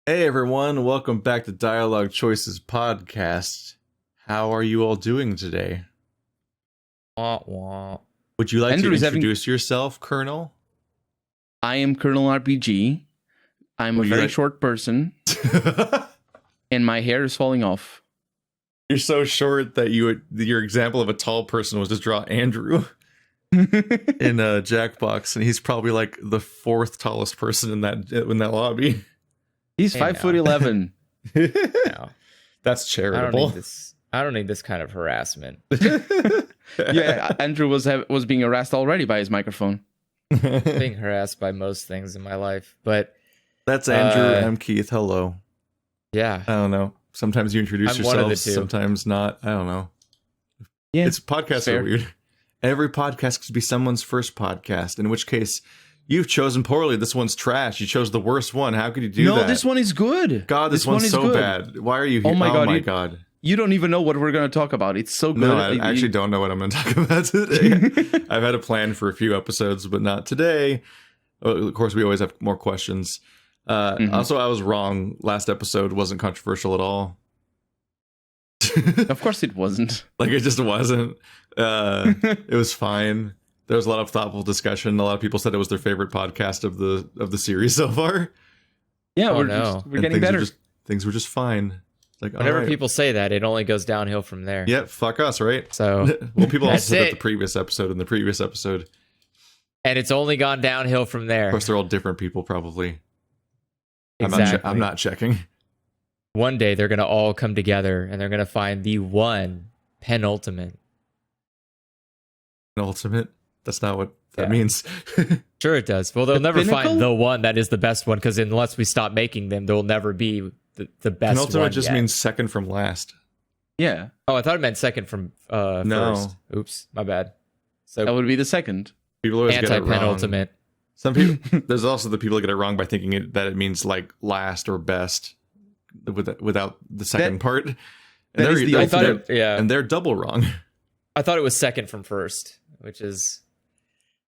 Hey everyone, welcome back to Dialog Choices Podcast. How are you all doing today? Wah, wah. Would you like Andrew's to introduce yourself, Colonel? I am Colonel RPG. I'm a very short person, and my hair is falling off. You're so short that your example of a tall person was just draw Andrew in a Jackbox, and he's probably like the fourth tallest person in that lobby. He's 5'11". No, That's charitable. I don't need this kind of harassment. Yeah, Andrew was being harassed already by his microphone. Being harassed by most things in my life, but That's Andrew. I'm Keith. Hello. yeah, I don't know. Sometimes you introduce I'm one of yourself, the two. sometimes not. I don't know. Yeah, It's podcasts fair. are weird. Every podcast could be someone's first podcast, in which case you've chosen poorly. This one's trash. You chose the worst one. How could you do that? No, this one is good. God, this one's one is so good. bad. Why are you here? Oh my God, my you- God. You don't even know what we're going to talk about. It's so good. No, I actually don't know what I'm going to talk about today. I've had a plan for a few episodes, but not today. Of course, we always have more questions. Also, I was wrong. Last episode wasn't controversial at all. Of course it wasn't. Like, it just wasn't. It was fine. There was a lot of thoughtful discussion. A lot of people said it was their favorite podcast of the series so far. Yeah, Oh, we're no. we're getting better. Things were just fine. Like, whenever all right. people say that, it only goes downhill from there. Yeah, fuck us, right? So, Well, people also That's said that it. the previous episode and the previous episode. and it's only gone downhill from Of there. course, they're all different people, probably. Exactly. I'm not checking. One day they're gonna all come together and they're gonna find the one penultimate. Ultimate. That's not what that Yeah. means. Sure, it does. Well, they'll The never pinnacle? find the one that is the best one because unless we stop making them, there will never be the best Penultimate one. just yet. means second from last. Yeah, Oh, I thought it meant second from No. first. Oops, my bad. that So would be the second. People always get it wrong. anti-penultimate. Some people. There's also the people that get it wrong by thinking that it means like last or best, without the second part. And that is the I thought ultimate. and they're double wrong. I thought it was second from first, which is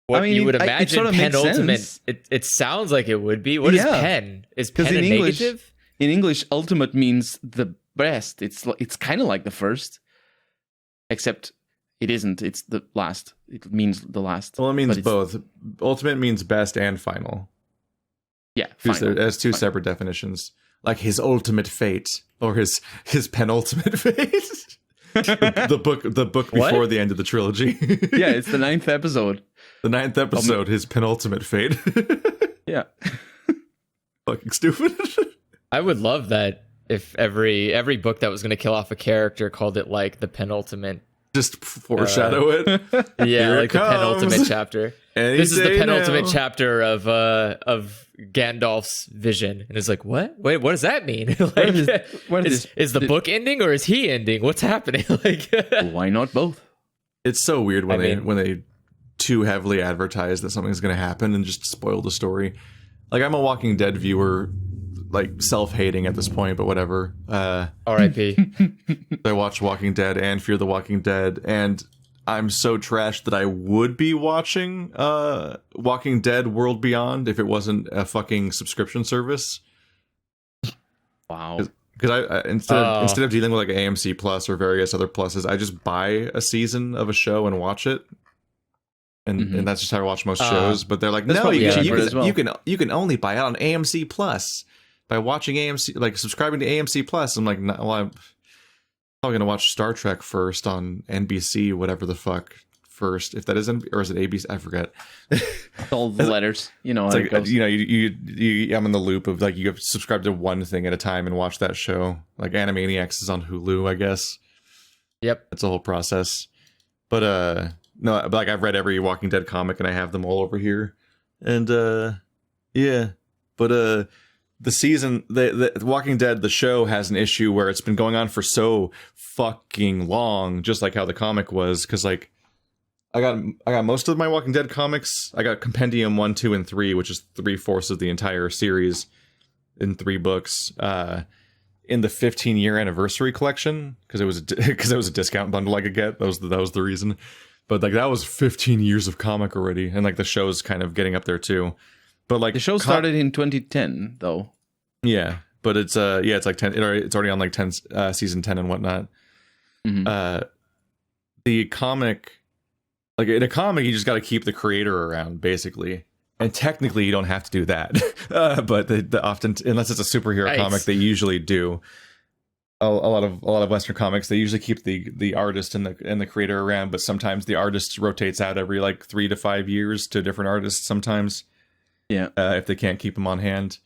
what I mean, you would it imagine. sort of makes Penultimate. sense. It sounds like it would be. What is Yeah. pen? Is 'Cause pen a in English- negative? In English, ultimate means the best. It's kind of like the first, except it isn't. It's the last. It means the last. Well, it means But it's- both. Ultimate means best and final. Yeah, It has two Fine. separate definitions, like his ultimate fate or his penultimate fate. the book What? before the end of the trilogy. Yeah, it's the 9th episode. The 9th episode, his penultimate fate. Yeah. Fucking stupid. I would love that if every book that was going to kill off a character called it like the penultimate. Just foreshadow it. Yeah, Here it like the penultimate comes. chapter. Any This is the day penultimate now. chapter of Gandalf's vision, and it's like, what? Wait, what does that mean? like, what is is the book ending or is he ending? What's happening? like, Why not both? It's so weird when I mean- when they too heavily advertise that something's going to happen and just spoil the story. Like, I'm a Walking Dead viewer, like self-hating at this point, but whatever. R.I.P. I watched Walking Dead and Fear the Walking Dead, and I'm so trashed that I would be watching Walking Dead World Beyond if it wasn't a fucking subscription service. Wow. Because I instead of dealing with like AMC Plus or various other pluses, I just buy a season of a show and watch it. And that's just how I watch most shows. But they're like, That's no, probably you cheaper can, as well. you can only buy it on AMC Plus by watching AMC, like subscribing to AMC Plus. I'm like, no, well, I'm probably gonna watch Star Trek first on NBC, whatever the fuck first. If that isn't, or is it ABC? I forget. All the letters. You know It's how like, it goes. you know, you I'm in the loop of like you have to subscribe to one thing at a time and watch that show. Like Animaniacs is on Hulu, I guess. Yep. That's a whole process. But no, but like I've read every Walking Dead comic and I have them all over here. And yeah. But the season the Walking Dead, the show has an issue where it's been going on for so fucking long, just like how the comic was, because like I got most of my Walking Dead comics. I got Compendium 1, 2, and 3, which is 3/4 of the entire series in 3 books. In the 15-year anniversary collection, because it was a discount bundle I could get. That was the reason. But like that was 15 years of comic already, and like the show's kind of getting up there too. But like The show started in 2010, though. yeah. but it's yeah, it's like 10. It's already on like 10 season 10 and whatnot. The comic, like in a comic, you just got to keep the creator around basically, and technically you don't have to do that. But the often, unless it's a superhero comic, they usually do. A lot of Western comics, they usually keep the artist and the creator around, but sometimes the artist rotates out every like 3 to 5 years to different artists sometimes. Yeah, if they can't keep them on hand.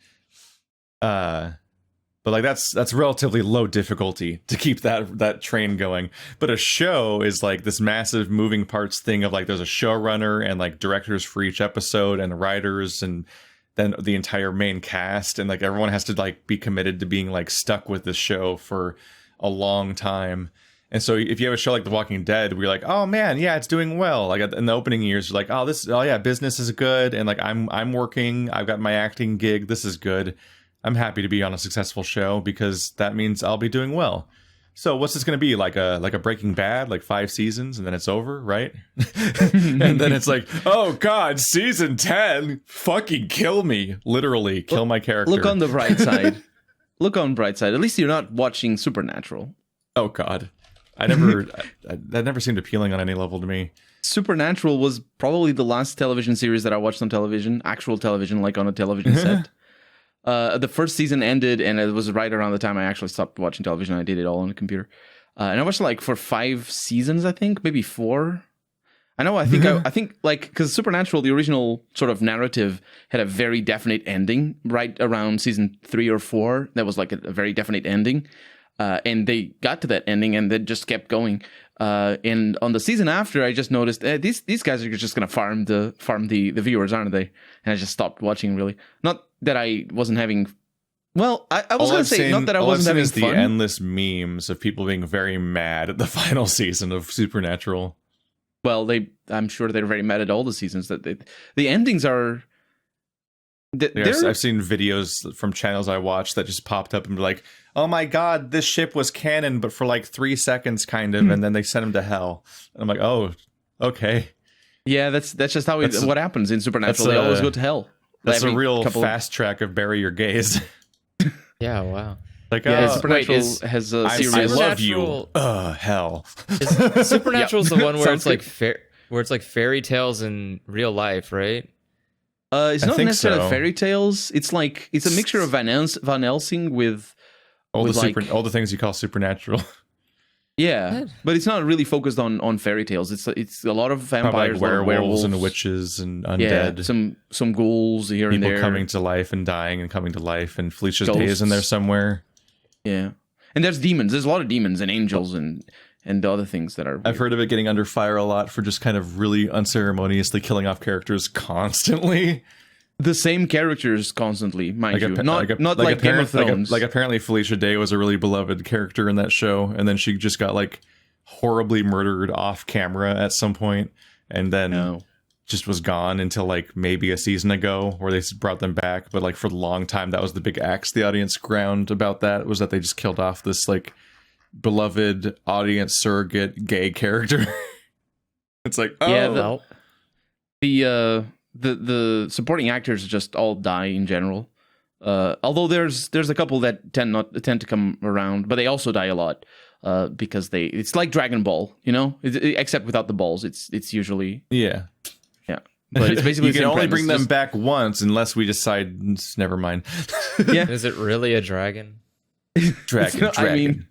But like that's relatively low difficulty to keep that train going. But a show is like this massive moving parts thing of like there's a showrunner and like directors for each episode and writers and then the entire main cast, and like everyone has to like be committed to being like stuck with this show for a long time. And so if you have a show like The Walking Dead, we're like, oh man, yeah, it's doing well. Like in the opening years, you're like, oh yeah, business is good, and like I'm working, I've got my acting gig, this is good. I'm happy to be on a successful show because that means I'll be doing well. So what's this going to be, like a Breaking Bad, like 5 seasons and then it's over, right? And then it's like, oh god, season 10, fucking kill me, literally kill my character. Look on the bright side. Look on the bright side. At least you're not watching Supernatural. Oh god, that never seemed appealing on any level to me. Supernatural was probably the last television series that I watched on television, actual television, like on a television set. The first season ended, and it was right around the time I actually stopped watching television. I did it all on the computer, and I watched like for 5 seasons, I think, maybe 4. I know. I think like because Supernatural, the original sort of narrative had a very definite ending right around season 3 or 4. That was like a very definite ending, and they got to that ending and then just kept going. And on the season after, I just noticed these guys are just gonna farm the viewers, aren't they? And I just stopped watching. Really, not that I wasn't having. Well, I was going to say not that I wasn't having fun. The endless memes of people being very mad at the final season of Supernatural. Well, I'm sure they're very mad at all the seasons. That the endings are. I've seen videos from channels I watch that just popped up and be like, "Oh my god, this ship was canon, but for like 3 seconds, kind of," and then they sent him to hell. And I'm like, "Oh, okay." Yeah, that's just how what happens in Supernatural. They always go to hell. That's a real fast track of bury your gaze. Yeah, wow. Like, Supernatural has a series. I love you. Hell. Supernatural's the one where it's like fairy tales in real life, right? It's not necessarily fairy tales. It's like it's a mixture of Van Helsing with all the things you call supernatural. Yeah, but it's not really focused on fairy tales. It's a lot of vampires, like werewolves and witches and undead. Yeah, some ghouls here and there. People coming to life and dying and coming to life, and Felicia Day is in there somewhere. Yeah, and there's demons. There's a lot of demons and angels and the other things that are weird. I've heard of it getting under fire a lot for just kind of really unceremoniously killing off characters constantly. The same characters constantly, mind you. Not like Game of Thrones. Like apparently Felicia Day was a really beloved character in that show, and then she just got like horribly murdered off camera at some point, and then just was gone until like maybe a season ago where they brought them back. But like for a long time, that was the big axe the audience ground about that, was that they just killed off this like beloved audience surrogate gay character. It's like, the supporting actors just all die in general. Although there's a couple that tend to come around, but they also die a lot because it's like Dragon Ball, you know, except without the balls. It's usually yeah. But it's basically you can only bring them back once unless we decide. Never mind. Yeah, is it really a dragon? Dragon. I mean,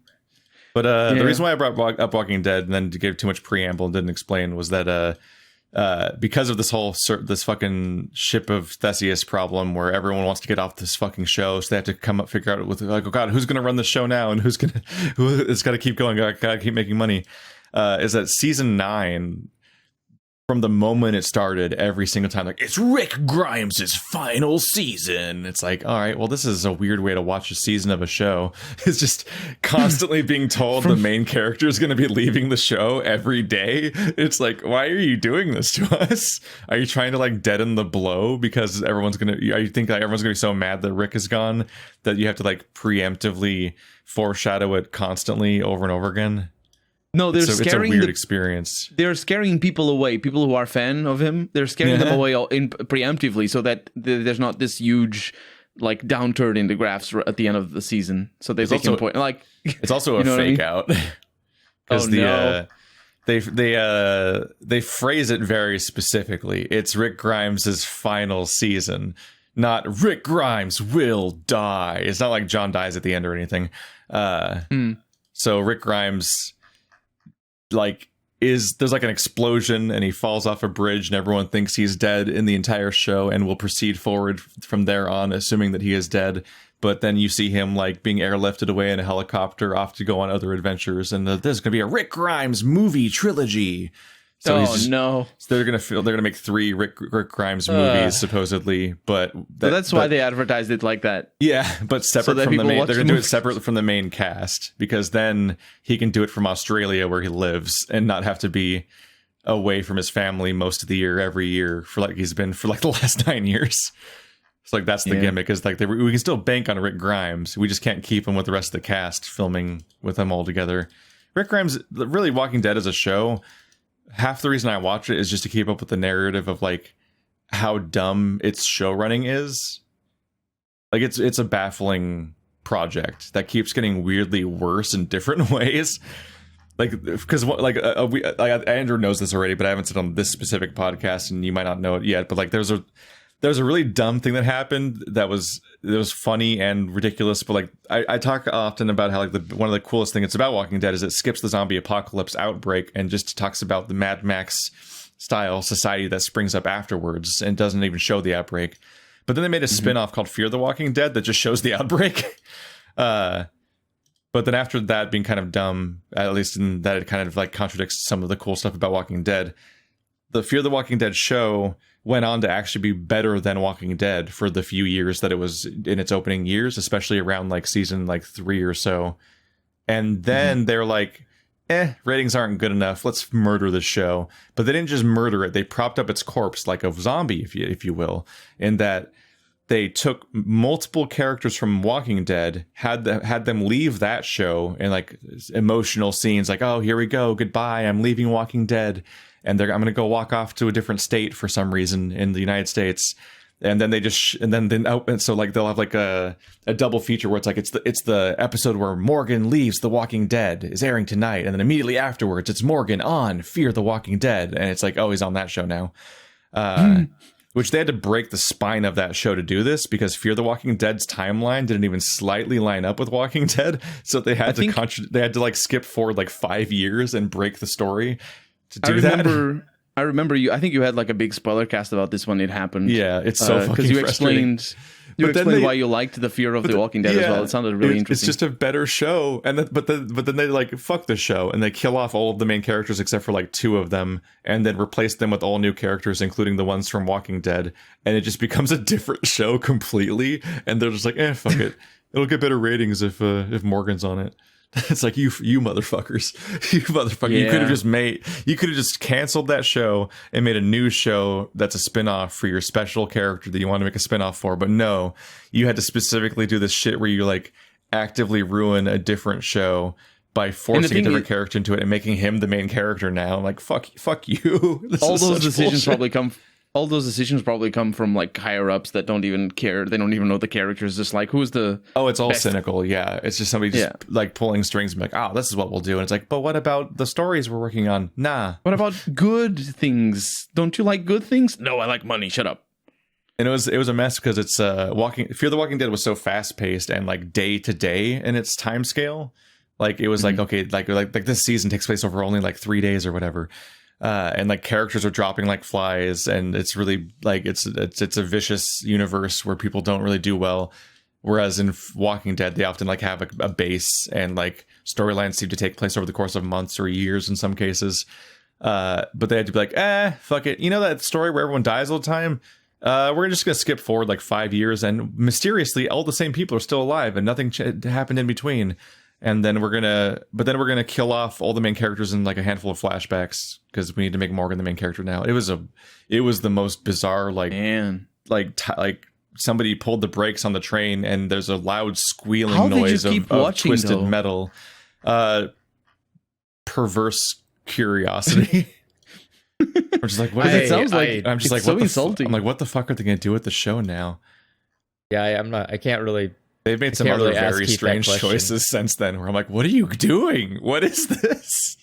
but the reason why I brought up Walking Dead and then to give too much preamble and didn't explain was that because of this fucking ship of Theseus problem where everyone wants to get off this fucking show, so they have to figure out with like, oh god, who's gonna run the show now and who it's got to keep going, gotta keep making money. Is that season 9? From the moment it started, every single time, like, it's Rick Grimes' final season. It's like, all right, well, this is a weird way to watch a season of a show. It's just constantly being told the main character is going to be leaving the show every day. It's like, why are you doing this to us? Are you trying to like deaden the blow because everyone's going to? You think like everyone's going to be so mad that Rick is gone that you have to like preemptively foreshadow it constantly over and over again? No, it's a weird experience. They're scaring people away. People who are fan of him, they're scaring them away preemptively, so that there's not this huge like downturn in the graphs at the end of the season. So they It's can also- point like It's also a You know what I fake mean? out because Oh, no. they phrase it very specifically. It's Rick Grimes' final season, not Rick Grimes will die. It's not like John dies at the end or anything. So Rick Grimes, like, there's like an explosion and he falls off a bridge and everyone thinks he's dead in the entire show and will proceed forward from there on, assuming that he is dead. But then you see him like being airlifted away in a helicopter off to go on other adventures, and there's gonna be a Rick Grimes movie trilogy. So no. So they're gonna make 3 Rick Grimes movies supposedly, but So that's why they advertised it like that. yeah, but separate that from the people main. watch They're the gonna do it movies. separate from the main cast because then he can do it from Australia where he lives and not have to be away from his family most of the year every year for like he's been for like the last 9 years. It's like that's the gimmick is like we can still bank on Rick Grimes. We just can't keep him with the rest of the cast filming with them all together. Rick Grimes, really, Walking Dead as a show. Half the reason I watch it is just to keep up with the narrative of like how dumb its show running is. Like it's a baffling project that keeps getting weirdly worse in different ways. Like because Andrew knows this already, but I haven't said on this specific podcast, and you might not know it yet. But like there's a really dumb thing that happened that was funny and ridiculous. But like I talk often about how like one of the coolest things about Walking Dead is it skips the zombie apocalypse outbreak and just talks about the Mad Max style society that springs up afterwards and doesn't even show the outbreak. But then they made a spin-off called Fear the Walking Dead that just shows the outbreak. But then after that being kind of dumb, at least in that it kind of like contradicts some of the cool stuff about Walking Dead, the Fear the Walking Dead show went on to actually be better than Walking Dead for the few years that it was in its opening years, especially around like season like 3 or so. And then they're like, ratings aren't good enough. Let's murder the show. But they didn't just murder it. They propped up its corpse like a zombie, if you will, in that they took multiple characters from Walking Dead, had them leave that show in like emotional scenes like, oh, here we go. Goodbye. I'm leaving Walking Dead. And I'm going to go walk off to a different state for some reason in the United States. And then they just, and so like they'll have like a double feature where it's like, it's the episode where Morgan leaves The Walking Dead is airing tonight. And then immediately afterwards, it's Morgan on Fear the Walking Dead. And it's like, oh, he's on that show now. Which they had to break the spine of that show to do this because Fear the Walking Dead's timeline didn't even slightly line up with Walking Dead. So they had they had to like skip forward like 5 years and break the story to do that. I remember you. I think you had like a big spoiler cast about this when it happened. Yeah, it's so fucking you frustrating. explained why you liked the Fear of the Walking Dead as well. It sounded really interesting. It's just a better show, and but then they like fuck the show and they kill off all of the main characters except for like 2 of them, and then replace them with all new characters, including the ones from Walking Dead, and it just becomes a different show completely. And they're just like, fuck it, it'll get better ratings if Morgan's on it. It's like you motherfuckers, Yeah. You could have just canceled that show and made a new show that's a spinoff for your special character that you want to make a spinoff for. But no, you had to specifically do this shit where you like actively ruin a different show by forcing a different character into it and making him the main character now. I'm like, fuck you. All those decisions probably come from like higher ups that don't even care. They don't even know the characters. Just like, who's the it's all best? cynical. Yeah, it's just somebody just like pulling strings and be like, oh, this is what we'll do. And it's like, but what about the stories we're working on? Nah. What about good things? Don't you like good things? No, I like money. Shut up. And it was a mess because it's Fear the Walking Dead was so fast paced and like day to day in its time scale. Like it was like, okay, like this season takes place over only like 3 days or whatever. And like characters are dropping like flies, and it's really like it's a vicious universe where people don't really do well. Whereas in Walking Dead, they often like have a base, and like storylines seem to take place over the course of months or years in some cases. But they had to be like, fuck it. You know that story where everyone dies all the time? We're just gonna skip forward like 5 years, and mysteriously all the same people are still alive, and nothing happened in between. And then we're gonna kill off all the main characters in like a handful of flashbacks because we need to make Morgan the main character now. It was the most bizarre like somebody pulled the brakes on the train and there's a loud squealing noise of twisted metal. Perverse curiosity. I'm just like, what is it? Sounds like I'm just like, so what insulting. I'm like, what the fuck are they gonna do with the show now? Yeah, I'm not. I can't really. They've made some can't other really ask very Keith that strange question. choices since then where I'm like, what are you doing? What is this?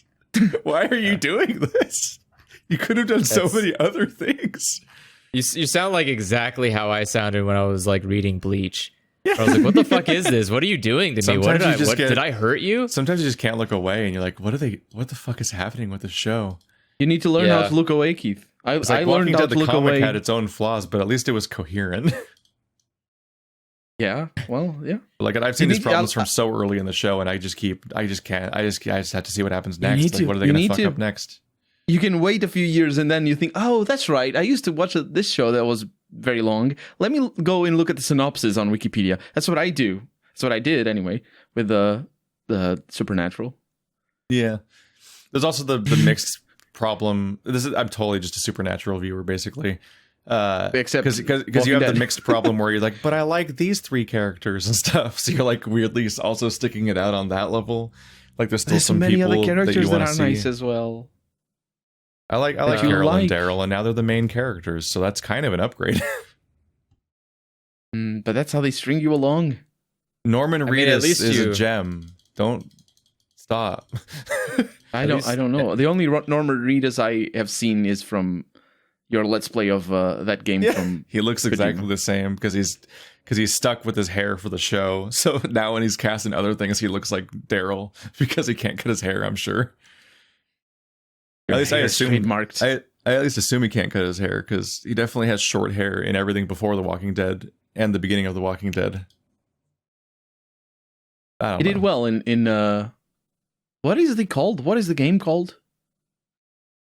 Why are you doing this? You could have done so many other things. You sound like exactly how I sounded when I was like reading Bleach. I was like, what the fuck is this? What are you doing to me? What did I hurt you? Sometimes you just can't look away and you're like, what the fuck is happening with this show? You need to learn how to look away, Keith. I like learned how to the look comic away. had its own flaws, but at least it was coherent. Yeah, well, yeah. Like, and I've seen these problems from so early in the show, and I just have to see what happens next. Like, what are they going to fuck up next? You can wait a few years and then you think, oh, that's right. I used to watch this show that was very long. Let me go and look at the synopsis on Wikipedia. That's what I do. That's what I did anyway with the Supernatural. Yeah. There's also the mixed problem. I'm totally just a Supernatural viewer, basically. Except because you have the mixed problem where you're like, but I like these three characters and stuff. So you're like weirdly also sticking it out on that level. Like there's still some many people other characters that are nice as well. I like Carol and Daryl, and now they're the main characters, so that's kind of an upgrade. But that's how they string you along. Norman Reedus is a gem. Don't stop. I don't know. The only Norman Reedus I have seen is from your Let's Play of that game. From he looks exactly the same because he's stuck with his hair for the show. So now when he's casting other things, he looks like Daryl because he can't cut his hair. I'm sure. At least I assume. I at least assume he can't cut his hair because he definitely has short hair in everything before The Walking Dead and the beginning of The Walking Dead. He did well in what is it called? What is the game called?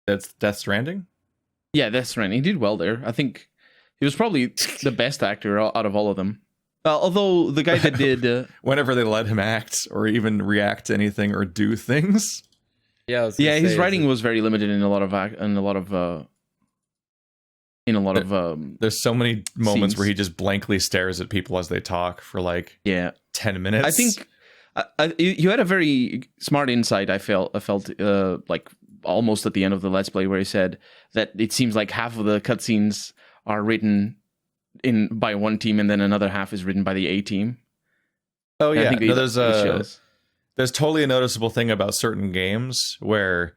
That's Death Stranding? Yeah, Death Stranding. He did well there. I think he was probably the best actor out of all of them. Although the guy that did whenever they let him act or even react to anything or do things. Yeah, his writing was very limited in a lot of there's so many moments scenes where he just blankly stares at people as they talk for like 10 minutes. I think you had a very smart insight. I felt like almost at the end of the Let's Play where he said that it seems like half of the cutscenes are written by one team and then another half is written by the A team. Oh yeah, there's totally a noticeable thing about certain games where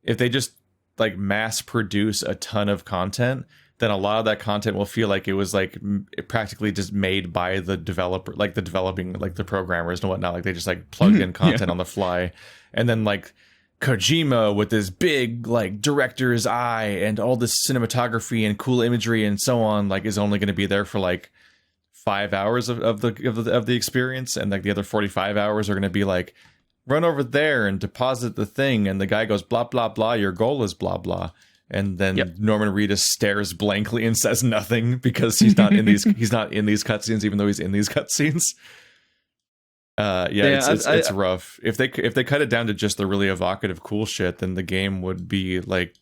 if they just like mass produce a ton of content, then a lot of that content will feel like it was like practically just made by the developer, like the developing, like the programmers and whatnot. Like they just like plugged in content on the fly. And then like Kojima with his big like director's eye and all this cinematography and cool imagery and so on, like is only going to be there for like 5 hours of the experience, and like the other 45 hours are going to be like run over there and deposit the thing, and the guy goes blah blah blah, your goal is blah blah, and then Norman Reedus stares blankly and says nothing because he's not in these cutscenes, even though he's in these cutscenes. It's rough. If they cut it down to just the really evocative cool shit, then the game would be like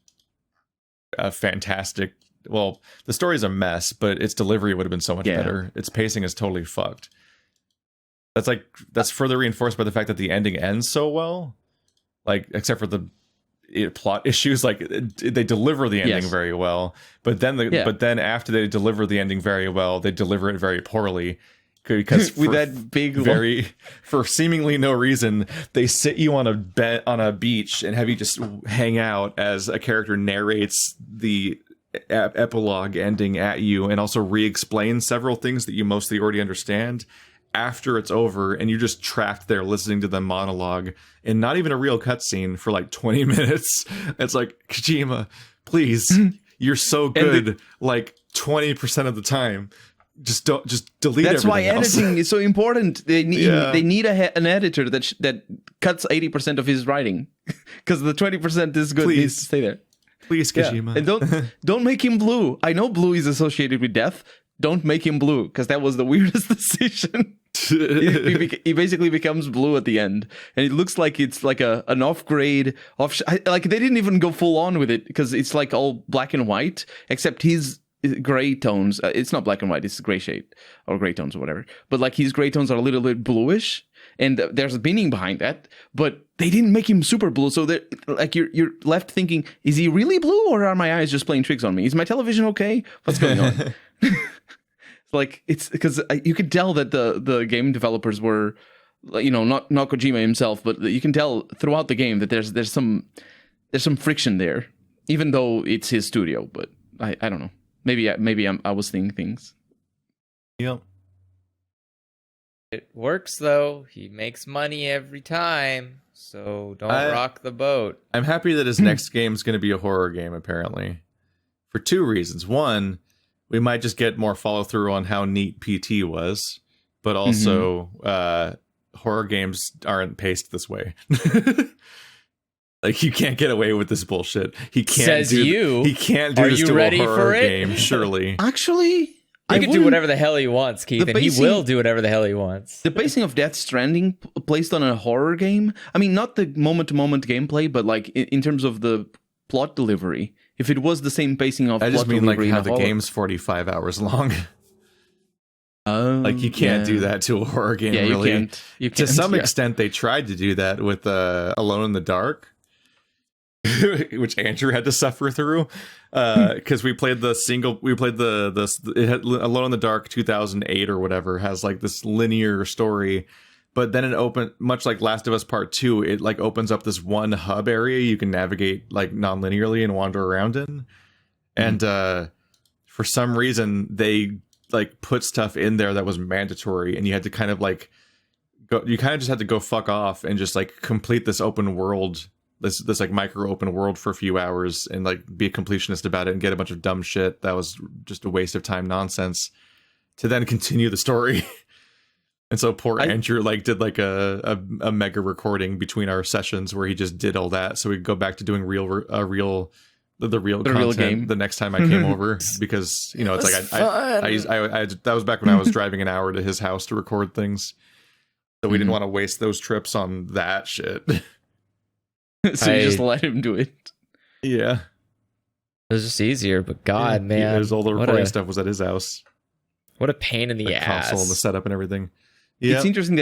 a fantastic. Well, the story's a mess, but its delivery would have been so much better. Its pacing is totally fucked. That's further reinforced by the fact that the ending ends so well. Like, except for the plot issues, like they deliver the ending very well, but then after they deliver the ending very well, they deliver it very poorly. Because with that big for seemingly no reason, they sit you on a beach and have you just hang out as a character narrates the epilogue ending at you, and also re-explain several things that you mostly already understand after it's over, and you're just trapped there listening to them monologue and not even a real cutscene for like 20 minutes. It's like, Kojima, please, you're so good like 20% of the time. Just delete. That's why else. Editing is so important. They need an editor that cuts 80% of his writing, because the 20% is good. Needs to stay there. Please, Kojima. And don't make him blue. I know blue is associated with death. Don't make him blue, because that was the weirdest decision. he basically becomes blue at the end, and it looks like it's like an off-grade like they didn't even go full on with it, because it's like all black and white, except his gray tones. It's not black and white. It's gray shade or gray tones or whatever. But like his gray tones are a little bit bluish, and there's a meaning behind that. But they didn't make him super blue, so like you're left thinking, is he really blue, or are my eyes just playing tricks on me? Is my television okay? What's going on? Like it's because you could tell that the game developers were, not Kojima himself, but you can tell throughout the game that there's some friction there, even though it's his studio. But I don't know. Maybe I was thinking things. Yep. It works though. He makes money every time, so don't rock the boat. I'm happy that his next game is going to be a horror game, apparently, for two reasons. One, we might just get more follow through on how neat PT was, but also horror games aren't paced this way. Like, you can't get away with this bullshit. He can't do this to a horror game, surely. Actually, he can do whatever the hell he wants, Keith, and he will do whatever the hell he wants. The pacing of Death Stranding placed on a horror game, I mean, not the moment-to-moment gameplay, but like in terms of the plot delivery. If it was the same pacing of plot delivery... I just mean like how the game's 45 hours long. Like, you can't do that to a horror game, really. You can't. To some extent, they tried to do that with Alone in the Dark, which Andrew had to suffer through, because we played the it had Alone in the Dark 2008 or whatever, has like this linear story, but then it opened, much like Last of Us Part 2, it like opens up this one hub area you can navigate like non-linearly and wander around in, and for some reason they like put stuff in there that was mandatory, and you had to kind of like just had to go fuck off and just like complete this open world, this like micro open world for a few hours, and like be a completionist about it and get a bunch of dumb shit that was just a waste of time nonsense to then continue the story. And so poor Andrew like did like a mega recording between our sessions where he just did all that so we could go back to doing the real content game the next time I came over, because it's like I that was back when I was driving an hour to his house to record things, so we didn't want to waste those trips on that shit. So you just let him do it. Yeah. It was just easier, but God, man. All the recording stuff was at his house. What a pain in the ass. Console and the setup and everything. Yeah. It's interesting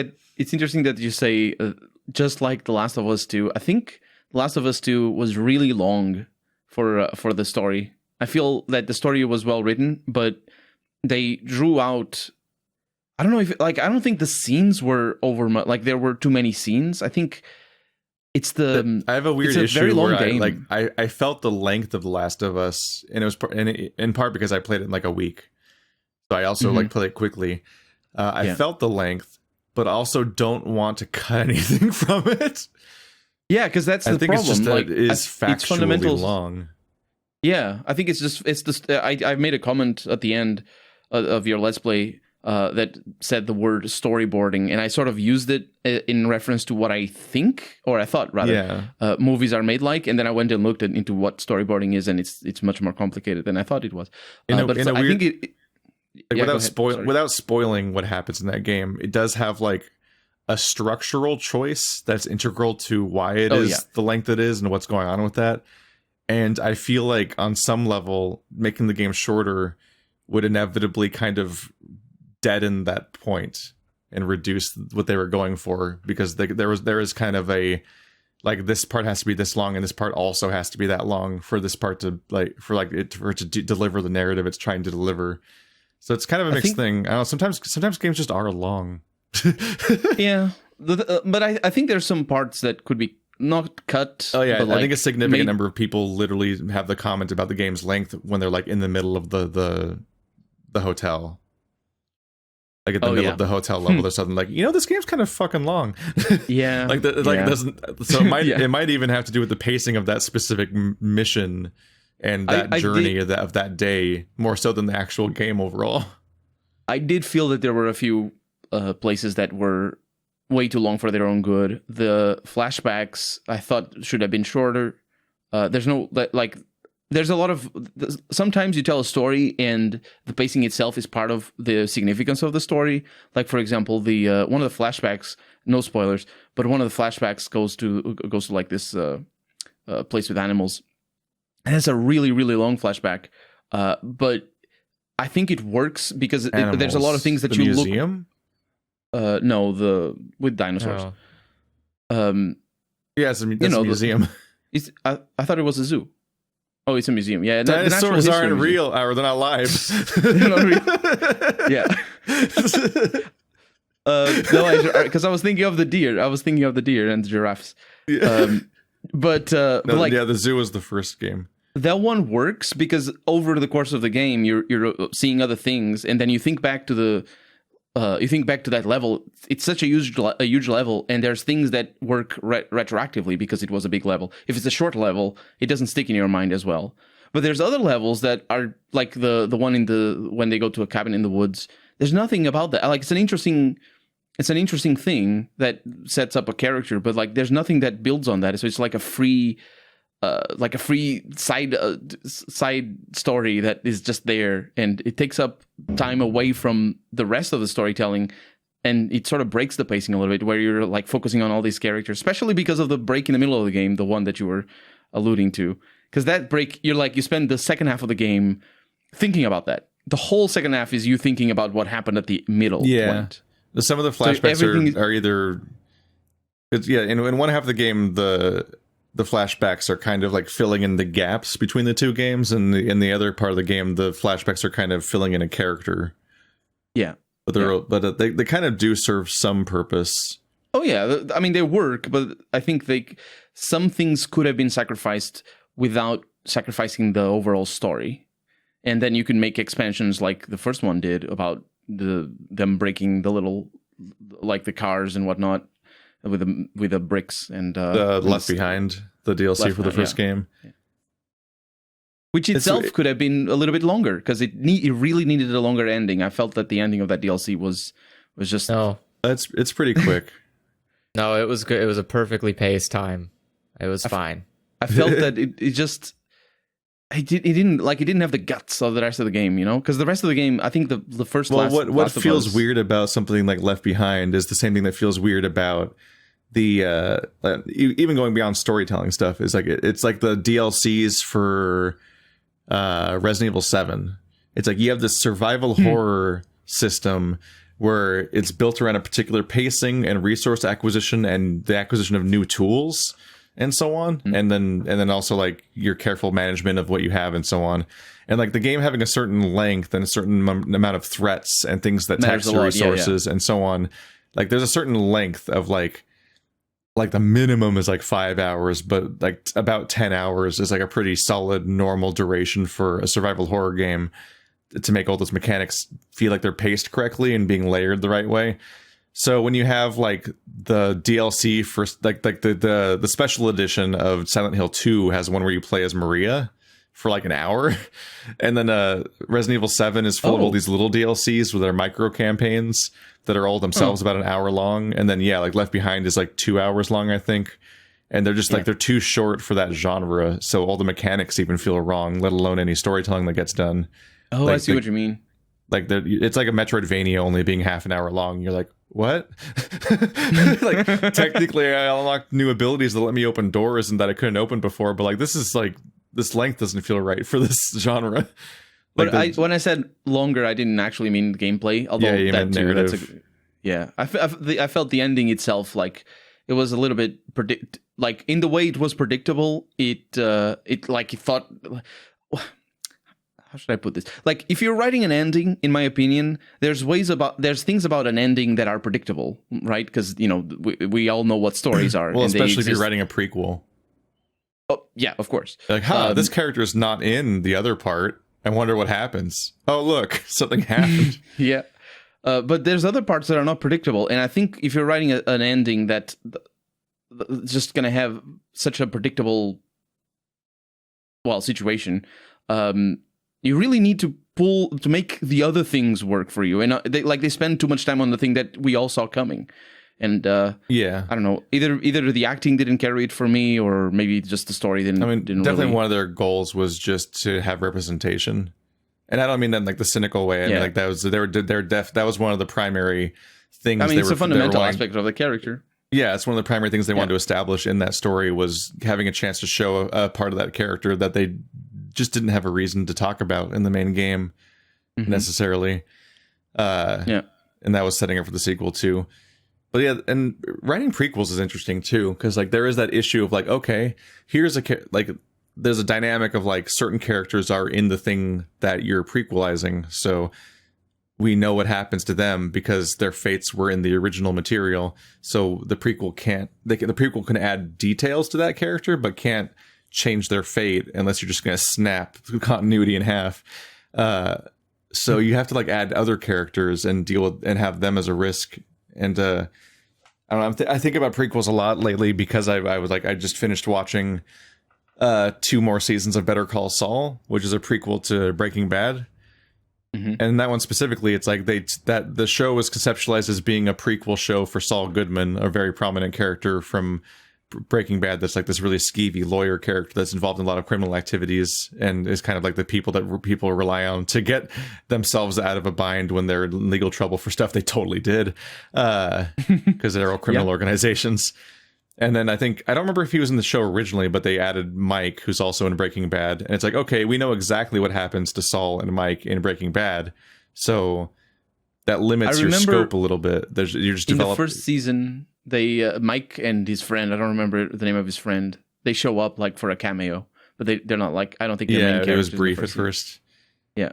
that you say, just like The Last of Us 2, I think The Last of Us 2 was really long for the story. I feel that the story was well written, but they drew out... I don't know if... I don't think the scenes were over... there were too many scenes. I think... I have a weird issue very long where I felt the length of The Last of Us, and it was in part because I played it in like a week. So I also played it quickly. I felt the length, but also don't want to cut anything from it. Yeah, because that's the problem. It's just that it is factually long. Yeah, I think I made a comment at the end of your Let's Play that said the word storyboarding, and I sort of used it in reference to what I think, or I thought rather, movies are made like, and then I went and looked into what storyboarding is, and it's much more complicated than I thought it was. Without spoiling what happens in that game, it does have like a structural choice that's integral to why it is the length it is and what's going on with that. And I feel like on some level, making the game shorter would inevitably kind of deaden that point and reduce what they were going for, because there is kind of a like, this part has to be this long and this part also has to be that long for this part to for it to deliver the narrative it's trying to deliver. So it's kind of a mixed thing. I don't know, sometimes games just are long. Yeah, but I think there's some parts that could be not cut. Oh yeah, I think a significant number of people literally have the comment about the game's length when they're like in the middle of the hotel. Like at the middle of the hotel level, there's something like, this game's kind of fucking long. Yeah, doesn't. So it might even have to do with the pacing of that specific mission and that journey of that day, more so than the actual game overall. I did feel that there were a few places that were way too long for their own good. The flashbacks I thought should have been shorter. There's a lot of... Sometimes you tell a story and the pacing itself is part of the significance of the story. Like, for example, the one of the flashbacks, no spoilers, but one of the flashbacks goes to like this place with animals. And it's a really, really long flashback. But I think it works because there's a lot of things that you museum? No, with dinosaurs. Oh. Yeah, it's a museum. I thought it was a zoo. Oh, it's a museum. Yeah, dinosaurs aren't real, or they're not live. They're not real. Yeah. No, because I was thinking of the deer. I was thinking of the deer and the giraffes. Yeah. But like, yeah, the zoo was the first game. That one works because over the course of the game, you're seeing other things, and then you think back to that level. It's such a huge level, and there's things that work retroactively because it was a big level. If it's a short level, it doesn't stick in your mind as well. But there's other levels that are like the one when they go to a cabin in the woods. There's nothing about that. Like it's an interesting thing that sets up a character, but like there's nothing that builds on that. So it's like a free side story that is just there, and it takes up time away from the rest of the storytelling, and it sort of breaks the pacing a little bit, where you're like focusing on all these characters, especially because of the break in the middle of the game, the one that you were alluding to. Because that break, you spend the second half of the game thinking about that. The whole second half is you thinking about what happened at the middle point. Some of the flashbacks are either... in one half of the game, the flashbacks are kind of like filling in the gaps between the two games, and in the other part of the game, the flashbacks are kind of filling in a character. Yeah. But they kind of do serve some purpose. Oh yeah, I mean they work, but I think some things could have been sacrificed without sacrificing the overall story. And then you can make expansions like the first one did about them breaking the little, like the cars and whatnot, with the bricks and Left Behind, the DLC for the first game, which itself could have been a little bit longer because it really needed a longer ending. I felt that the ending of that DLC was just it's pretty quick. No, it was good. It was a perfectly paced time. It was fine. I felt that it didn't have the guts of the rest of the game, because the rest of the game, I think the first. Well, what feels weird about something like Left Behind is the same thing that feels weird about the even going beyond storytelling stuff. Is like it's like the DLCs for Resident Evil 7. It's like you have this survival horror system where it's built around a particular pacing and resource acquisition and the acquisition of new tools and so on, and then also like your careful management of what you have and so on, and like the game having a certain length and a certain amount of threats and things that tax your resources and so on. Like there's a certain length of like the minimum is like 5 hours, but like about 10 hours is like a pretty solid normal duration for a survival horror game to make all those mechanics feel like they're paced correctly and being layered the right way. So when you have like the DLC for like the special edition of Silent Hill 2 has one where you play as Maria for like an hour, and then Resident Evil 7 is full of all these little DLCs with their micro campaigns that are all themselves about an hour long, and then like Left Behind is like 2 hours long, I think, and they're just like they're too short for that genre, so all the mechanics even feel wrong, let alone any storytelling that gets done. Oh, like, I see what you mean. Like it's like a Metroidvania only being half an hour long. You're like, what? Like technically I unlocked new abilities that let me open doors and that I couldn't open before, but like this length doesn't feel right for this genre. Like but when I said longer, I didn't actually mean gameplay, although you meant narrative. I felt the ending itself like it was a little bit like in the way it was predictable. It thought. How should I put this? Like, if you're writing an ending, in my opinion, there's things about an ending that are predictable, right? Because we all know what stories are. Well, especially if you're writing a prequel. Oh yeah, of course. Like, this character is not in the other part. I wonder what happens. Oh, look, something happened. Yeah, but there's other parts that are not predictable, and I think if you're writing an ending that's just gonna have such a predictable, situation. You really need to make the other things work for you, and they spend too much time on the thing that we all saw coming, and I don't know, either the acting didn't carry it for me, or maybe just the story didn't. I mean, didn't definitely really... one of their goals was just to have representation, and I don't mean that in like the cynical way. I mean, like that was one of the primary things. I mean, it's a fundamental aspect of the character. Yeah, it's one of the primary things they wanted to establish in that story was having a chance to show a part of that character that they just didn't have a reason to talk about in the main game necessarily. And that was setting up for the sequel too. But yeah, and writing prequels is interesting too, because like there is that issue of like, okay, here's there's a dynamic of like certain characters are in the thing that you're prequelizing, so we know what happens to them because their fates were in the original material. So the prequel the prequel can add details to that character, but can't change their fate unless you're just going to snap continuity in half. So you have to like add other characters and deal with and have them as a risk. And I don't know. I think about prequels a lot lately because I was like, I just finished watching 2 more seasons of Better Call Saul, which is a prequel to Breaking Bad. Mm-hmm. And that one specifically, it's like that the show was conceptualized as being a prequel show for Saul Goodman, a very prominent character from Breaking Bad that's like this really skeevy lawyer character that's involved in a lot of criminal activities and is kind of like the people that people rely on to get themselves out of a bind when they're in legal trouble for stuff they totally did, because they're all criminal organizations. And then I don't remember if he was in the show originally, but they added Mike, who's also in Breaking Bad. And it's like, okay, we know exactly what happens to Saul and Mike in Breaking Bad. So that limits your scope a little bit. You're just in the first season, they Mike and his friend, I don't remember the name of his friend, they show up like for a cameo, but they're not like, I don't think they're main characters. It was brief at first. Yeah.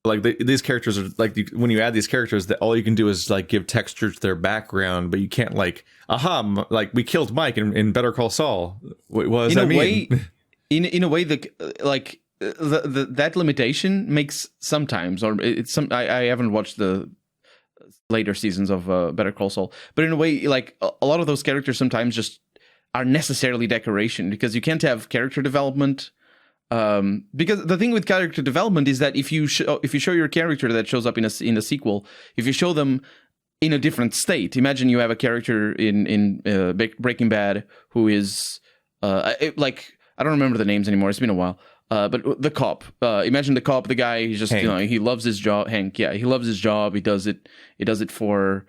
Like these characters are like, when you add these characters, that all you can do is like give texture to their background, but you can't like, like we killed Mike in Better Call Saul. What does that mean? In a way, that limitation makes sometimes, or it's some. I haven't watched the later seasons of Better Call Saul, but in a way, like a lot of those characters sometimes just are necessarily decoration because you can't have character development. Because the thing with character development is that if you show your character that shows up in a sequel, if you show them in a different state, imagine you have a character in Breaking Bad who is like, I don't remember the names anymore. It's been a while. But the cop, imagine the cop, the guy, he's just, he loves his job. Hank. Yeah. He loves his job. He does it for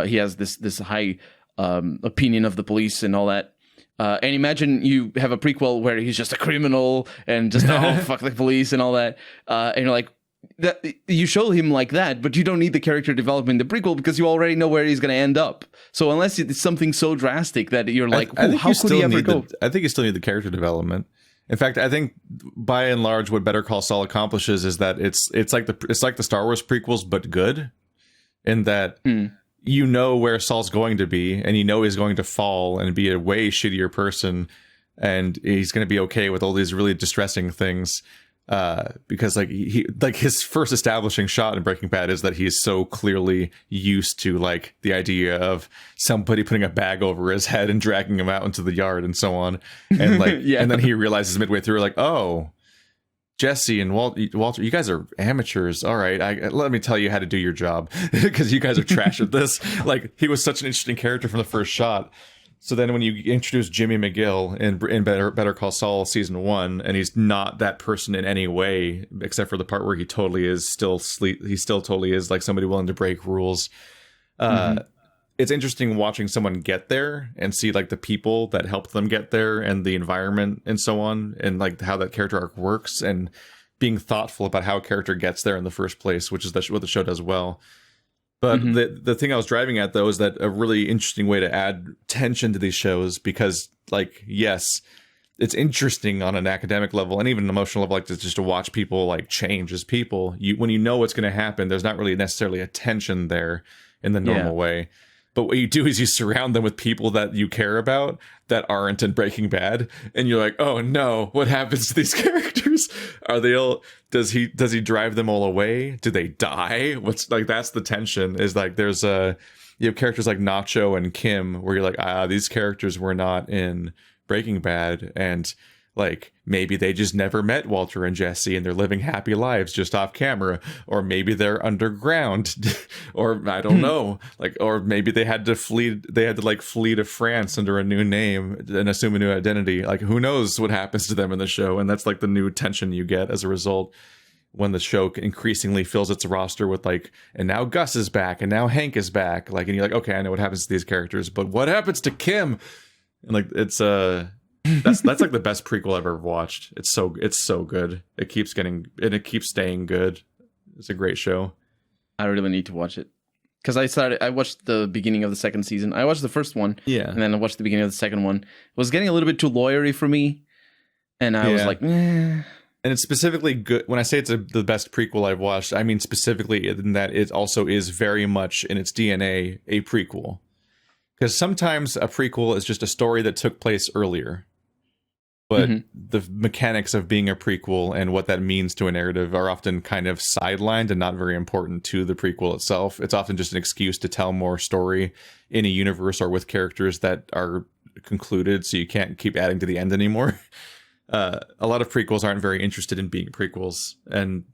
he has this high, opinion of the police and all that. And imagine you have a prequel where he's just a criminal and just fuck the police and all that. And you're like, that you show him like that, but you don't need the character development in the prequel because you already know where he's going to end up. So unless it's something so drastic that you're like, how could he ever go? I think you still need the character development. In fact, I think by and large, what Better Call Saul accomplishes is that it's like the Star Wars prequels, but good, in that. You know where Saul's going to be, and you know he's going to fall and be a way shittier person, and he's going to be okay with all these really distressing things, because like he his first establishing shot in Breaking Bad is that he's so clearly used to like the idea of somebody putting a bag over his head and dragging him out into the yard and so on, and like and then he realizes midway through like, oh, Jesse and Walter, you guys are amateurs. All right, let me tell you how to do your job because you guys are trash at this. Like, he was such an interesting character from the first shot. So then when you introduce Jimmy McGill in Better Call Saul season 1, and he's not that person in any way except for the part where he totally is he still totally is like somebody willing to break rules. It's interesting watching someone get there and see like the people that helped them get there and the environment and so on, and like how that character arc works, and being thoughtful about how a character gets there in the first place, which is what the show does well. But the thing I was driving at, though, is that a really interesting way to add tension to these shows, because like, yes, it's interesting on an academic level and even an emotional level, like just to watch people like change as people. When you know what's going to happen, there's not really necessarily a tension there in the normal way. But what you do is you surround them with people that you care about that aren't in Breaking Bad, and you're like, oh no, what happens to these characters? Are they all? Does he drive them all away? Do they die? What's like? That's the tension. Is like there's you have characters like Nacho and Kim, where you're like, these characters were not in Breaking Bad, and like maybe they just never met Walter and Jesse and they're living happy lives just off camera, or maybe they're underground, or I don't know, like, or maybe they had to flee to France under a new name and assume a new identity. Like, who knows what happens to them in the show? And that's like the new tension you get as a result when the show increasingly fills its roster with like, and now Gus is back and now Hank is back, like, and you're like, okay, I know what happens to these characters, but what happens to Kim? And like, it's that's like the best prequel I've ever watched. It's so good. It keeps staying good. It's a great show. I really need to watch it because I watched the beginning of the second season. I watched the first one, and then I watched the beginning of the second one. It was getting a little bit too lawyery for me, and I was like, eh. And it's specifically good. When I say it's the best prequel I've watched, I mean specifically in that it also is very much in its DNA a prequel. Because sometimes a prequel is just a story that took place earlier. But the mechanics of being a prequel and what that means to a narrative are often kind of sidelined and not very important to the prequel itself. It's often just an excuse to tell more story in a universe or with characters that are concluded, so you can't keep adding to the end anymore. A lot of prequels aren't very interested in being prequels, and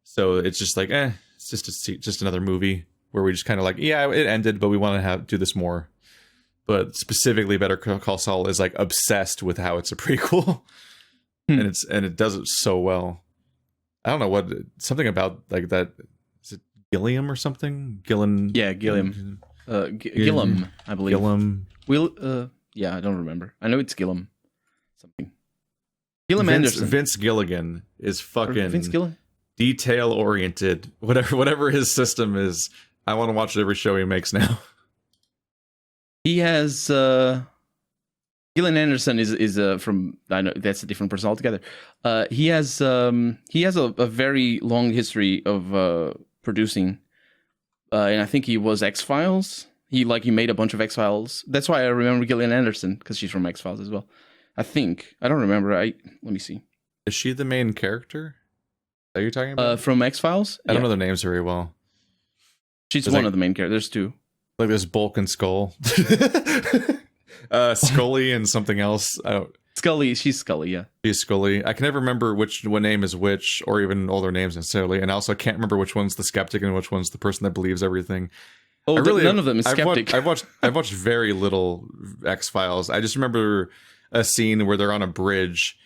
so it's just like, it's just another movie where we just kind of like, yeah, it ended, but we want to do this more. But specifically, Better Call Saul is like obsessed with how it's a prequel, and it does it so well. I don't know something about like that. Is it Gilliam or something? Gillen? Yeah, Gilliam. Gillum, I believe. Gilliam. Yeah, I don't remember. I know it's Gilliam. Something. Vince Gilligan is fucking detail oriented. Whatever his system is, I want to watch every show he makes now. He has Gillian Anderson is from, I know that's a different person altogether. He has a very long history of producing, and I think he was X-Files. He made a bunch of X-Files. That's why I remember Gillian Anderson, because she's from X-Files as well. I think. I don't remember. Let me see. Is she the main character? Are you talking about? From X-Files? I don't know their names very well. She's one of the main characters. There's two. Like there's Bulk and Skull. Scully and something else. Scully. She's Scully, yeah. She's Scully. I can never remember what name is which, or even all their names necessarily. And I also can't remember which one's the skeptic and which one's the person that believes everything. Oh, none of them is skeptic. I've watched very little X-Files. I just remember a scene where they're on a bridge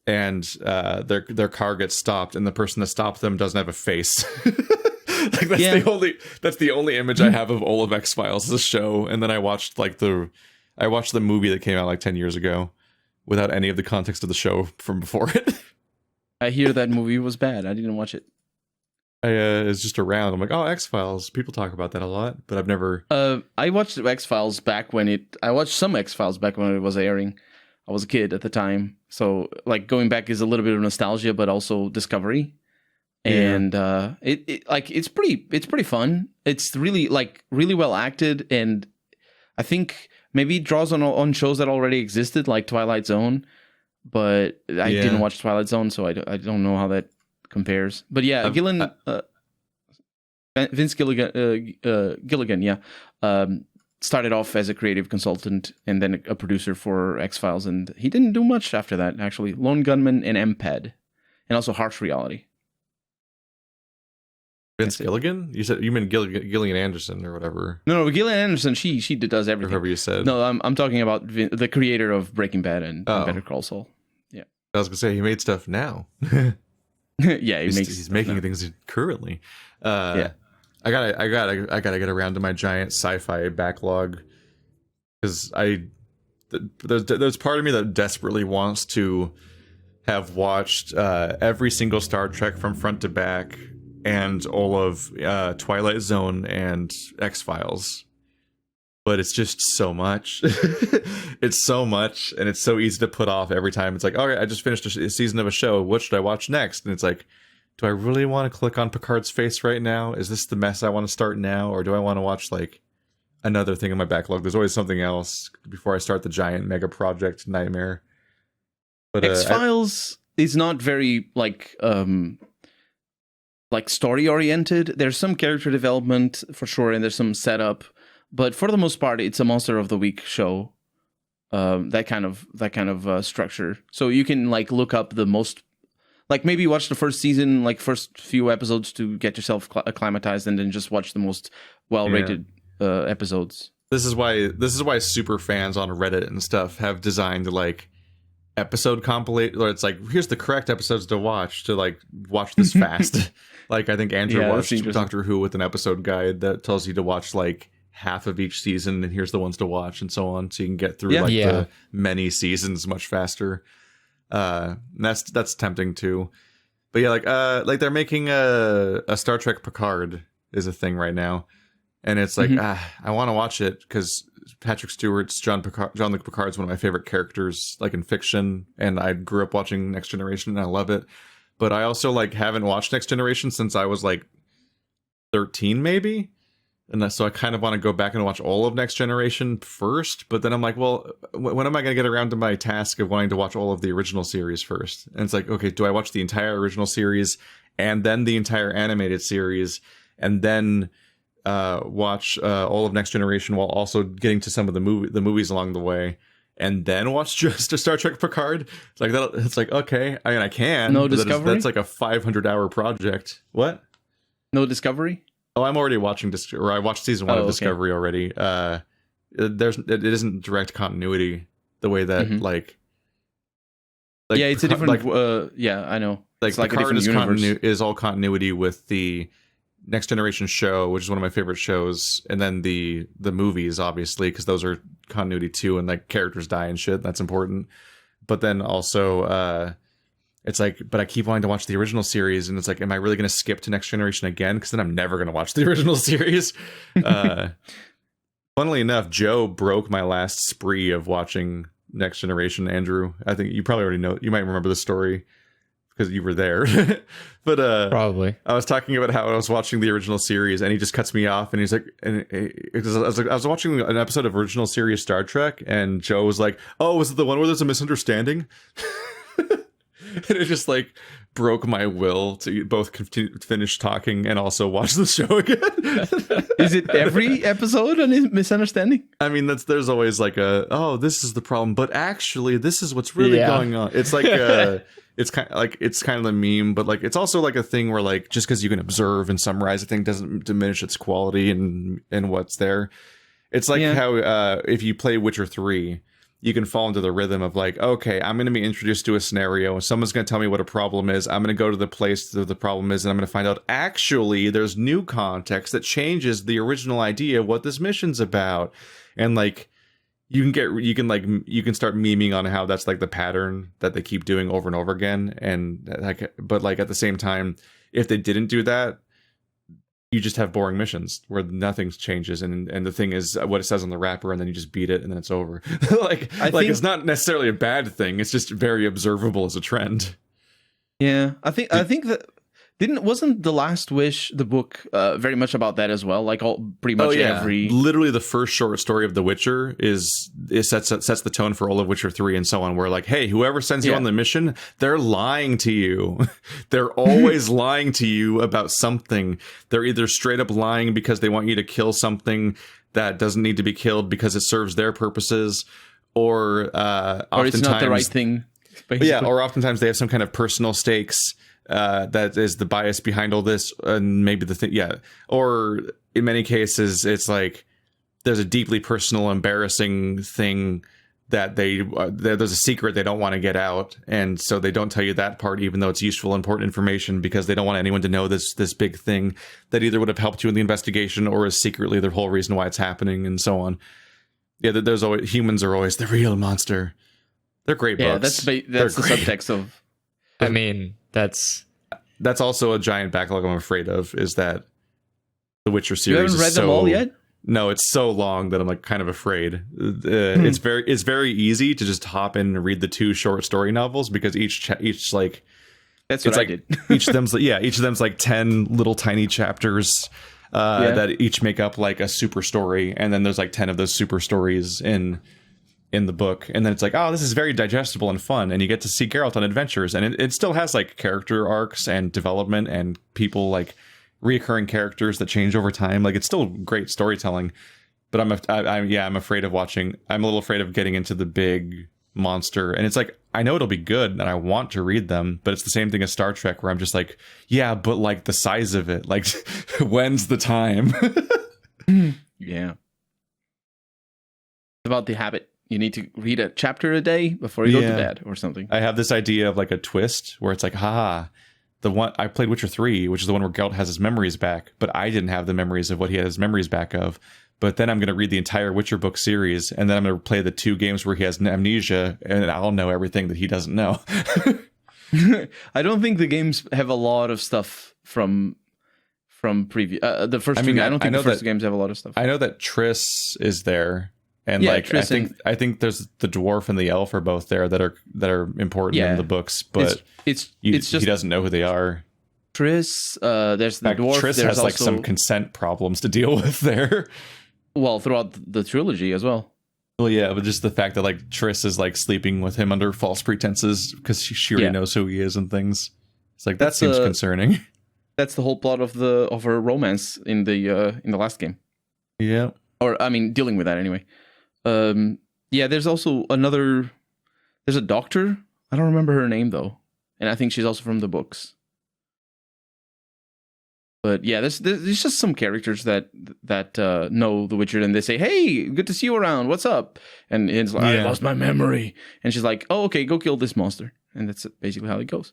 and their car gets stopped, and the person that stopped them doesn't have a face. Like that's the only image I have of all of X-Files, the show. And then I watched the movie that came out like 10 years ago without any of the context of the show from before it. I hear that movie was bad. I didn't watch it. It's just around. I'm like, oh, X-Files. People talk about that a lot, but I've never. I watched X-Files back when I watched some X-Files back when it was airing. I was a kid at the time, so like going back is a little bit of nostalgia, but also discovery. And it's pretty fun. It's really well acted, and I think maybe it draws on shows that already existed, like Twilight Zone. But I didn't watch Twilight Zone, so I don't know how that compares. But yeah, Vince Gilligan, started off as a creative consultant and then a producer for X-Files, and he didn't do much after that, actually. Lone Gunman and MPED, and also Harsh Reality. Vince Gilligan? You mean Gillian Anderson or whatever? No, Gillian Anderson, she does everything. Whatever you said. No, I'm talking about the creator of Breaking Bad and Better Call Saul. Yeah. I was going to say, he made stuff now. Yeah, he's making things currently. I gotta get around to my giant sci-fi backlog, because there's part of me that desperately wants to have watched every single Star Trek from front to back and all of Twilight Zone and X-Files. But it's just so much. It's so much, and it's so easy to put off every time. It's like, all right, I just finished a season of a show. What should I watch next? And it's like, do I really want to click on Picard's face right now? Is this the mess I want to start now? Or do I want to watch like another thing in my backlog? There's always something else before I start the giant mega project nightmare. But X-Files is not very like story oriented. There's some character development for sure, and there's some setup. But for the most part, it's a Monster of the Week show. That kind of structure. So you can like look up the most, like maybe watch the first season, like first few episodes to get yourself acclimatized, and then just watch the most well-rated episodes. This is why super fans on Reddit and stuff have designed like episode compilate, where it's like, here's the correct episodes to watch this fast. Like I think Andrew watched Doctor Who with an episode guide that tells you to watch like half of each season, and here's the ones to watch, and so on, so you can get through the many seasons much faster. That's tempting too. But yeah, like they're making a Star Trek Picard is a thing right now, and it's like I want to watch it because Patrick Stewart's John Luc Picard's one of my favorite characters, like in fiction, and I grew up watching Next Generation and I love it. But I also like haven't watched Next Generation since I was like 13 maybe. And so I kind of want to go back and watch all of Next Generation first, but then I'm like, well, when am I going to get around to my task of wanting to watch all of the original series first? And it's like, okay, do I watch the entire original series and then the entire animated series and then watch all of Next Generation while also getting to some of the movies along the way, and then watch just a Star Trek Picard? It's like that. It's like, okay, I mean, I can. No Discovery. That's like a 500-hour project. What? No Discovery. Oh, I'm already watching I watched season 1 of Discovery already. It isn't direct continuity the way that like yeah, it's a different I know. Like Picard is all continuity with the Next Generation show, which is one of my favorite shows, and then the movies, obviously, because those are continuity too, and like characters die and shit. That's important. But then also, it's like, but I keep wanting to watch the original series, and it's like, am I really going to skip to Next Generation again? Because then I'm never going to watch the original series. Funnily enough, Joe broke my last spree of watching Next Generation. Andrew, I think you probably already know. You might remember the story because you were there. But probably I was talking about how I was watching the original series, and he just cuts me off, and he's like, I was watching an episode of original series Star Trek, and Joe was like, "Oh, was it the one where there's a misunderstanding?" And it just like broke my will to both finish talking and also watch the show again. Is it every episode a misunderstanding? I mean, there's always like this is the problem, but actually this is what's really going on. It's like it's kind of the meme, but like it's also like a thing where like just because you can observe and summarize a thing doesn't diminish its quality and what's there. It's like how if you play Witcher 3, you can fall into the rhythm of like, okay, I'm going to be introduced to a scenario and someone's going to tell me what a problem is. I'm going to go to the place that the problem is, and I'm going to find out actually there's new context that changes the original idea of what this mission's about. And like you can start memeing on how that's like the pattern that they keep doing over and over again. And like, but like at the same time, if they didn't do that, you just have boring missions where nothing changes, and the thing is what it says on the wrapper, and then you just beat it, and then it's over. I think it's not necessarily a bad thing. It's just very observable as a trend. Yeah, I think that wasn't The Last Wish the book very much about that as well? Like pretty much every literally the first short story of The Witcher sets the tone for all of Witcher 3 and so on. Where like, hey, whoever sends you on the mission, they're lying to you. They're always lying to you about something. They're either straight up lying because they want you to kill something that doesn't need to be killed because it serves their purposes, or it's not the right thing. Basically. Yeah, or oftentimes they have some kind of personal stakes. That is the bias behind all this, and maybe the thing, or in many cases, it's like there's a deeply personal, embarrassing thing that there's a secret they don't want to get out, and so they don't tell you that part, even though it's useful, important information, because they don't want anyone to know this big thing that either would have helped you in the investigation or is secretly the whole reason why it's happening, and so on. Yeah, there's always humans are always the real monster. They're great books. Yeah, that's the subtext of. I mean, that's also a giant backlog I'm afraid of, is that the Witcher series you haven't read them all yet? No, it's so long that I'm like kind of afraid. It's very easy to just hop in and read the 2 short story novels, because each like that's what I did. each of them's like 10 little tiny chapters that each make up like a super story, and then there's like 10 of those super stories in the book, and then it's like, oh, this is very digestible and fun, and you get to see Geralt on adventures, and it still has like character arcs and development and people like reoccurring characters that change over time. Like it's still great storytelling, but I'm afraid of watching. I'm a little afraid of getting into the big monster, and it's like I know it'll be good and I want to read them, but it's the same thing as Star Trek, where I'm just like, yeah, but like the size of it, like when's the time? Yeah, it's about the habit. You need to read a chapter a day before you go to bed or something. I have this idea of like a twist where it's like, the one I played Witcher 3, which is the one where Geralt has his memories back, but I didn't have the memories of what he had his memories back of. But then I'm going to read the entire Witcher book series, and then I'm going to play the 2 games where he has amnesia, and I'll know everything that he doesn't know. I don't think the games have a lot of stuff from previous. The first 2. I don't think the first games have a lot of stuff. I know that Triss is there. And Yeah, like Triss I think there's the dwarf and the elf are both there that are important in the books, but it's just he doesn't know who they are. Triss. There's the dwarf. Triss there's has like also, some consent problems to deal with there. Well, throughout the trilogy as well. Well, yeah, but just the fact that like Triss is like sleeping with him under false pretenses because she already knows who he is and things. It's like that seems concerning. That's the whole plot of her romance in the last game. Yeah. Or I mean, dealing with that anyway. There's also there's a doctor. I don't remember her name though, and I think she's also from the books. But yeah, there's just some characters that know The Witcher, and they say, "Hey, good to see you around. What's up?" And it's like, "I lost my memory," and she's like, "Oh, okay, go kill this monster," and that's basically how it goes.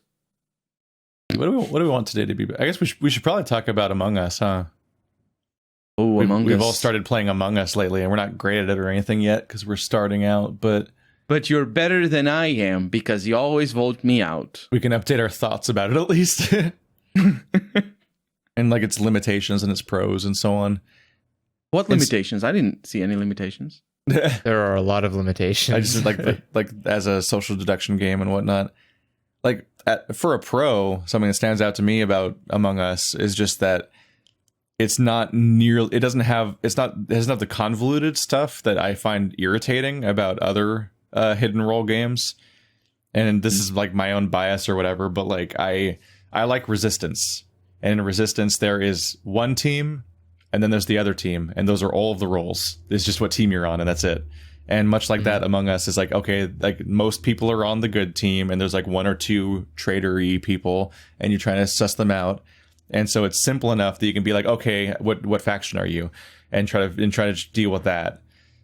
What do we want today to be? I guess we should probably talk about Among Us, huh? Oh, we've all started playing Among Us lately, and we're not great at it or anything yet because we're starting out. But you're better than I am because you always vote me out. We can update our thoughts about it at least, and like its limitations and its pros and so on. What limitations? I didn't see any limitations. There are a lot of limitations. I just like as a social deduction game and whatnot. Like for a pro, something that stands out to me about Among Us is just that it's not nearly. It doesn't have the convoluted stuff that I find irritating about other hidden role games. And this is like my own bias or whatever, but like I like Resistance. And in Resistance, there is one team, and then there's the other team, and those are all of the roles. It's just what team you're on, and that's it. And much like that, Among Us is like, okay, like most people are on the good team, and there's like one or two traitor-y people, and you're trying to suss them out. And so it's simple enough that you can be like, okay, what faction are you, and try to deal with that.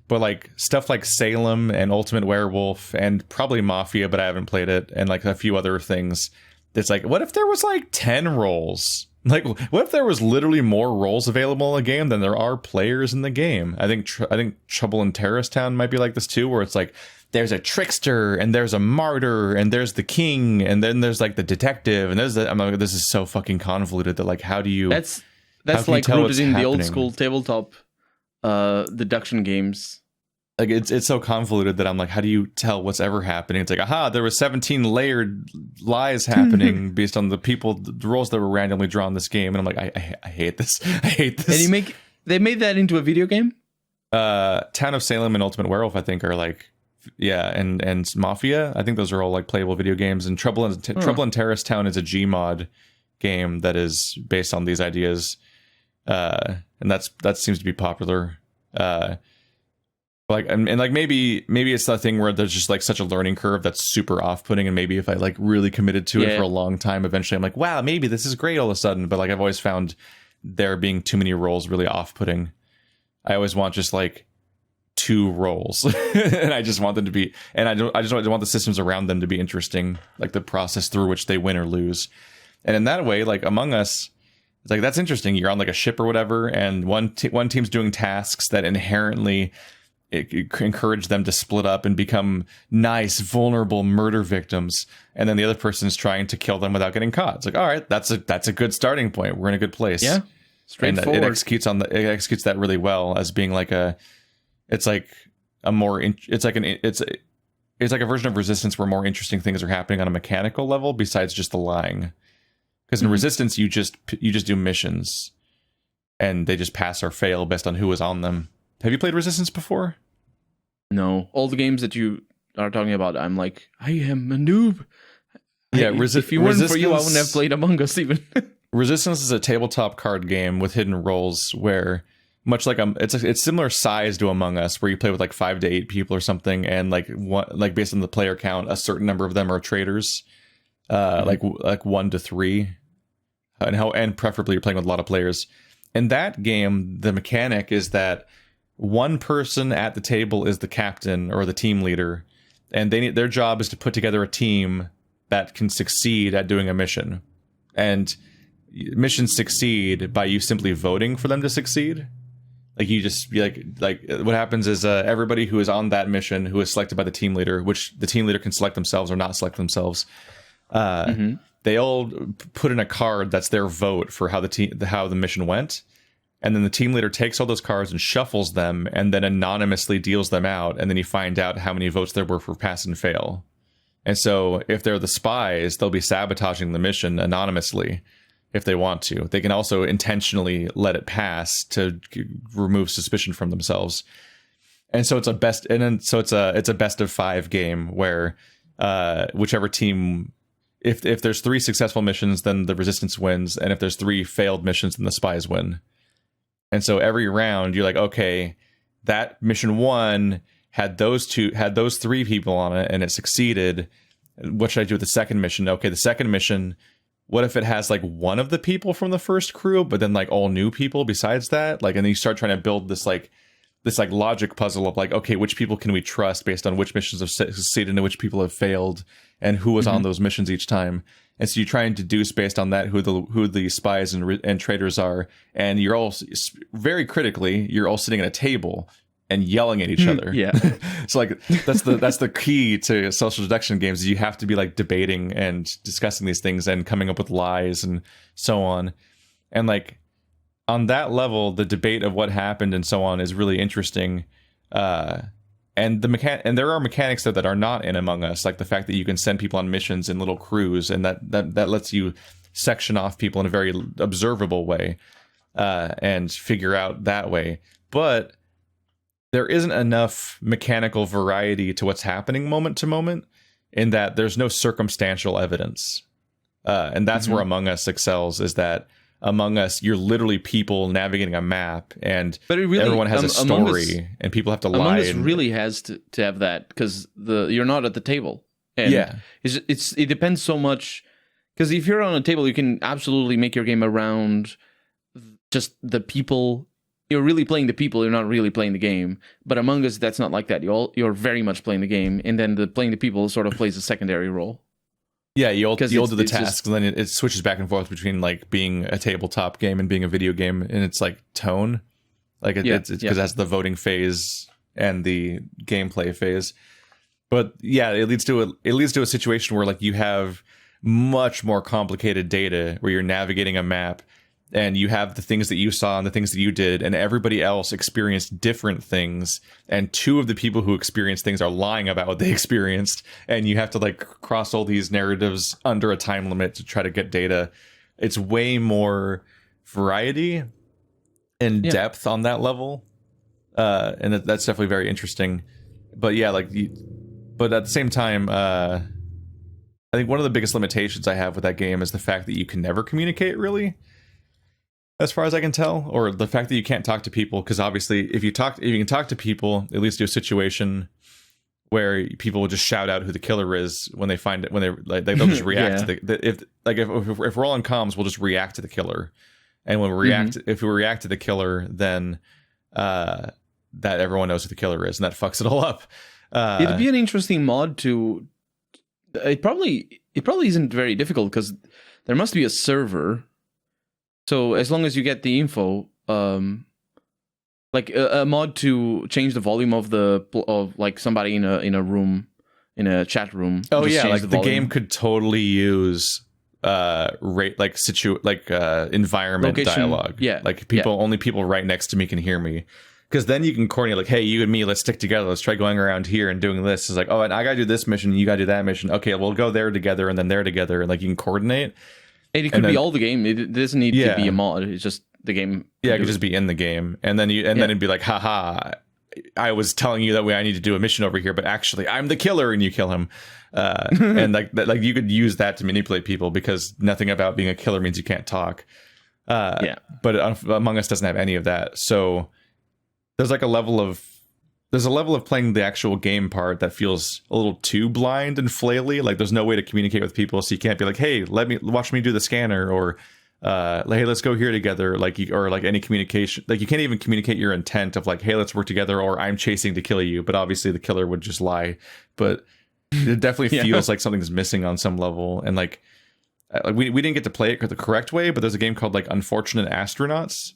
But like stuff like Salem and Ultimate Werewolf and probably Mafia, but I haven't played it, and like a few other things. It's like, what if there was like 10 roles? Like, what if there was literally more roles available in the game than there are players in the game? I think Trouble in Terrorist Town might be like this too, where it's like there's a trickster and there's a martyr and there's the king and then there's like the detective and there's I'm like, this is so fucking convoluted that like how do you? That's like rooted in the old school tabletop deduction games. Like it's so convoluted that I'm like, how do you tell what's ever happening? It's like, aha, there was 17 layered lies happening based on the roles that were randomly drawn in this game, and I'm like, I hate this. I hate this. And they made that into a video game? Town of Salem and Ultimate Werewolf, I think, are like, yeah, and Mafia. I think those are all like playable video games. And Trouble in Terrorist Town is a Gmod game that is based on these ideas, and that seems to be popular. Like and like maybe it's that thing where there's just like such a learning curve that's super off-putting, and maybe if I like really committed to it for a long time, eventually I'm like, wow, maybe this is great all of a sudden. But like I've always found there being too many roles really off-putting. I always want just like 2 roles, and I just want them to be, and I just want the systems around them to be interesting, like the process through which they win or lose. And in that way, like Among Us, it's like that's interesting. You're on like a ship or whatever, and one team's doing tasks that inherently encourage them to split up and become nice, vulnerable murder victims, and then the other person is trying to kill them without getting caught. It's like, all right, that's a good starting point. We're in a good place. Yeah, straightforward. And it executes that really well as being like it's like a version of Resistance where more interesting things are happening on a mechanical level besides just the lying. Because in Resistance, you just do missions, and they just pass or fail based on who was on them. Have you played Resistance before? No. All the games that you are talking about, I'm like, I am a noob. Yeah, if it weren't for you, I wouldn't have played Among Us even. Resistance is a tabletop card game with hidden roles where, much like it's similar size to Among Us, where you play with like 5 to 8 people or something, and like based on the player count, a certain number of them are traitors, like 1 to 3, and preferably you're playing with a lot of players. In that game, the mechanic is that one person at the table is the captain or the team leader, and their job is to put together a team that can succeed at doing a mission. And missions succeed by you simply voting for them to succeed. Like you just be like what happens is everybody who is on that mission, who is selected by the team leader, which the team leader can select themselves or not select themselves, they all put in a card that's their vote for how the mission went. And then the team leader takes all those cards and shuffles them and then anonymously deals them out. And then you find out how many votes there were for pass and fail. And so if they're the spies, they'll be sabotaging the mission anonymously if they want to. They can also intentionally let it pass to remove suspicion from themselves. And so it's a best of 5 game where whichever team, if there's 3 successful missions, then the resistance wins. And if there's 3 failed missions, then the spies win. And so every round you're like, okay, that mission 1 had those 3 people on it and it succeeded. What should I do with the second mission? Okay, the second mission, what if it has like one of the people from the first crew, but then like all new people besides that? Like, and then you start trying to build this logic puzzle of like, okay, which people can we trust based on which missions have succeeded and which people have failed and who was on those missions each time. And so you try and deduce based on that who the spies and traitors are. And you're all very critically, you're all sitting at a table and yelling at each other. Yeah. So like that's the key to social deduction games is you have to be like debating and discussing these things and coming up with lies and so on. And like on that level, the debate of what happened and so on is really interesting. And there are mechanics that are not in Among Us, like the fact that you can send people on missions in little crews, and that lets you section off people in a very observable way and figure out that way. But there isn't enough mechanical variety to what's happening moment to moment, in that there's no circumstantial evidence, and that's where Among Us excels. Is that Among Us, you're literally people navigating a map, and everyone has a story, and people have to lie. Among Us really has to have that, because you're not at the table. And it depends so much, because if you're on a table, you can absolutely make your game around just the people. You're really playing the people. You're not really playing the game. But Among Us, that's not like that. You're very much playing the game, and then playing the people sort of plays a secondary role. Yeah, you'll do the tasks, and then it switches back and forth between like being a tabletop game and being a video game, and it's like tone, like it's because it has the voting phase and the gameplay phase. But yeah, it leads to a situation where like you have much more complicated data where you're navigating a map, and you have the things that you saw and the things that you did, and everybody else experienced different things. And 2 of the people who experienced things are lying about what they experienced. And you have to like cross all these narratives under a time limit to try to get data. It's way more variety and depth on that level. And that's definitely very interesting. But yeah, but at the same time, I think one of the biggest limitations I have with that game is the fact that you can never communicate really. As far as I can tell, or the fact that you can't talk to people, because obviously if you can talk to people, it leads to a situation where people will just shout out who the killer is when they find it, when they'll just react to if we're all in comms, we'll just react to the killer, and when if we react to the killer, then that everyone knows who the killer is, and that fucks it all up. It'd be an interesting mod to. It probably isn't very difficult, because there must be a server. So as long as you get the info, like a mod to change the volume of like somebody in a room, in a chat room. Oh yeah, like the game could totally use environment location dialogue. Yeah, like only people right next to me can hear me. Because then you can coordinate, like, hey, you and me, let's stick together. Let's try going around here and doing this. It's like, oh, and I got to do this mission. You got to do that mission. Okay, we'll go there together and then there together. And like you can coordinate. And it could be all the game. It doesn't need to be a mod. It's just the game. Yeah, it could just be in the game. And then then it'd be like, haha, I was telling you that way I need to do a mission over here, but actually I'm the killer, and you kill him. And like you could use that to manipulate people, because nothing about being a killer means you can't talk. But Among Us doesn't have any of that. So there's a level of playing the actual game part that feels a little too blind and flaily. Like there's no way to communicate with people, so you can't be like, hey, watch me do the scanner, or hey, let's go here together. Or any communication. Like you can't even communicate your intent of like, hey, let's work together, or I'm chasing to kill you. But obviously the killer would just lie. But it definitely feels like something's missing on some level. And like we didn't get to play it the correct way, but there's a game called like Unfortunate Astronauts,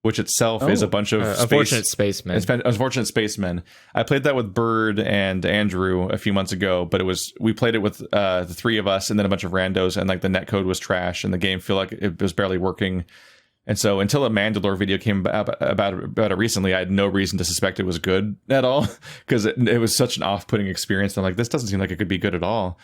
which itself is a bunch of unfortunate spacemen. It's unfortunate spacemen. I played that with Bird and Andrew a few months ago, but we played it with the 3 of us and then a bunch of randos, and like the netcode was trash and the game felt like it was barely working. And so until a Mandalore video came about it recently, I had no reason to suspect it was good at all, because it was such an off-putting experience. I'm like, this doesn't seem like it could be good at all.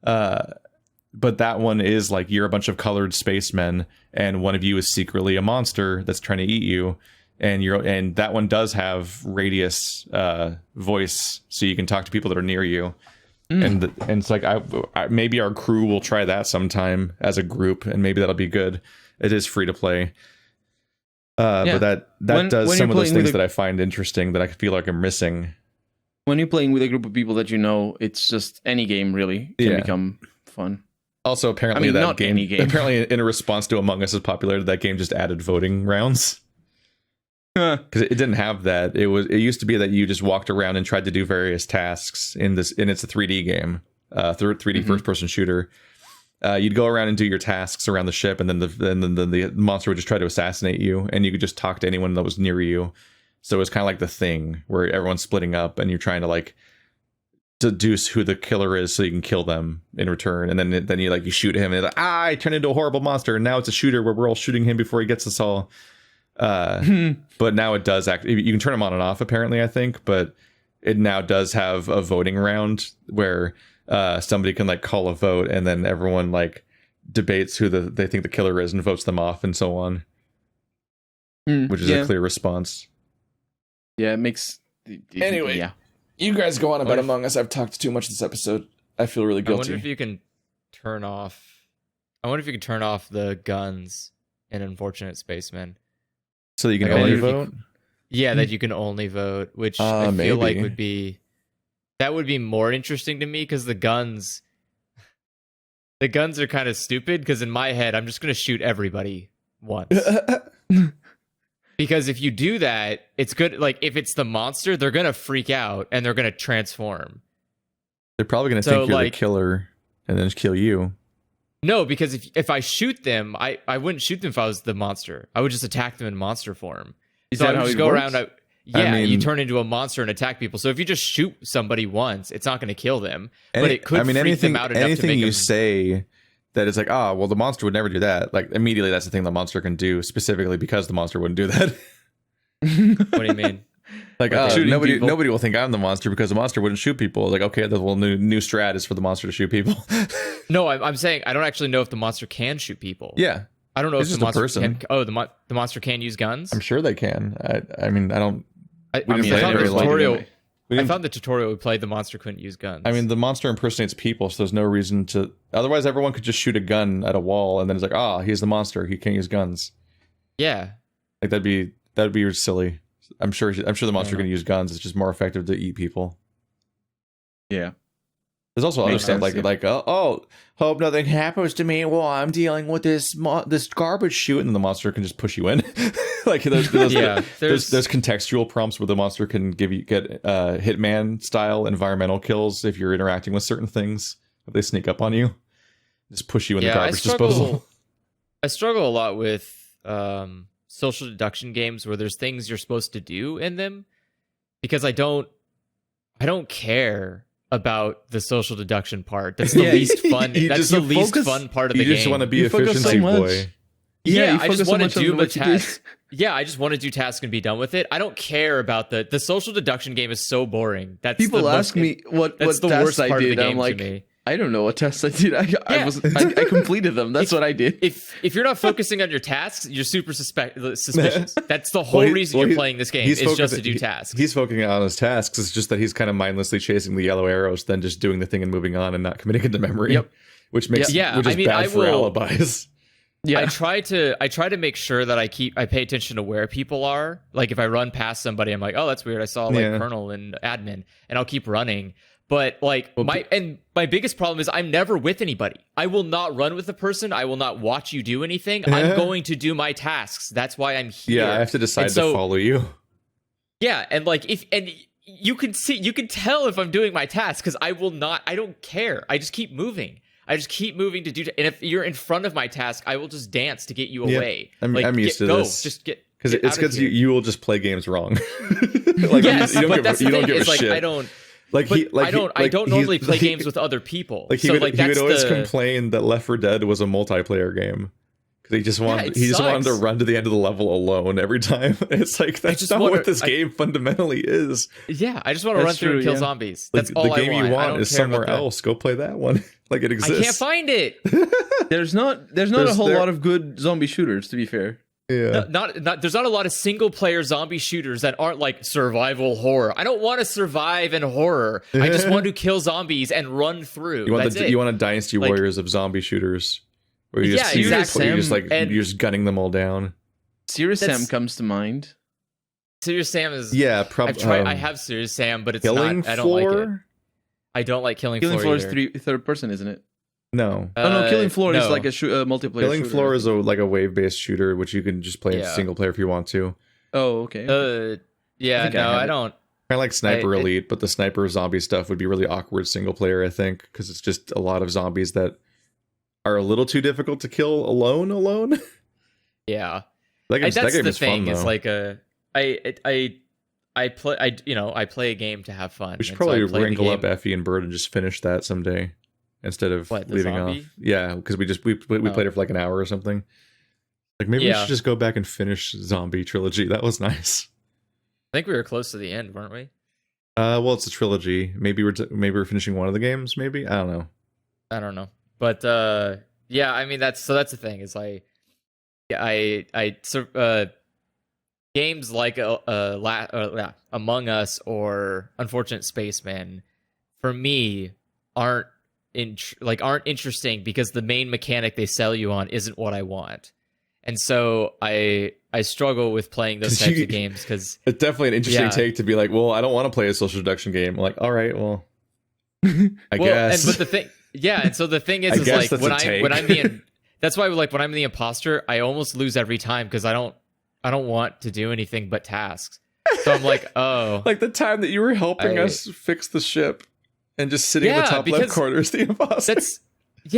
But that one is like, you're a bunch of colored spacemen, and one of you is secretly a monster that's trying to eat you. And that one does have radius voice, so you can talk to people that are near you. And it's like, I maybe our crew will try that sometime as a group, and maybe that'll be good. It is free to play. But that does some of those things that I find interesting that I feel like I'm missing. When you're playing with a group of people that you know, it's just any game really can become fun. Also, apparently apparently in a response to Among Us' popularity, that game just added voting rounds. Because it didn't have that. It used to be that you just walked around and tried to do various tasks and it's a 3D game, 3D first person shooter. You'd go around and do your tasks around the ship, and then the monster would just try to assassinate you, and you could just talk to anyone that was near you. So it was kind of like The Thing, where everyone's splitting up and you're trying to like deduce who the killer is so you can kill them in return. And then you shoot him, and like, I turned into a horrible monster, and now it's a shooter where we're all shooting him before he gets us all. But now it does you can turn them on and off, apparently, I think, but it now does have a voting round where somebody can like call a vote, and then everyone like debates who they think the killer is and votes them off and so on, which is a clear response. Yeah, it makes anyway. You guys go on about Among Us. I've talked too much this episode. I feel really guilty. I wonder if you can turn off the guns in Unfortunate Spacemen. So that you can only vote? Yeah, that you can only vote, which I feel like would be more interesting to me, because the guns are kind of stupid, because in my head, I'm just going to shoot everybody once. Because if you do that, it's good. Like, if it's the monster, they're going to freak out and they're going to transform. They're probably going to think you're the killer and then just kill you. No, because if I shoot them, I wouldn't shoot them if I was the monster. I would just attack them in monster form. Is that how it go works? around? You turn into a monster and attack people. So if you just shoot somebody once, it's not going to kill them, but it could freak them out enough to make you them say that it's like, well, the monster would never do that. Like, immediately, that's the thing the monster can do, specifically because the monster wouldn't do that. What do you mean? Like, nobody will think I'm the monster because the monster wouldn't shoot people. Like, okay, the whole new strat is for the monster to shoot people. No, I'm saying I don't actually know if the monster can shoot people. Yeah. I don't know if the monster can. Oh, the monster can use guns? I'm sure they can. I mean, I don't. I found the tutorial we played, the monster couldn't use guns. I mean, the monster impersonates people, so there's no reason to. Otherwise, everyone could just shoot a gun at a wall, and then it's like, he's the monster. He can't use guns. Yeah. Like that'd be silly. I'm sure the monster can use guns. It's just more effective to eat people. Yeah. There's also other stuff hope nothing happens to me while I'm dealing with this garbage chute, and then the monster can just push you in. Like there's contextual prompts where the monster can get Hitman style environmental kills if you're interacting with certain things. If they sneak up on you, just push you in the garbage disposal. I struggle a lot with social deduction games where there's things you're supposed to do in them, because I don't care about the social deduction part. That's the least fun. That's the least fun part of the game. You just want to be efficiency boy. Yeah, I just want to do my tasks. Yeah, I just want to do tasks and be done with it. I don't care about the social deduction game. Is so boring. That's people ask me what tasks I did. I'm like, to me. I don't know what tests I did. I completed them. That's what I did. If you're not focusing on your tasks, you're super suspicious. That's the whole reason you're playing this game. Is just to do tasks. He's focusing on his tasks. It's just that he's kind of mindlessly chasing the yellow arrows, then just doing the thing and moving on and not committing it to memory. Yep. Which is bad for alibis. Yeah. I try to make sure that I pay attention to where people are. Like if I run past somebody, I'm like, oh, that's weird. I saw Colonel and admin, and I'll keep running. But my biggest problem is I'm never with anybody. I will not run with a person. I will not watch you do anything. I'm going to do my tasks. That's why I'm here. Yeah, I have to decide to follow you. Yeah, and you can tell if I'm doing my tasks because I don't care. I just keep moving. I just keep moving to do. And if you're in front of my task, I will just dance to get you away. I'm used to this. Just get. Because it's because you will just play games wrong. Yes, but that's the thing. It's like I don't. I don't normally play games with other people. He would always complain that Left 4 Dead was a multiplayer game He just wanted sucks. to run to the end of the level alone every time. It's like that's not what this game fundamentally is. Yeah, I just want to run through and kill zombies. That's like, all I want. The game you want is somewhere else. Go play that one. Like it exists. I can't find it. There's not a whole lot of good zombie shooters, to be fair. Yeah. There's not a lot of single player zombie shooters that aren't like survival horror. I don't want to survive in horror. I just want to kill zombies and run through. You want a Dynasty Warriors of zombie shooters. Where you just you're just gunning them all down. Serious Sam comes to mind. Serious Sam is probably. I have Serious Sam, but it's Killing not. I don't Floor? like it. I don't like Killing Floor. Killing Floor is third person, isn't it? No. No, Killing Floor is like a multiplayer. Killing shooter. Floor is like a wave-based shooter, which you can just play in single player if you want to. Oh, okay. I don't. Kind of like Sniper Elite, but the sniper zombie stuff would be really awkward single player, I think, because it's just a lot of zombies that are a little too difficult to kill alone. Yeah, that that's game the is thing. fun, It's though. like I play a game to have fun. We should probably wrangle up Effie and Bird and just finish that someday instead of leaving off. Yeah, because we played it for like an hour or something. Like maybe we should just go back and finish Zombie Trilogy. That was nice. I think we were close to the end, weren't we? Well, it's a trilogy. Maybe we're finishing one of the games. Maybe I don't know. But yeah, I mean that's the thing. Is games like Among Us or Unfortunate Spaceman, for me, aren't interesting because the main mechanic they sell you on isn't what I want, and so I struggle with playing those types of games because it's definitely an interesting take to be like, well, I don't want to play a social deduction game. I'm like, all right, well, I guess. But the thing, and so the thing is like when I'm the that's why like when I'm the imposter, I almost lose every time because I don't want to do anything but tasks. So I'm like, oh, like the time that you were helping us fix the ship and just sitting in the top left corner is the imposter.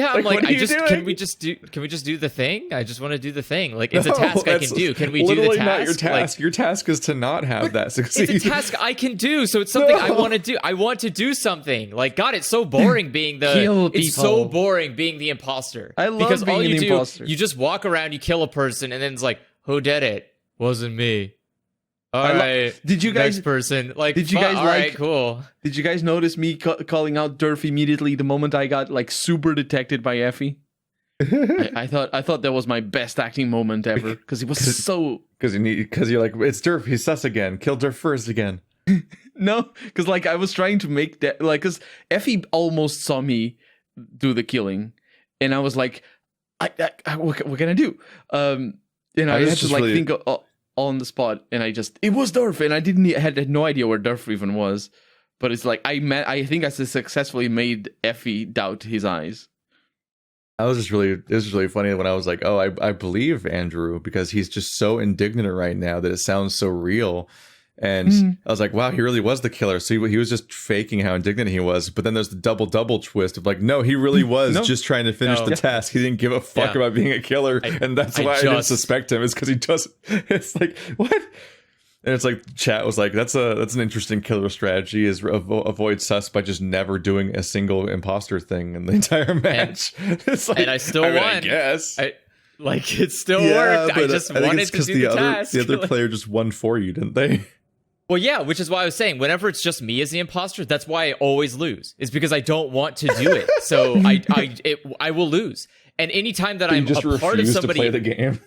I'm like can we just do the thing? I just want to do the thing. Like it's a task I can do. Can we do the task? Literally not your task. Your task is to not have that succeed. It's a task I can do, so it's something I want to do. I want to do something. Like God, it's so boring being it's so boring being the imposter. I love being the imposter. You just walk around, you kill a person, and then it's like, who did it? Wasn't me. All right. Did you guys? Next person. Like, did you guys all right, cool. Did you guys notice me calling out Durf immediately the moment I got like super detected by Effie? I thought that was my best acting moment ever because he was so. Because you're like, it's Durf. He's sus again. Kill Durf first again. No, because like I was trying to make that like because Effie almost saw me do the killing, and I was like, what can I do? And I had to like think on the spot, and it was Durf, and I had no idea where Durf even was. But it's like I think I successfully made Effie doubt his eyes. It was really funny when I was like, oh, I believe Andrew because he's just so indignant right now that it sounds so real. And I was like, wow, he really was the killer. So he was just faking how indignant he was. But then there's the double twist of like, no, he really was just trying to finish the task. He didn't give a fuck about being a killer. And that's why I didn't suspect him. It's because he doesn't. It's like, what? And it's like, chat was like, that's an interesting killer strategy is avoid sus by just never doing a single imposter thing in the entire match. It's like, and I still won. I guess. It still worked. I just wanted to do the task. The other player just won for you, didn't they? Well, yeah, which is why I was saying, whenever it's just me as the imposter, that's why I always lose. It's because I don't want to do it. So I will lose. And anytime that I'm a part of somebody, to play the game.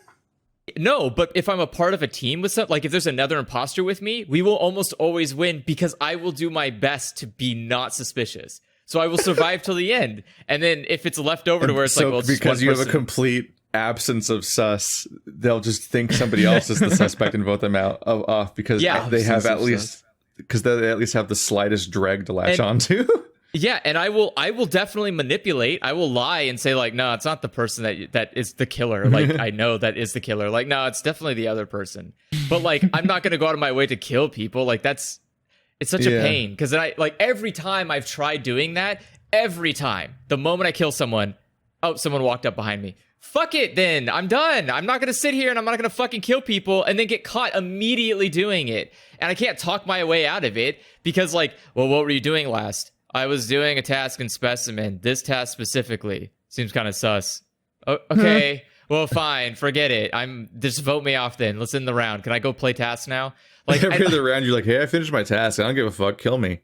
No, but if I'm a part of a team with like if there's another imposter with me, we will almost always win because I will do my best to be not suspicious. So I will survive till the end. And then if it's left over to where it's like, well, it's because you have a complete absence of sus, they'll just think somebody else is the suspect and vote them off because they have at least have the slightest dreg to latch onto. Yeah, and I will definitely manipulate. I will lie and say like, no, it's not the person that is the killer. Like I know that is the killer. Like no, it's definitely the other person. But like I'm not gonna go out of my way to kill people. Like it's such a pain because then every time I've tried doing that, the moment I kill someone, someone walked up behind me. Fuck it then. I'm done. I'm not going to sit here and I'm not going to fucking kill people and then get caught immediately doing it. And I can't talk my way out of it because like, well, what were you doing last? I was doing a task in Specimen. This task specifically seems kind of sus. Okay. well, fine, forget it. Just vote me off then. Let's end the round. Can I go play tasks now? Like every other round, you're like, "Hey, I finished my task. I don't give a fuck. Kill me."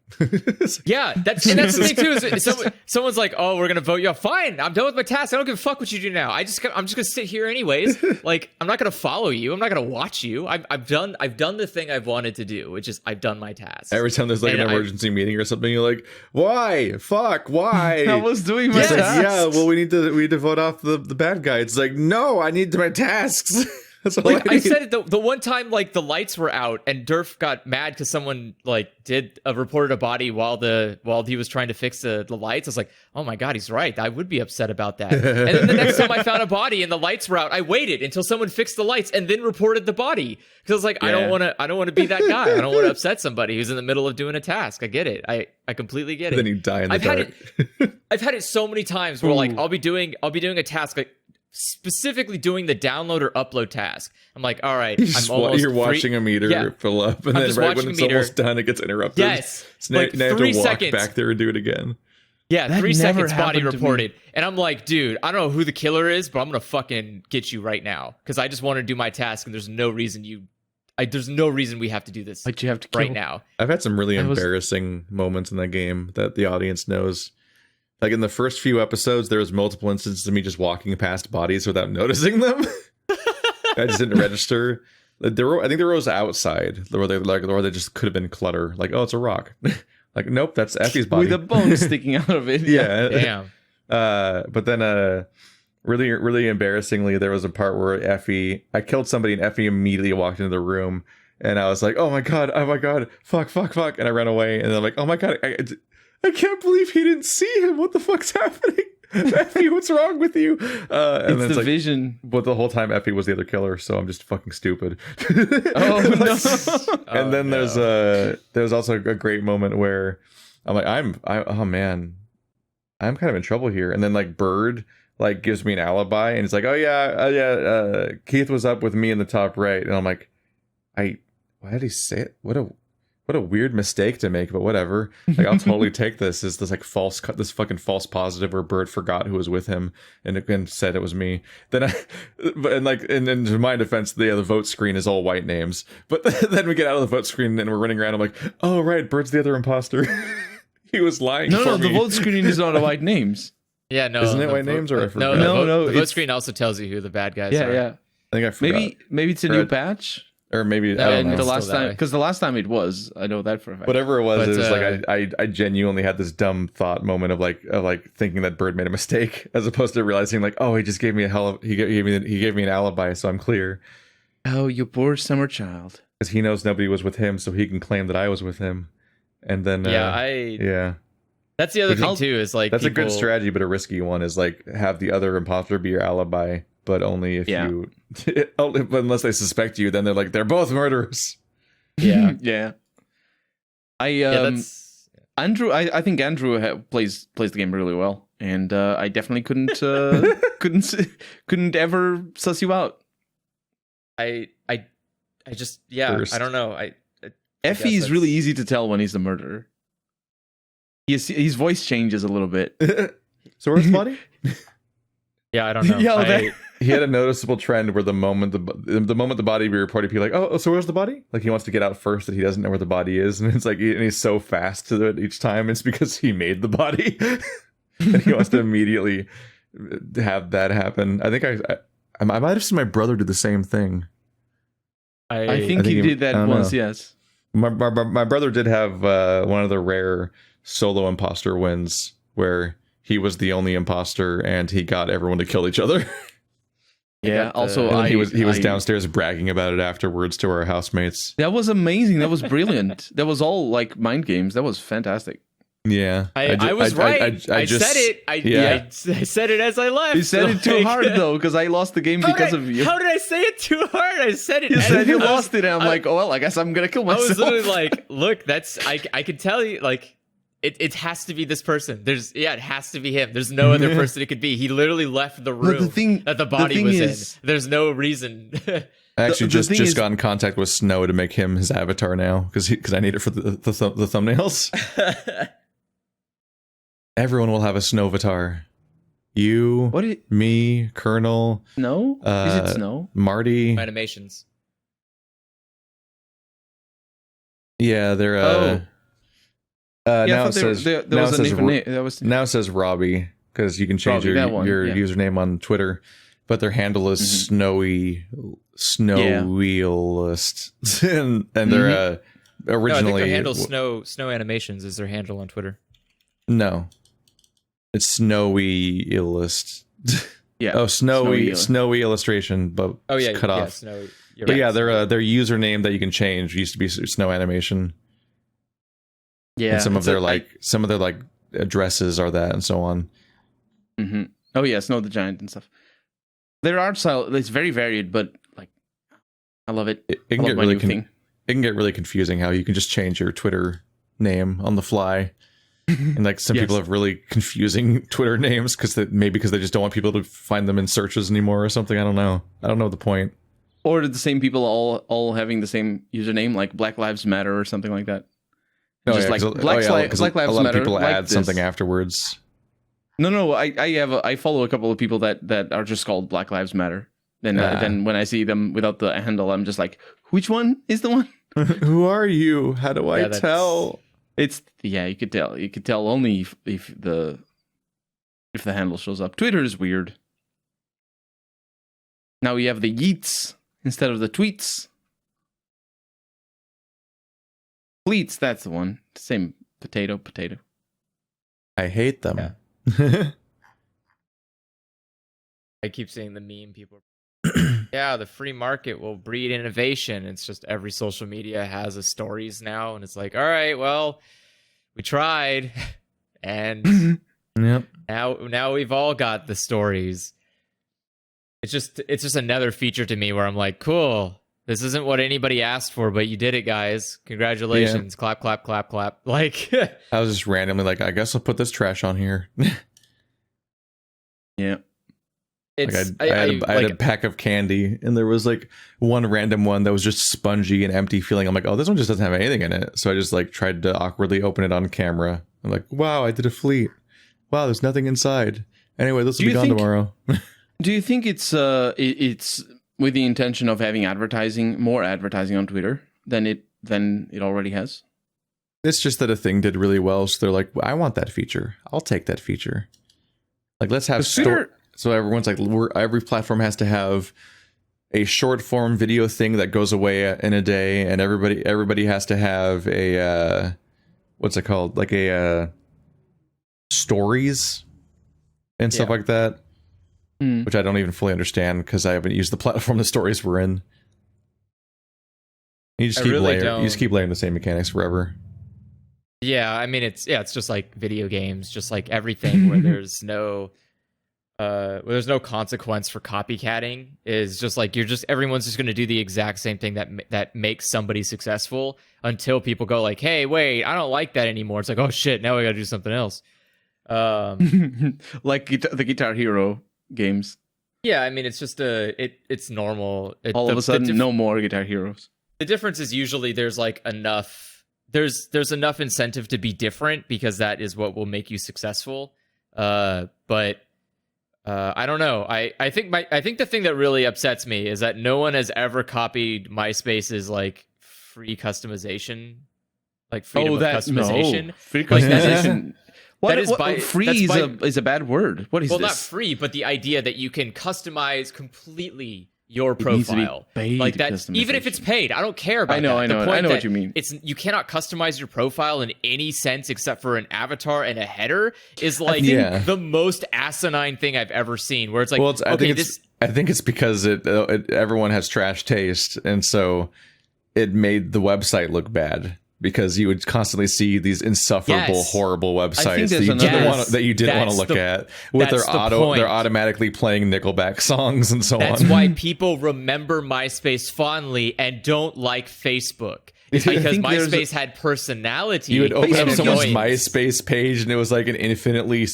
Yeah, that's the thing too. Is someone's like, "Oh, we're gonna vote you off." Fine, I'm done with my task. I don't give a fuck what you do now. I'm just gonna sit here anyways. Like, I'm not gonna follow you. I'm not gonna watch you. I've done the thing I've wanted to do, which is I've done my task. Every time there's like an emergency meeting or something, you're like, "Why? Fuck? Why?" I was doing my tasks. Like, yeah, well, we need to vote off the bad guy. It's like, no, I need my tasks. That's all I said it the one time like the lights were out and Durf got mad because someone like reported a body while he was trying to fix the lights. I was like, oh my god, he's right. I would be upset about that. And then the next time I found a body and the lights were out, I waited until someone fixed the lights and then reported the body because I was like, I don't want to be that guy. I don't want to upset somebody who's in the middle of doing a task. I get it. I completely get it. Then you die in the dark. I've had it so many times where like I'll be doing a task like. Specifically doing the download or upload task. I'm like, all right, you're watching a meter fill up, and then right when it's almost done, it gets interrupted. Yes, so like now you have to walk back there and do it again. Yeah, that 3 seconds body reported. And I'm like, dude, I don't know who the killer is, but I'm gonna fucking get you right now. Because I just want to do my task and there's no reason we have to do this but you have to right now. I've had some really embarrassing moments in that game that the audience knows. Like in the first few episodes, there was multiple instances of me just walking past bodies without noticing them. I just didn't register. I think the rows outside, where they just could have been clutter. Like, oh, it's a rock. Like, nope, that's Effie's body with a bone sticking out of it. Yeah, damn. But then, really, really embarrassingly, there was a part where I killed somebody, and Effie immediately walked into the room, and I was like, oh my god, fuck, and I ran away, and I'm like, oh my god, I can't believe he didn't see him. What the fuck's happening? Effie, what's wrong with you? And it's the vision. But the whole time Effie was the other killer, so I'm just fucking stupid. Oh no! And then there's also a great moment where I'm like, oh man, I'm kind of in trouble here. And then like Bird like gives me an alibi, and he's like, oh yeah, Keith was up with me in the top right, and I'm like, why did he say it? What a weird mistake to make, but whatever. Like, I'll totally take this as this like this fucking false positive where Bird forgot who was with him and said it was me. Then in my defense, the vote screen is all white names. But then we get out of the vote screen and we're running around. I'm like, oh right, Bird's the other imposter. He was lying. No, the vote screen is not white names. Yeah, no, isn't it white names or I forgot? No. The vote screen also tells you who the bad guys are. Yeah. I think I forgot. Maybe it's a new patch. Or maybe I don't know. The last time, because the last time it was, I know that for a fact. Whatever it was, it was like I genuinely had this dumb thought moment of like thinking that Bird made a mistake, as opposed to realizing like, oh, he just gave me he gave me an alibi, so I'm clear. Oh, you poor summer child. Because he knows nobody was with him, so he can claim that I was with him, and then That's the other thing too. Is like that's a good strategy, but a risky one. Is like have the other imposter be your alibi. But only if you, unless they suspect you, then they're like, they're both murderers. Yeah. Yeah. Andrew, I think Andrew plays the game really well, and I definitely couldn't ever suss you out. I just I don't know. Effie is really easy to tell when he's the murderer. His voice changes a little bit. So where's the body? Yeah, I don't know. He had a noticeable trend where the moment the body be reported, people like, oh, so where's the body? Like he wants to get out first, that he doesn't know where the body is, and it's like, and he's so fast to it each time. It's because he made the body, and he wants to immediately have that happen. I think I might have seen my brother do the same thing. I think he did that once. Yes, my brother did have one of the rare solo imposter wins where he was the only imposter and he got everyone to kill each other. Yeah. Also, he was downstairs bragging about it afterwards to our housemates. That was amazing. That was brilliant. That was all like mind games. That was fantastic. Yeah, I was right. I said it. I said it as I left. You said it too hard though, because I lost the game because of you. How did I say it too hard? I said it. You said you lost it, and I'm like, oh well, I guess I'm gonna kill myself. I was literally like, look, I could tell you, like. It has to be this person. It has to be him. There's no other person it could be. He literally left the room that the body was in. There's no reason. I actually just got in contact with Snow to make him his avatar now because I need it for the thumbnails. Everyone will have a Snow avatar. You, What is me, Colonel, Snow? Is it Snow? Marty. Animations. Yeah, they're Yeah, I now thought it says there now was it a says different name. That was now it says Robbie because you can change Robbie, that one, your yeah. username on Twitter, but their handle is Snowwheelist, and they're No, I think originally their handle Snow Animations is their handle on Twitter. no, it's Snowwheelist. yeah. Oh, Snowy. snowy illustration, but Oh yeah, it's cut yeah, off. Snow. You're But right. yeah, their username that you can change used to be Snow Animation. Yeah. And some of their I- like addresses are that and so on. Mhm. Oh yeah, Snow the Giant and stuff. Their art style is very varied, but like I love it. It I can love get my really new thing. it can get really confusing how you can just change your Twitter name on the fly. And like some Yes. people have really confusing Twitter names because they just don't want people to find them in searches anymore or something. I don't know the point. Or the same people all having the same username, like Black Lives Matter or something like that. Just like 'cause Black Lives a lot Matter. of people like add this. something afterwards. No. I follow a couple of people that are just called Black Lives Matter. Then when I see them without the handle, I'm just like, which one is the one? Who are you? How do I Yeah, that's- tell? You could tell. You could tell only if the handle shows up. Twitter is weird. Now we have the yeets instead of the tweets. Fleets, that's the one. Same potato. I hate them. I keep seeing the meme people. Yeah, the free market will breed innovation. It's just every social media has a stories now, and it's like, all right, well, we tried, and Yep. now we've all got the stories. It's just another feature to me where I'm like, cool. This isn't what anybody asked for, but you did it, guys. Congratulations. Clap, clap, clap, clap. Like, I was just randomly like, I guess I'll put this trash on here. Yeah. it's I had a pack of candy, and there was like one random one that was just spongy and empty feeling. I'm like, oh, this one just doesn't have anything in it. So I just like tried to awkwardly open it on camera. I'm like, wow, I did a fleet. Wow, there's nothing inside. Anyway, this will be gone tomorrow. Do you think it's with the intention of having more advertising on Twitter than it already has? It's just that a thing did really well, so they're like, I want that feature. I'll take that feature. Like, let's have Twitter. So everyone's like, every platform has to have a short form video thing that goes away in a day, and everybody has to have a what's it called, like a stories and stuff like that, which I don't even fully understand because I haven't used the platform the stories were in. You just keep layering the same mechanics forever. Yeah, I mean it's just like video games, just like everything where there's no consequence for copycatting is just like everyone's just going to do the exact same thing that makes somebody successful until people go like, "Hey, wait, I don't like that anymore." It's like, "Oh shit, now we got to do something else." Like the Guitar Hero games. Yeah, I mean it's just it's normal. All of a sudden, no more Guitar Heroes. The difference is usually there's like enough there's enough incentive to be different because that is what will make you successful. But I don't know. I think the thing that really upsets me is that no one has ever copied MySpace's like free customization, like freedom of customization. No. Free Like, customization. Free that's is a bad word. What is well, this? not free, but the idea that you can customize completely your It needs to be profile, paid like that. Even if it's paid, I don't care about. I know, that. I The know, point I know that what you mean. You cannot customize your profile in any sense except for an avatar and a header. Is like the most asinine thing I've ever seen. Where it's like, well, I think it's because everyone has trash taste, and so it made the website look bad. Because you would constantly see these insufferable, horrible websites that you didn't want to look at. With they're automatically playing Nickelback songs and so on. That's why people remember MySpace fondly and don't like Facebook. Is because think there's MySpace had personality. You would open up and someone's annoyance. MySpace page, and it was like an infinitely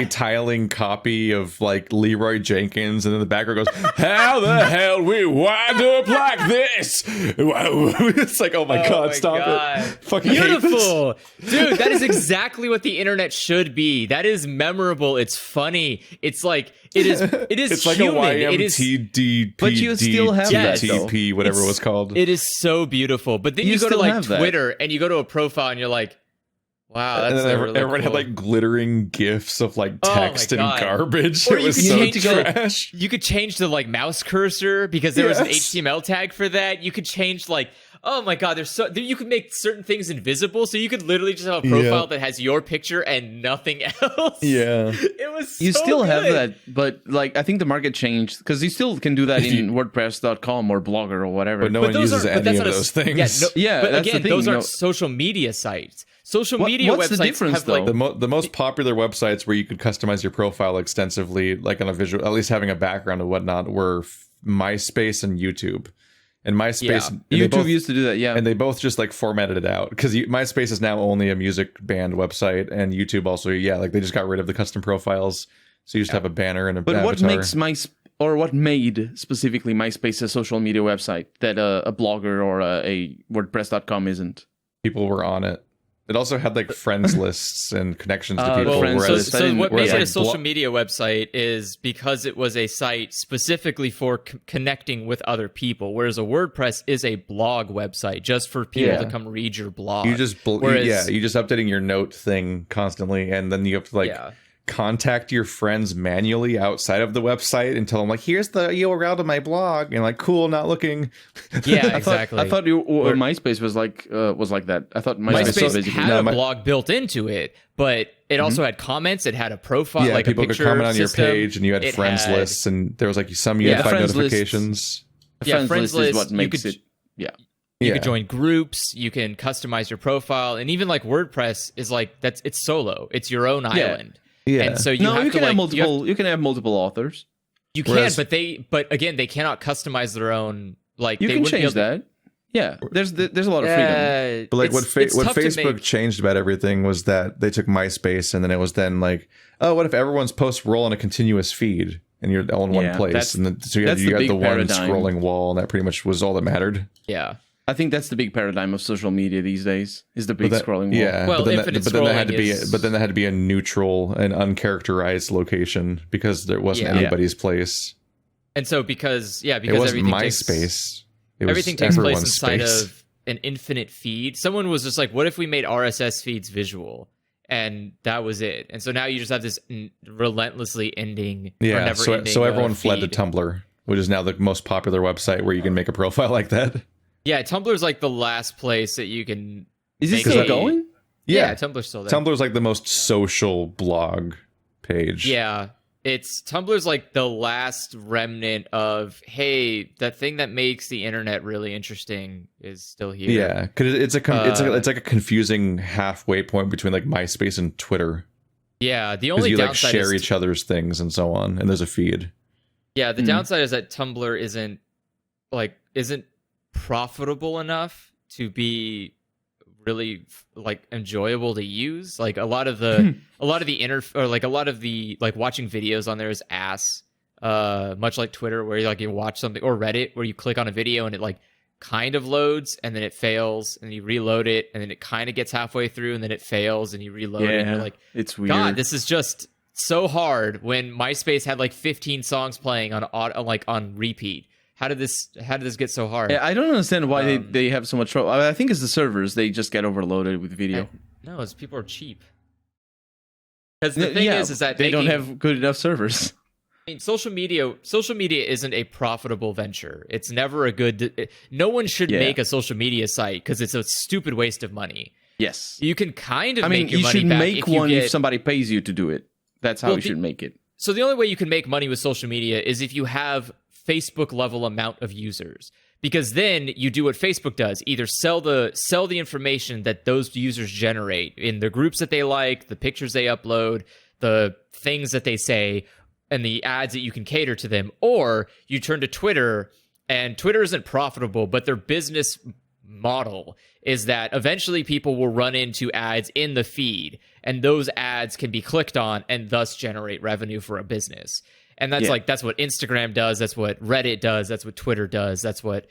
tiling copy of like Leroy Jenkins, and then the background goes, "How the hell we wind up like this?" It's like, oh my god, stop it! Fucking hate this. Beautiful, dude. That is exactly what the internet should be. That is memorable. It's funny. It's like it is. It is. It's like human. a It is. YMTDP, But you still have that, TTP, whatever it was called. It is so beautiful. But then you go to still like have that. Twitter and you go to a profile and you're like, wow, that's and then really everyone had cool. like glittering gifs of like Oh my text and God. garbage. Or It you was could so change the- trash. You could change the like mouse cursor because there was an Yes. HTML tag for that. You could change like, oh my god, you could make certain things invisible, so you could literally just have a profile Yeah. that has your picture and nothing else. Yeah. It was You so still have good. that, but like I think the market changed because you still can do that in WordPress.com or Blogger or whatever. But no But one those uses aren't- but any that's of not a- those things. Yeah, but that's again, the thing, those no. aren't social media sites. Social media What's websites the difference, have like though? The most popular websites where you could customize your profile extensively, like on a visual, at least having a background and whatnot, were MySpace and YouTube. And MySpace, Yeah. and they YouTube both- used to do that, yeah. and they both just like formatted it out because MySpace is now only a music band website, and YouTube also, like they just got rid of the custom profiles, so you just have a banner and a. But what avatar. makes what made specifically MySpace a social media website that a blogger or a WordPress.com isn't? People were on it. It also had like friends lists and connections to Oh, people. friends So, lists. I so didn't- what whereas, made it a like, social media website is because it was a site specifically for connecting with other people, whereas a WordPress is a blog website just for people Yeah. to come read your blog. You just Whereas- you just updating your note thing constantly, and then you have to like Yeah. contact your friends manually outside of the website and tell them like, here's the URL to my blog, and like, cool, not looking. Yeah, exactly. I thought MySpace was like that. I thought MySpace, was MySpace basically had a blog built into it, but it also had comments. It had a profile, Yeah, like people a picture could comment on your system. page, and you had It friends had- lists, and there was like some Yeah, the unified friends lists. notifications. A Yeah, friends friends list is list, what you makes could- it. Yeah. You Yeah. could join groups. You can customize your profile, and even like WordPress is like it's solo. It's your own island. Yeah. And so you No, have you to can have like multiple. You can have multiple authors. You can, Whereas- but again, they cannot customize their own. Like You they can wouldn't be change able to- that. Yeah, there's a lot of freedom. But like it's what tough to Facebook make. changed about everything was that they took MySpace, and then it was then like, oh, what if everyone's posts roll on a continuous feed and you're all in one Yeah, place, that's- and then so you that's had the big the one paradigm. scrolling wall, and that pretty much was all that mattered. Yeah. I think that's the big paradigm of social media these days. Is the big But that- scrolling wall. Yeah, Well, but then infinite but then there had to scrolling be is- but then there had to be a neutral and uncharacterized location because there wasn't Yeah. anybody's place. And so because It wasn't everything MySpace. It was everything takes place everyone's inside space. of an infinite feed. Someone was just like, what if we made RSS feeds visual? And that was it. And so now you just have this relentlessly ending or Yeah, never so ending everyone fled to feed. Tumblr, which is now the most popular website where you can make a profile like that. Yeah, Tumblr's like the last place that you can Is it make still a- going? Yeah, Tumblr's still there. Tumblr's like the most social blog page. Yeah. Tumblr's like the last remnant of, hey, that thing that makes the internet really interesting is still here. Yeah, because it's like a confusing halfway point between like MySpace and Twitter. Yeah, the Because only you like downside share is each other's things and so on, and there's a feed. yeah, the downside is that Tumblr isn't profitable enough to be really like enjoyable to use. Like a lot of the watching videos on there is ass. Much like Twitter, where you watch something, or Reddit, where you click on a video and it like kind of loads and then it fails and you reload it and then it kind of gets halfway through and then it fails and you reload it and you're like, it's weird. God, this is just so hard. When MySpace had like 15 songs playing on repeat. How did this get so hard? Yeah, I don't understand why they have so much trouble. I think it's the servers. They just get overloaded with video. No, it's people are cheap. Because the thing Yeah, is that they don't have good enough servers. I mean, social media isn't a profitable venture. It's never a good. No one should make a social media site because it's a stupid waste of money. Yes. You can kind of I mean, make your you money should back make if you one get, if somebody pays you to do it. That's how you should make it. So the only way you can make money with social media is if you have Facebook level amount of users, because then you do what Facebook does: either sell the information that those users generate in the groups that they like, the pictures they upload, the things that they say, and the ads that you can cater to them, or you turn to Twitter, and Twitter isn't profitable, but their business model is that eventually people will run into ads in the feed, and those ads can be clicked on and thus generate revenue for a business. And that's that's what Instagram does, that's what Reddit does, that's what Twitter does, that's what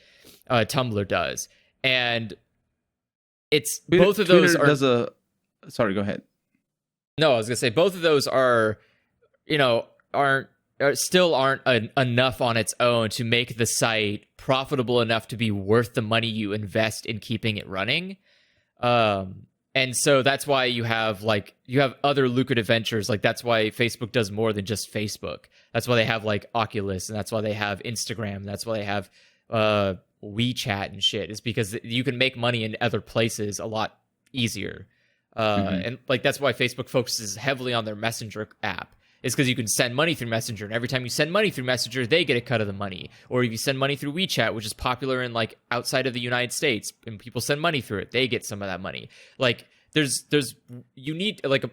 Tumblr does. And it's both of those Twitter are sorry, go ahead. No, I was gonna say both of those are, aren't enough on its own to make the site profitable enough to be worth the money you invest in keeping it running. And so that's why you have other lucrative ventures. Like that's why Facebook does more than just Facebook. That's why they have like Oculus, and that's why they have Instagram. That's why they have WeChat and shit. Is because you can make money in other places a lot easier. And like that's why Facebook focuses heavily on their Messenger app. Is because you can send money through Messenger, and every time you send money through Messenger, they get a cut of the money. Or if you send money through WeChat, which is popular in like outside of the United States, and people send money through it, they get some of that money. Like you need like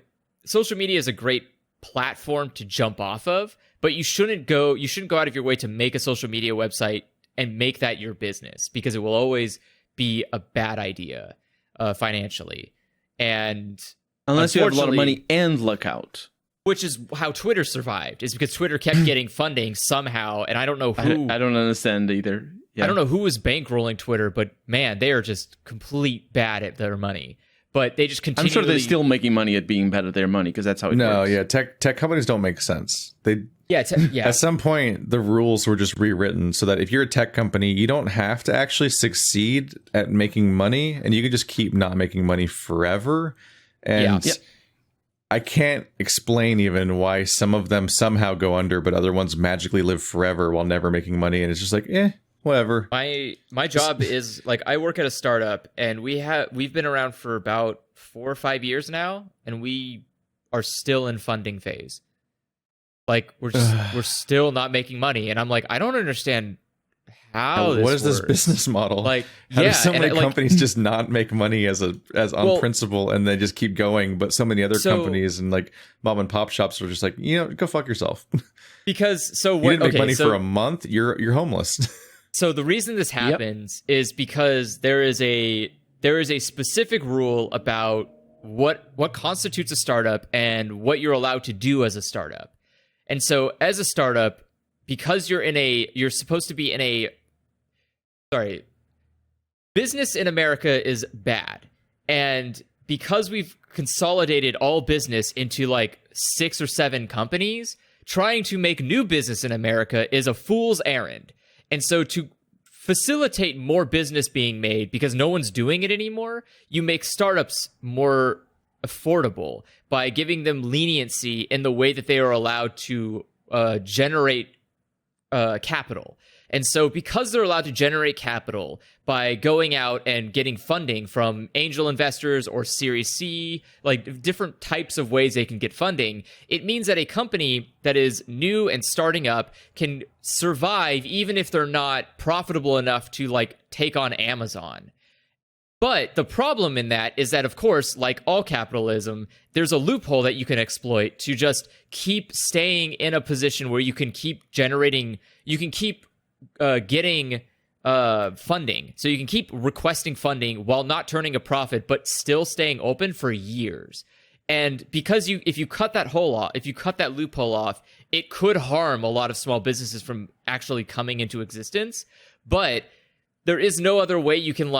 social media is a great platform to jump off of, but you shouldn't go out of your way to make a social media website and make that your business, because it will always be a bad idea financially. And unless you have a lot of money and luck out. Which is how Twitter survived, is because Twitter kept getting funding somehow, and I don't know who. I don't understand either. Yeah. I don't know who was bankrolling Twitter, but man, they are just complete bad at their money. But they just continue. I'm sure they're still making money at being bad at their money, because that's how it works. No, yeah, tech companies don't make sense. At some point, the rules were just rewritten so that if you're a tech company, you don't have to actually succeed at making money, and you can just keep not making money forever. And I can't explain even why some of them somehow go under, but other ones magically live forever while never making money. And it's just like, whatever. My job is like, I work at a startup, and we've been around for about 4 or 5 years now, and we are still in funding phase. Like we're still not making money, and I'm like, I don't understand how this what is works. This business model? Like, how do so many companies just not make money as on principle, and they just keep going, but so many other companies and like mom and pop shops are just like, go fuck yourself. Because you didn't make money for a month, you're homeless. So the reason this happens is because there is a specific rule about what constitutes a startup and what you're allowed to do as a startup. And so as a startup, because you're supposed to be in a business in America is bad. And because we've consolidated all business into like 6 or 7 companies, trying to make new business in America is a fool's errand. And so to facilitate more business being made, because no one's doing it anymore, you make startups more affordable by giving them leniency in the way that they are allowed to generate capital. And so because they're allowed to generate capital by going out and getting funding from angel investors or Series C, like different types of ways they can get funding, it means that a company that is new and starting up can survive even if they're not profitable enough to like take on Amazon. But the problem in that is that, of course, like all capitalism, there's a loophole that you can exploit to just keep staying in a position where you can keep generating, you can keep getting funding. So you can keep requesting funding while not turning a profit, but still staying open for years. And because if you cut that hole off, if you cut that loophole off, it could harm a lot of small businesses from actually coming into existence. But there is no other way you can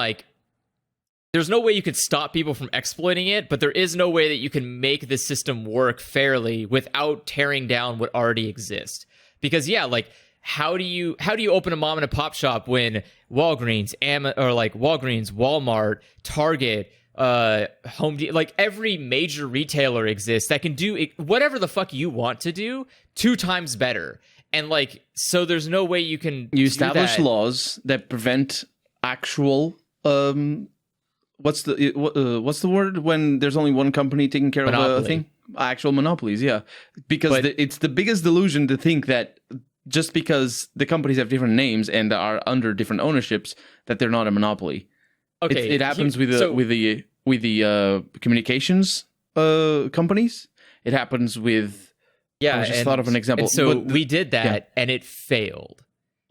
there's no way you could stop people from exploiting it, but there is no way that you can make the system work fairly without tearing down what already exists. Because how do you open a mom and a pop shop when Walgreens, Walmart, Target, Home Depot, like every major retailer exists that can do whatever the fuck you want to do 2 times better. And so there's no way you can establish laws that prevent actual what's the word when there's only one company taking care Monopoly. Of a thing? Actual monopolies, yeah. Because it's the biggest delusion to think that just because the companies have different names and are under different ownerships, that they're not a monopoly. Okay, it happens with the communications companies. It happens with I just thought of an example. And so we did that, and it failed.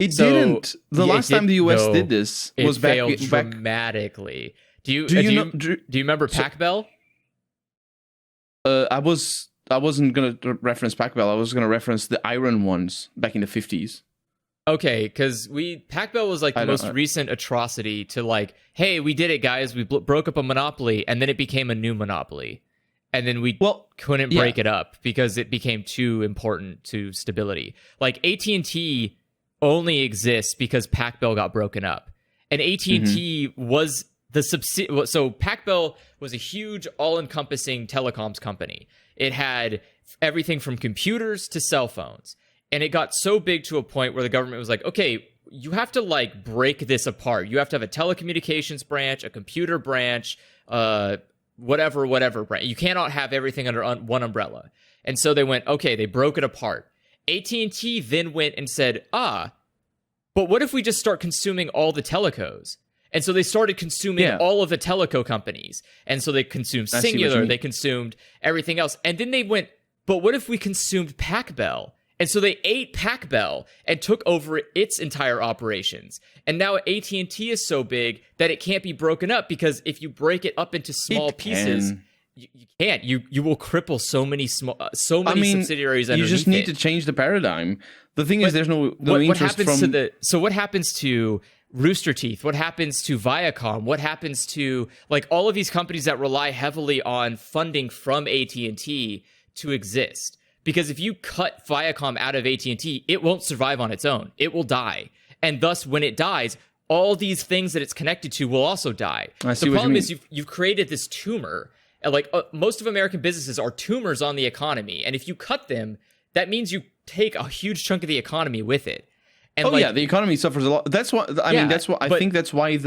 It didn't. The last time the US did this was it back failed dramatically. Do you remember Pac-Bell? I wasn't going to reference Pac-Bell. I was going to reference the iron ones back in the 50s. Okay, because Pac-Bell was like the most recent atrocity to like, hey, we did it, guys. We broke up a monopoly, and then it became a new monopoly. And then we couldn't break it up because it became too important to stability. Like AT&T only exists because Pac-Bell got broken up. And AT&T was the so Pac-Bell was a huge all-encompassing telecoms company. It had everything from computers to cell phones. And it got so big to a point where the government was like, okay, you have to like break this apart. You have to have a telecommunications branch, a computer branch, whatever branch. You cannot have everything under one umbrella. And so they went, okay, they broke it apart. AT&T then went and said, but what if we just start consuming all the telecos? And so they started consuming all of the teleco companies. And so they consumed Singular, they consumed everything else. And then they went, but what if we consumed Pac-Bell? And so they ate Pac-Bell and took over its entire operations. And now AT&T is so big that it can't be broken up, because if you break it up into small pieces, you can't. You will cripple so many subsidiaries underneath. You just need to change the paradigm. The thing is, there's no what happens to so what happens to Rooster Teeth? What happens to Viacom? What happens to like all of these companies that rely heavily on funding from AT&T to exist? Because if you cut Viacom out of AT&T, it won't survive on its own. It will die. And thus, when it dies, all these things that it's connected to will also die. The problem is you've created this tumor. And like most of American businesses are tumors on the economy. And if you cut them, that means you take a huge chunk of the economy with it. And the economy suffers a lot. That's why I think that's why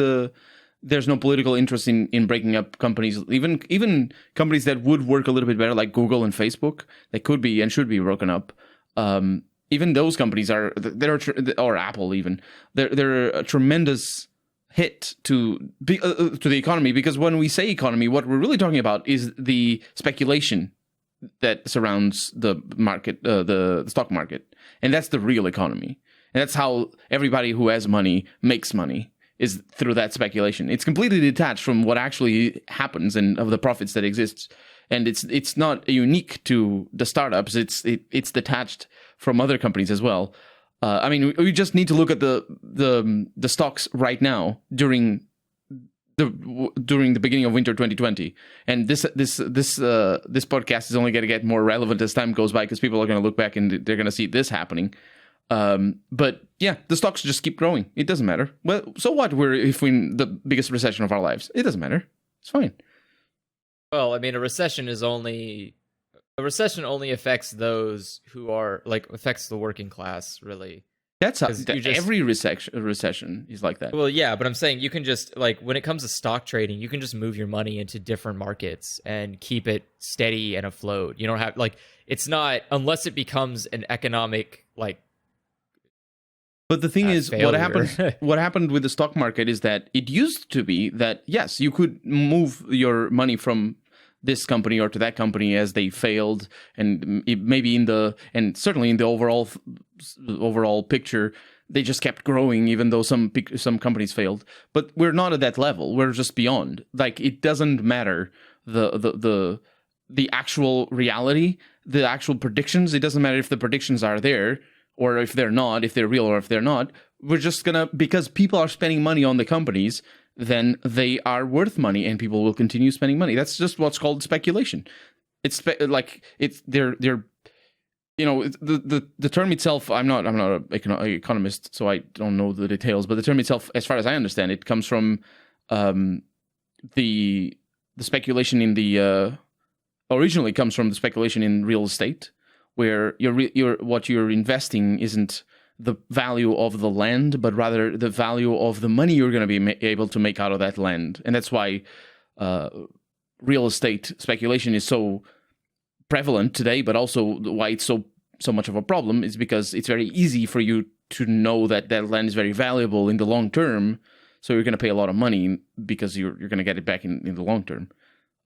there's no political interest in breaking up companies, even companies that would work a little bit better, like Google and Facebook. They could be and should be broken up. Even those companies or Apple even. They're a tremendous hit to the economy, because when we say economy, what we're really talking about is the speculation that surrounds the market, the stock market, and that's the real economy, and that's how everybody who has money makes money. Is through that speculation. It's completely detached from what actually happens and of the profits that exists, and it's not unique to the startups. It's detached from other companies as well. I mean, we just need to look at the stocks right now during the beginning of winter 2020, and this podcast is only going to get more relevant as time goes by, because people are going to look back and they're going to see this happening. But yeah, the stocks just keep growing. It doesn't matter. Well, so what? If we're in the biggest recession of our lives, it doesn't matter. It's fine. Well, I mean, a recession only affects those who are affects the working class, really. That's every recession is like that. Well, yeah, but I'm saying you can just when it comes to stock trading, you can just move your money into different markets and keep it steady and afloat. You don't have it's not, unless it becomes an economic But the thing is, what happened with the stock market is that it used to be that, yes, you could move your money from this company or to that company as they failed, and certainly in the overall picture, they just kept growing, even though some companies failed. But we're not at that level. We're just beyond. It doesn't matter the actual reality, the actual predictions. It doesn't matter if the predictions are there, or if they're not, if they're real or if they're not. We're just because people are spending money on the companies, then they are worth money, and people will continue spending money. That's just what's called speculation. They're the term itself. I'm not an economist, so I don't know the details. But the term itself, as far as I understand, it comes from the speculation in the originally comes from the speculation in real estate, where what you're investing isn't the value of the land, but rather the value of the money you're going to be able to make out of that land. And that's why real estate speculation is so prevalent today, but also why it's so much of a problem is because it's very easy for you to know that that land is very valuable in the long term, so you're going to pay a lot of money because you're going to get it back in the long term.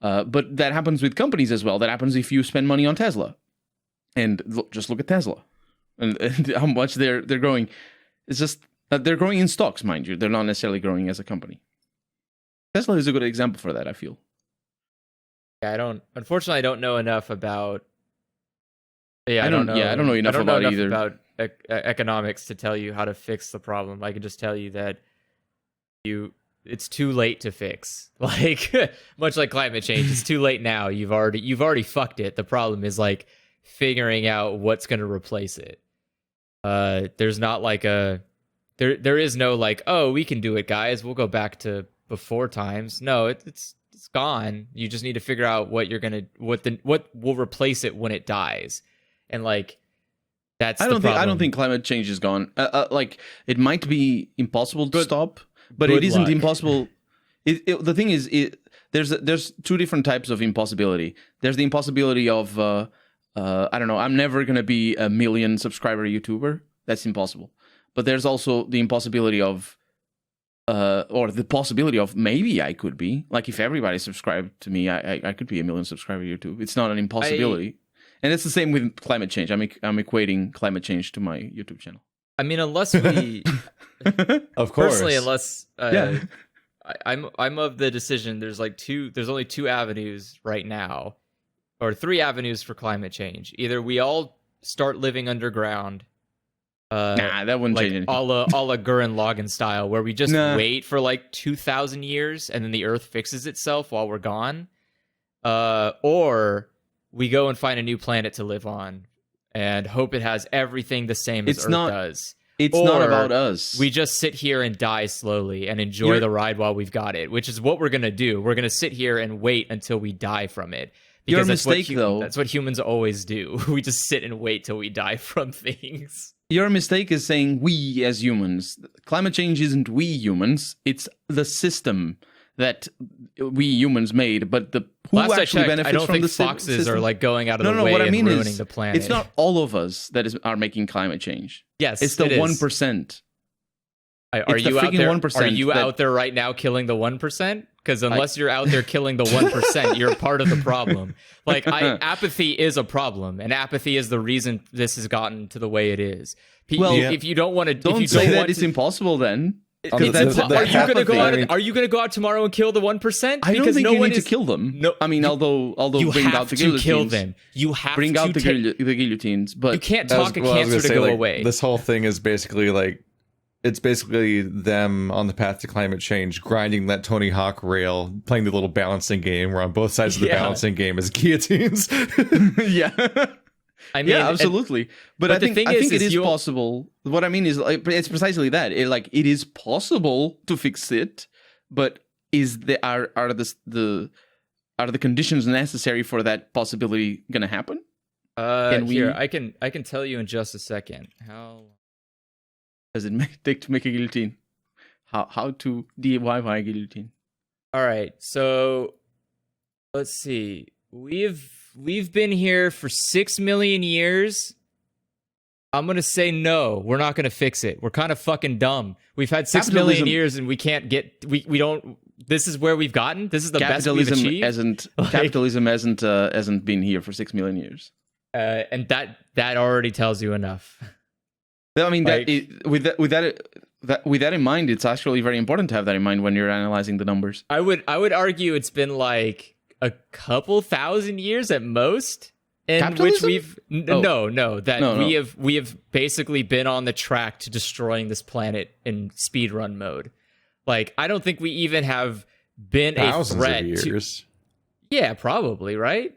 But that happens with companies as well. That happens if you spend money on Tesla. And just look at Tesla and how much they're growing. It's just that they're growing in stocks, mind you. They're not necessarily growing as a company. Tesla is a good example for that, I feel. Yeah, unfortunately, I don't know enough about. Yeah, I don't know enough about either. About economics to tell you how to fix the problem. I can just tell you that it's too late to fix. Like much like climate change, it's too late now. You've already fucked it. The problem is like figuring out what's going to replace it. There's not like there is no like, oh, we can do it, guys. We'll go back to before times. No, it's gone. You just need to figure out what will replace it when it dies. And like that's the problem. I don't think climate change is gone. Like it might be impossible to stop, but it isn't impossible. The thing is, there's two different types of impossibility. There's the impossibility of I don't know. I'm never gonna be a 1 million subscriber YouTuber. That's impossible. But there's also the impossibility of, or the possibility of maybe I could be. Like if everybody subscribed to me, I could be a 1 million subscriber YouTube. It's not an impossibility. And it's the same with climate change. I'm equating climate change to my YouTube channel. I mean, unless we, of course, personally, unless yeah. I'm of the decision. There's only 2 avenues right now, or 3 avenues for climate change. Either we all start living underground. Nah, that wouldn't change anything. A la Gurren Lagann style, where we just wait for like 2,000 years and then the Earth fixes itself while we're gone. Or we go and find a new planet to live on and hope it has everything the same as Earth does. It's not about us. We just sit here and die slowly and enjoy the ride while we've got it, which is what we're going to do. We're going to sit here and wait until we die from it. Your mistake, though. That's what humans always do. We just sit and wait till we die from things. Your mistake is saying we as humans. Climate change isn't we humans. It's the system that we humans made, but who actually benefits I don't from think the foxes system? are like going out of the way and ruining the planet. It's not all of us that are making climate change. Yes, it's the 1%. Are you out there? 1% are you out there right now killing the 1%? Because unless you're out there killing the 1%, you're part of the problem. Like apathy is a problem, and apathy is the reason this has gotten to the way it is. If you don't want to, don't say that it's impossible then. Are you going to go out tomorrow and kill the 1%? I don't think you need to kill them. No, I mean, although you bring out the guillotines, kill them. You have bring to out the guillotines, but you can't talk a cancer to go away. This whole thing is basically like, it's basically them on the path to climate change, grinding that Tony Hawk rail, playing the little balancing game where on both sides of the balancing game is guillotines. Yeah. I mean, yeah, absolutely. But I think it is possible. What I mean is, like, it's precisely that. It is possible to fix it, but are the conditions necessary for that possibility going to happen? Here, I can tell you in just a second. How does it take to make a guillotine? How to DIY a guillotine? All right, so let's see. We've been here for 6 million years. I'm going to say no. We're not going to fix it. We're kind of fucking dumb. We've had 6 million years and we can't get... We don't... This is where we've gotten? This is the best we've achieved? Capitalism hasn't been here for 6 million years. And that already tells you enough. I mean, with that in mind, it's actually very important to have that in mind when you're analyzing the numbers. I would argue it's been like a couple thousand years at most, in which we have basically been on the track to destroying this planet in speedrun mode. Like, I don't think we even have been thousands a threat of years. Yeah, probably, right?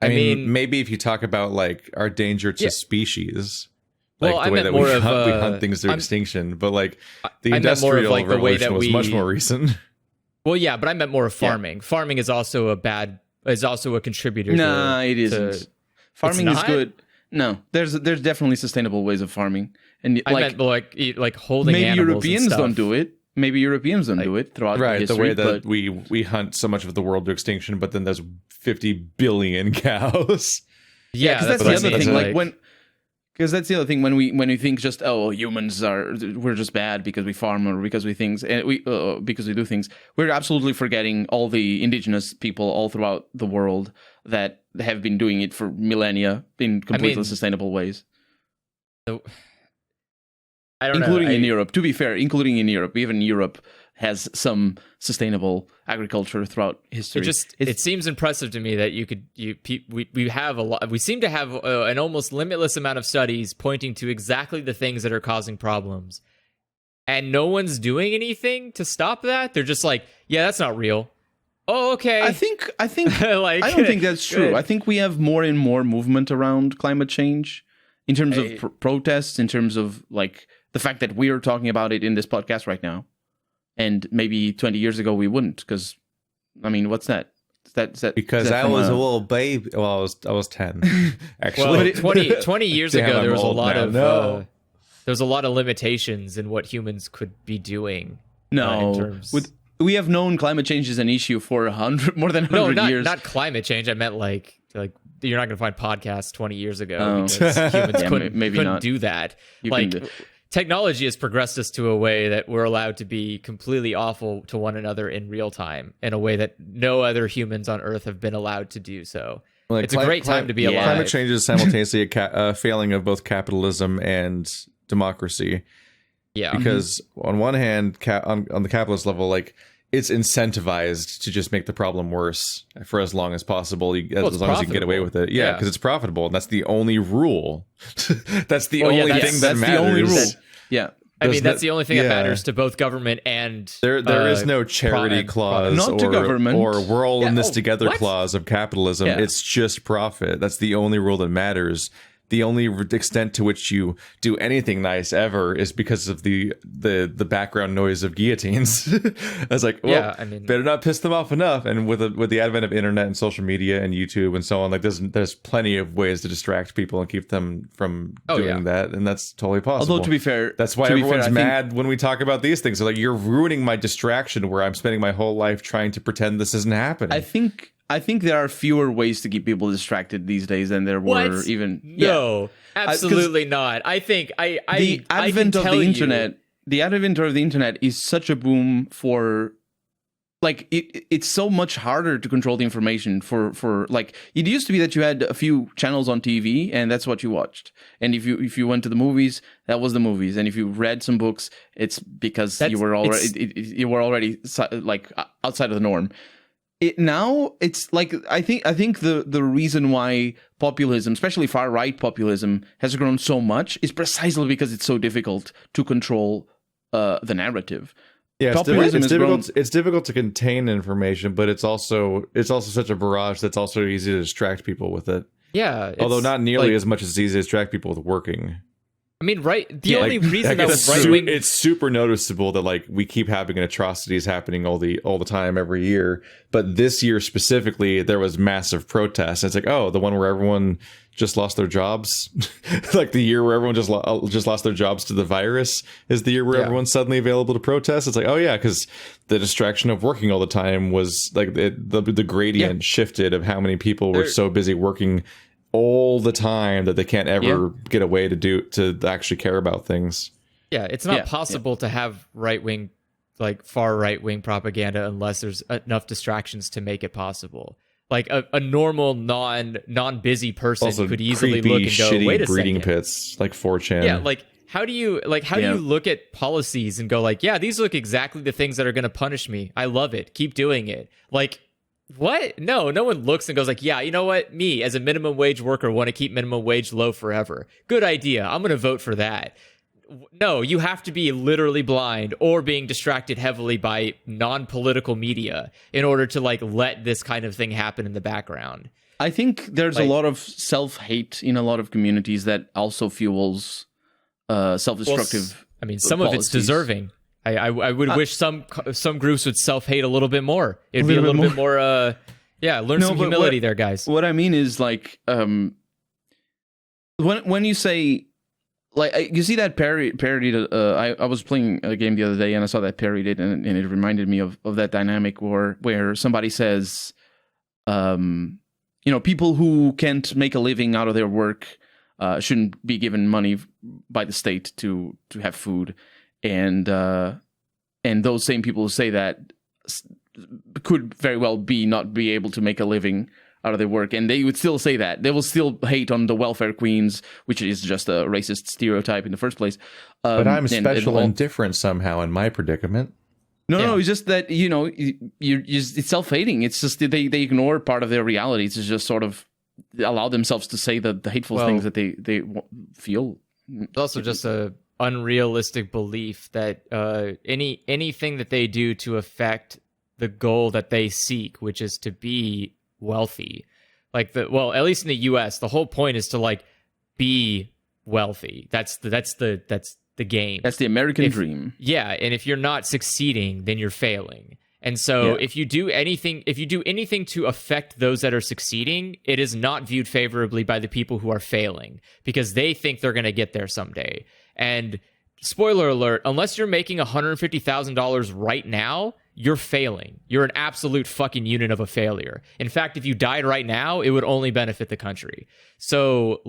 I mean, maybe if you talk about like our danger to species, like the way that we hunt things to extinction, but like the industrial revolution was much more recent. Well, yeah, but I meant more of farming. Yeah. Farming is also a contributor. Nah, it isn't. Farming is good. No, there's definitely sustainable ways of farming, and I meant like holding. Maybe animals Europeans and stuff. Don't do it. Maybe Europeans don't do it throughout history. The way that we hunt so much of the world to extinction, but then there's 50 billion cows. Yeah, that's the other thing. Like because that's the other thing when we think just we're just bad because we farm or because we because we do things. We're absolutely forgetting all the indigenous people all throughout the world that have been doing it for millennia in completely sustainable ways. I don't including know. in Europe. To be fair, including in Europe, even Europe has some sustainable agriculture throughout history. It seems impressive to me that we have a lot. We seem to have an almost limitless amount of studies pointing to exactly the things that are causing problems, and no one's doing anything to stop that. They're just like, yeah, that's not real. Oh, okay. I think like, I don't think that's true. good. I think we have more and more movement around climate change in terms of protests, in terms of like the fact that we are talking about it in this podcast right now. And maybe 20 years ago we wouldn't, because I mean, what's that? Because I was a little baby. Well, I was 10 actually. Well, 20 years Damn, ago I'm there was a old lot now. of No. there was a lot of limitations in what humans could be doing. No, in terms... we have known climate change is an issue for more than 100 years. Not climate change. I meant like you're not going to find podcasts 20 years ago Oh. because humans Yeah, couldn't not. do that. You like can do- technology has progressed us to a way that we're allowed to be completely awful to one another in real time in a way that no other humans on Earth have been allowed to do so. Like, It's a great time to be alive. Climate change is simultaneously a failing of both capitalism and democracy. Yeah. Because on one hand, on the capitalist level, like it's incentivized to just make the problem worse for as long as possible, as long as you can get away with it. Yeah, because it's profitable, and that's the only rule. That's the only thing that matters. The only rule. Yeah. I mean, that's the only thing that yeah. matters to both government and There is no charity clause Not to government. or we're all in this oh, together what? clause of capitalism. Yeah. It's just profit. That's the only rule that matters. The only extent to which you do anything nice ever is because of the background noise of guillotines. I was like, well, Yeah, I mean- better not piss them off enough. And with the advent of internet and social media and YouTube and so on, like there's plenty of ways to distract people and keep them from doing that, and that's totally possible. Although to be fair, That's why everyone's mad when we talk about these things. They're like, you're ruining my distraction where I'm spending my whole life trying to pretend this isn't happening. I think there are fewer ways to keep people distracted these days than there were What? even. No, absolutely not. I think The advent of the internet. The advent of the internet is such a boom for. Like it's so much harder to control the information for like it used to be that you had a few channels on TV and that's what you watched, and if you went to the movies, that was the movies, and if you read some books, it's because you were already like outside of the norm. Now it's like I think the reason why populism, especially far right populism, has grown so much is precisely because it's so difficult to control the narrative. Yeah, Populism has grown- it's difficult to contain information, but it's also such a barrage that's also easy to distract people with it. Yeah, Although not nearly like- as much as it's easy to distract people with working. I mean, the only reason that it's right wing it's super noticeable that like we keep having atrocities happening all the time every year, but this year specifically there was massive protests. It's like, oh, the one where everyone just lost their jobs, like the year where everyone just lost their jobs to the virus is the year where everyone's suddenly available to protest. It's like, oh yeah, because the distraction of working all the time was like the gradient shifted of how many people were so busy working all the time that they can't ever get away to actually care about things. Yeah, it's not possible to have far right wing propaganda unless there's enough distractions to make it possible. Like a normal non busy person Also, could easily creepy, look and go, shitty wait a breeding second. pits like 4chan. Yeah, like how do you look at policies and go like, yeah, these look exactly the things that are going to punish me. I love it. Keep doing it. Like, what? No one looks and goes like, yeah, you know what? Me as a minimum wage worker want to keep minimum wage low forever. Good idea. I'm going to vote for that. No, you have to be literally blind or being distracted heavily by non-political media in order to like let this kind of thing happen in the background. I think there's a lot of self-hate in a lot of communities that also fuels self-destructive. I mean, some of it's deserving. I would wish some groups would self-hate a little bit more. It'd be a little bit more learn some humility there, guys. What I mean is like when you say like you see that parodied I was playing a game the other day and I saw that parodied and it reminded me of that dynamic where somebody says people who can't make a living out of their work shouldn't be given money by the state to have food, and those same people who say that could very well not be able to make a living out of their work, and they would still say that. They will still hate on the welfare queens, which is just a racist stereotype in the first place. But I'm special and different somehow in my predicament. No, it's just that, it's self-hating. It's just they ignore part of their reality to just sort of allow themselves to say the hateful things that they feel. It's also just a unrealistic belief that anything that they do to affect the goal that they seek, which is to be wealthy, at least in the US, the whole point is to like be wealthy. That's the game. That's the American dream. Yeah, and if you're not succeeding, then you're failing. And so if you do anything to affect those that are succeeding, it is not viewed favorably by the people who are failing because they think they're going to get there someday. And spoiler alert, unless you're making $150,000 right now, you're failing. You're an absolute fucking unit of a failure. In fact, if you died right now, it would only benefit the country. So,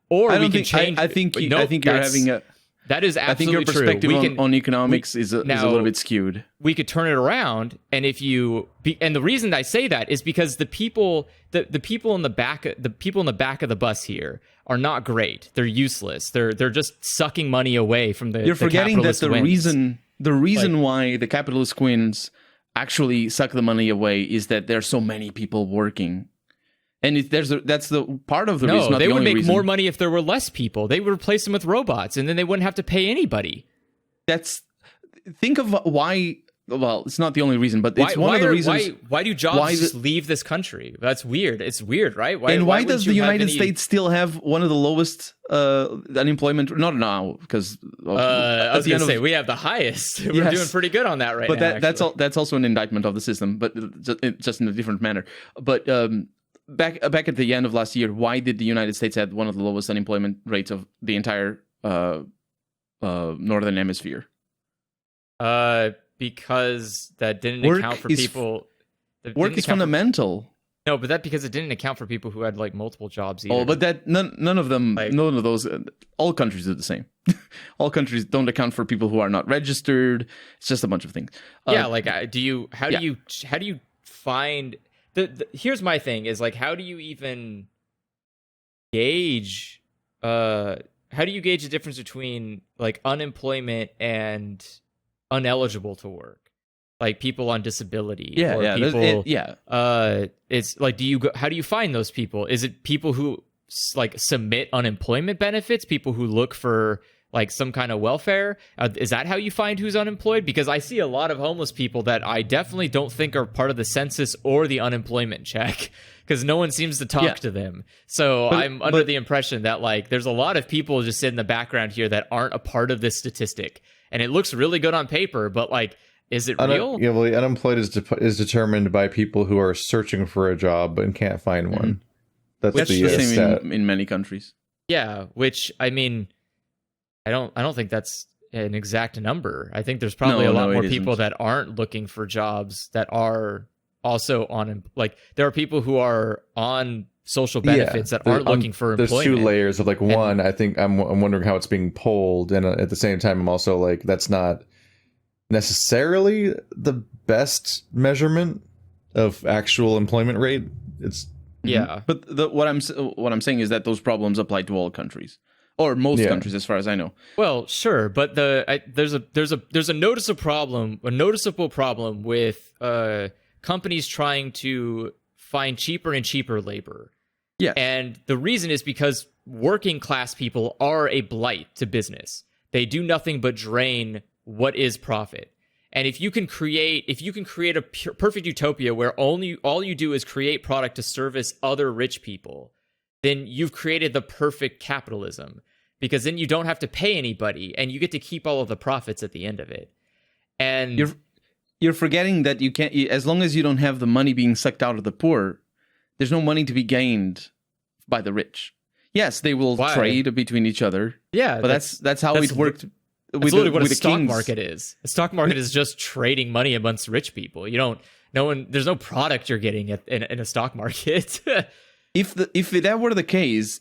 or we can change. I think you're having a. That is absolutely I think your perspective on economics is a little bit skewed. We could turn it around, and and the reason I say that is because the people in the back of the bus here are not great. They're useless. They're just sucking money away from the. You're forgetting that the reason Like, why the capitalist queens actually suck the money away is that there's so many people working. And that's the part of the reason. No, they would make more money if there were less people. They would replace them with robots, and then they wouldn't have to pay anybody. Think of why. Well, it's not the only reason, but it's one of the reasons. Why do jobs just leave this country? That's weird. It's weird, right? Why does the United States still have one of the lowest unemployment? Not now, because I was going to say we have the highest. We're doing pretty good on that right now. But that's also an indictment of the system, but just in a different manner. But back at the end of last year, why did the United States have one of the lowest unemployment rates of the entire northern hemisphere? Because that didn't account for people. Work is fundamental. No, but because it didn't account for people who had like multiple jobs either. Oh, but none of them, none of those. All countries are the same. All countries don't account for people who are not registered. It's just a bunch of things. How do you find here's my thing is like, how do you even gauge? How do you gauge the difference between like unemployment and uneligible to work, like people on disability? It's like, how do you find those people? Is it people who like submit unemployment benefits, people who look for like some kind of welfare? Is that how you find who's unemployed? Because I see a lot of homeless people that I definitely don't think are part of the census or the unemployment check, because no one seems to talk to them. So I'm under the impression that like there's a lot of people just in the background here that aren't a part of this statistic. And it looks really good on paper, but like, is it real? Yeah, well, unemployed is determined by people who are searching for a job and can't find one. That's the same in many countries. Yeah, which I mean, I don't think that's an exact number. I think there's probably a lot more people that aren't looking for jobs that are also on, like, there are people who are on social benefits that aren't looking for employment. There's two layers of like, one, I think I'm wondering how it's being polled, and at the same time I'm also like, that's not necessarily the best measurement of actual employment rate. It's but what I'm saying is that those problems apply to all countries, or most countries, as far as I know. Well, sure, but there's a noticeable problem with companies trying to find cheaper and cheaper labor. Yeah. And the reason is because working class people are a blight to business. They do nothing but drain what is profit. And if you can create a perfect utopia where all you do is create product to service other rich people, then you've created the perfect capitalism, because then you don't have to pay anybody and you get to keep all of the profits at the end of it. And you're forgetting that you can't, as long as you don't have the money being sucked out of the poor, there's no money to be gained by the rich. Yes, they will trade between each other. Yeah, but that's how it worked. That's literally what a stock market is. A stock market is just trading money amongst rich people. There's no product you're getting in a stock market. If that were the case,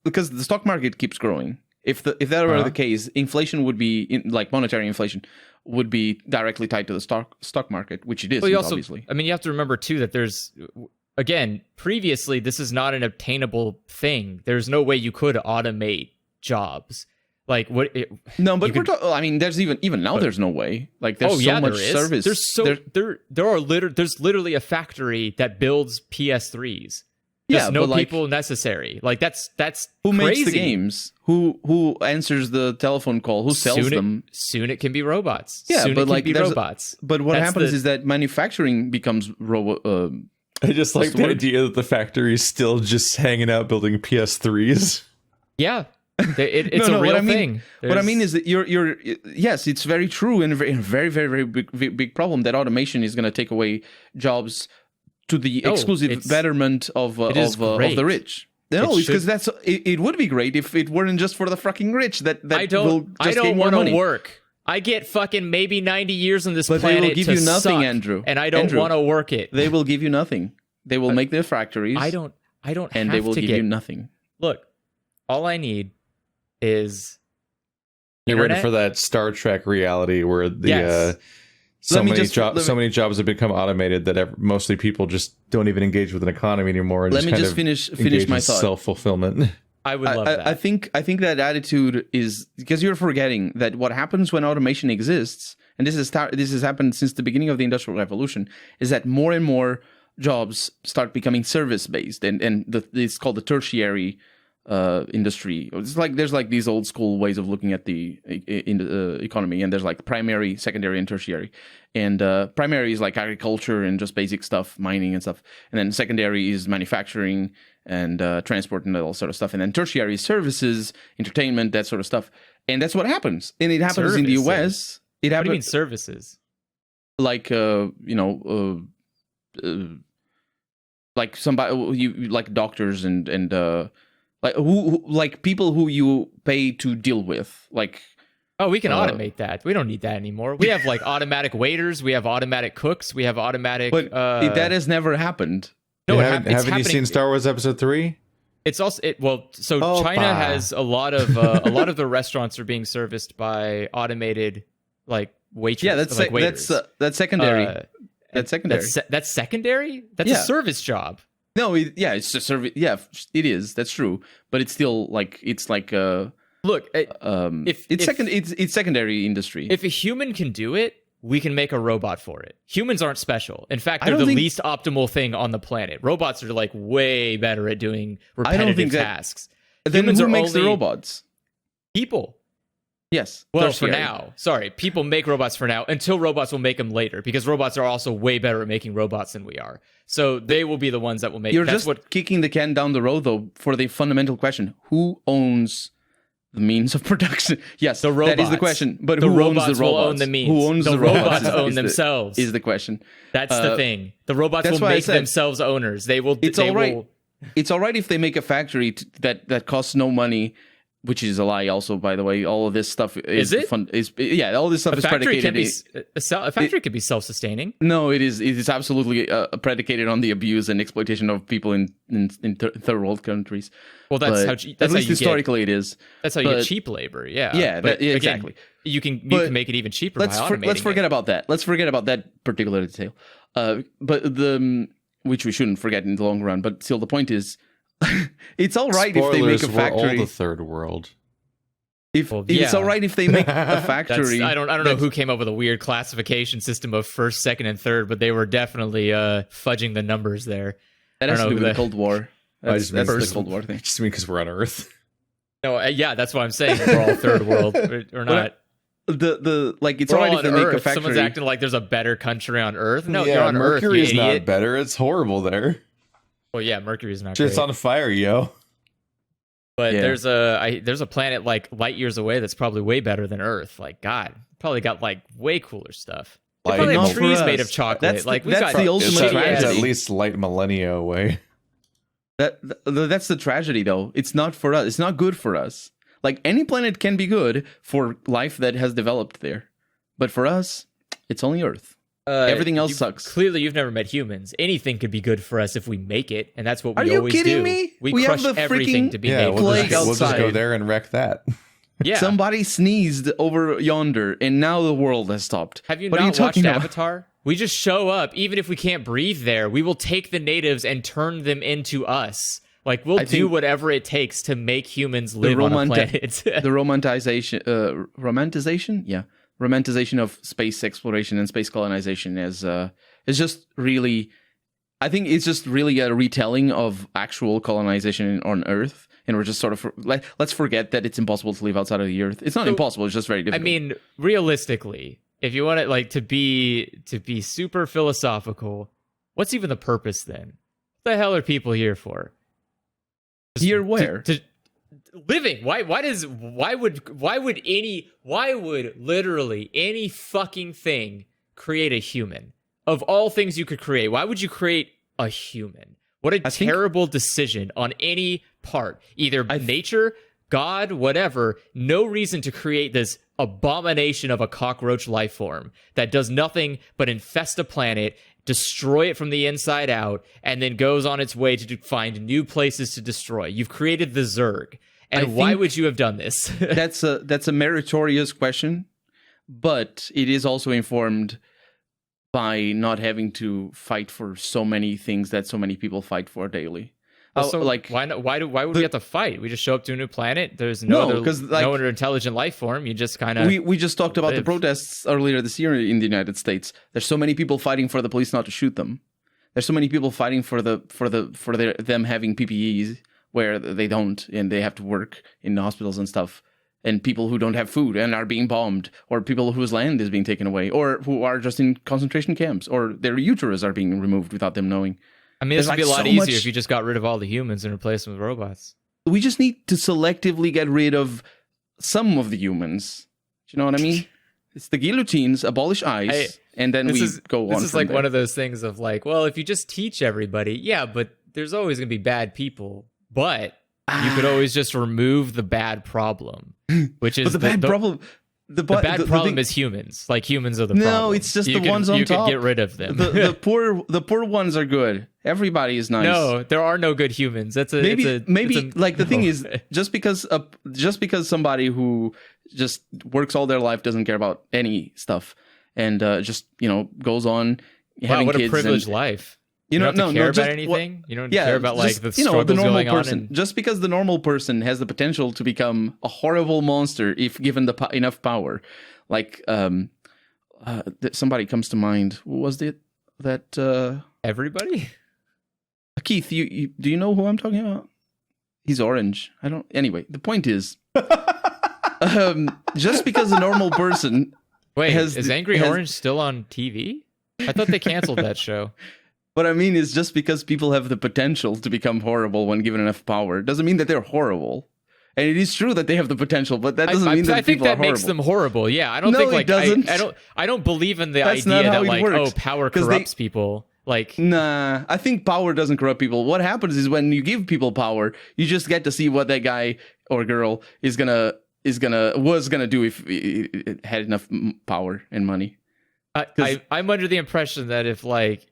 because the stock market keeps growing, If that were the case, inflation would be like monetary inflation would be directly tied to the stock market, which it is. Well, obviously. I mean, you have to remember too that there's, again, previously this is not an obtainable thing. There's no way you could automate jobs. Like what? I mean, there's even now there's no way. Like there's so much service. There's literally a factory that builds PS3s. There's no people necessary. Like that's who crazy. Makes the games? Who answers the telephone call? Who sells them? Soon it can be robots. Yeah, soon but it can be robots. But what happens is that manufacturing becomes I just like the idea that the factory is still just hanging out building PS3s. Yeah. It's a real thing. What I mean is that you're yes, it's very true and a very, very, very big problem that automation is going to take away jobs to the exclusive betterment of the rich. No, it's because it would be great if it weren't just for the fucking rich. I don't want to work. I get fucking maybe 90 years on this planet. They will give you nothing, suck, Andrew. And I don't want to work it. They will give you nothing. They will make their factories. I don't. And they will give you nothing. Look, all I need is you're ready for that Star Trek reality where so many jobs have become automated that mostly people just don't even engage with an economy anymore. And Let me just finish my thought. Self-fulfillment. I would love that. I think that attitude is because you're forgetting that what happens when automation exists, and this has happened since the beginning of the Industrial Revolution, is that more and more jobs start becoming service based, and it's called the tertiary industry. It's like there's like these old school ways of looking at the economy, and there's like primary, secondary, and tertiary. And primary is like agriculture and just basic stuff, mining and stuff. And then secondary is manufacturing and transport and all sort of stuff. And then tertiary is services, entertainment, that sort of stuff. And that's what happens. And it happens in the US. What do you mean services? Like like somebody like doctors and like who like people who you pay to deal with, like. Oh, we can automate that. We don't need that anymore. We have like automatic waiters. We have automatic cooks. We have automatic. But that has never happened. No, haven't you seen Star Wars Episode 3? It's also China has a lot of the restaurants are being serviced by automated like waitresses. Yeah, that's secondary. That's secondary. That's secondary. That's a service job. No, it's a service. Yeah, it is. That's true. But it's still like look. It's secondary industry. If a human can do it, we can make a robot for it. Humans aren't special. In fact, they're the least optimal thing on the planet. Robots are like way better at doing repetitive tasks. Then who makes the robots? People. Yes. Well, for now. Sorry. People make robots for now until robots will make them later, because robots are also way better at making robots than we are. So they will be the ones that will make. You're kicking the can down the road, though, for the fundamental question: who owns the means of production? Yes, the robots. That is the question. But who owns the robots? Will own the means. Who owns the robots? Own themselves. Is the question. That's the thing. The robots will make themselves owners. They will. It's all right. It's all right if they make a factory that costs no money. Which is a lie, also, by the way. All of this stuff is fun. All this stuff is predicated. A factory can be self-sustaining. No, it is. It is absolutely predicated on the abuse and exploitation of people in third world countries. Well, that's at least historically it is. That's how you get cheap labor. Yeah. Yeah. Exactly. You can make it even cheaper. Let's forget about that. Let's forget about that particular detail. Which we shouldn't forget in the long run. But still, the point is. It's all right if they make a factory. We're all the third world. It's all right if they make a factory. I don't know who came up with a weird classification system of first, second, and third, but they were definitely fudging the numbers there. That has to do with the Cold War. That's the Cold War thing. Just mean because we're on Earth. No, that's what I'm saying. We're all third world. We're not. It's all right if they make a factory. Someone's acting like there's a better country on Earth. No, yeah, you're on Earth. Mercury's not better. It's horrible there. Well, yeah, Mercury's not just great. on fire, yo. But there's a planet like light years away that's probably way better than Earth. Like, God, probably got like way cooler stuff. They probably have trees made of chocolate. That's the ultimate tragedy. It's at least light millennia away. That's the tragedy, though. It's not for us. It's not good for us. Like, any planet can be good for life that has developed there, but for us, it's only Earth. Everything else sucks. Clearly, you've never met humans. Anything could be good for us if we make it, and that's what we always do. Are you kidding me? We crush everything to be made. We'll just go there and wreck that. Yeah. Somebody sneezed over yonder, and now the world has stopped. Have you What are not watched talking about? Avatar? We just show up, even if we can't breathe there. We will take the natives and turn them into us. Like, we'll do whatever it takes to make humans live on a planet. The romanticization of space exploration and space colonization is just really, I think it's just really a retelling of actual colonization on Earth. And we're just sort of let's forget that it's impossible to live outside of the Earth. It's not impossible; it's just very difficult. I mean, realistically, if you want it like to be super philosophical, what's even the purpose then? What the hell are people here for? Here where? To living. Why would literally any fucking thing create a human? Of all things you could create, why would you create a human? What a terrible decision on any part. Either nature, God, whatever. No reason to create this abomination of a cockroach life form that does nothing but infest a planet, destroy it from the inside out, and then goes on its way to find new places to destroy. You've created the Zerg. And why would you have done this? That's a meritorious question, but it is also informed by not having to fight for so many things that so many people fight for daily. So why not? Why would we have to fight? We just show up to a new planet. There's no other intelligent life form. You just kind of we just talked about the protests earlier this year in the United States. There's so many people fighting for the police not to shoot them. There's so many people fighting for them having PPEs where they don't, and they have to work in the hospitals and stuff. And people who don't have food and are being bombed, or people whose land is being taken away, or who are just in concentration camps, or their uterus are being removed without them knowing. I mean, this would be a lot easier if you just got rid of all the humans and replaced them with robots. We just need to selectively get rid of some of the humans. Do you know what I mean? It's the guillotines, abolish eyes, and then go on. This is like one of those things of like, well, if you just teach everybody, yeah, but there's always going to be bad people, but you could always just remove the bad problem, which is the bad problem. The bad problem is humans. Like, humans are the problem. No, it's just the ones on top. You can get rid of them. The poor ones are good. Everybody is nice. No, there are no good humans. The thing is, just because somebody who just works all their life doesn't care about any stuff and just goes on having what kids. A privileged life. You don't have to care about anything. You don't care about like the struggles the normal going person. on. Just because the normal person has the potential to become a horrible monster if given enough power, like somebody comes to mind. Who was it? That everybody. Keith, do you know who I'm talking about? He's orange. I don't. Anyway, the point is, just because a normal person. Wait, is Angry Orange still on TV? I thought they canceled that show. What I mean is, just because people have the potential to become horrible when given enough power doesn't mean that they're horrible. And it is true that they have the potential, but that doesn't mean that people are horrible. I think that makes them horrible. Yeah, I don't think like doesn't. I don't believe in the idea that like power corrupts people. Like, nah, I think power doesn't corrupt people. What happens is when you give people power, you just get to see what that guy or girl was gonna do if it had enough power and money. I'm under the impression that if like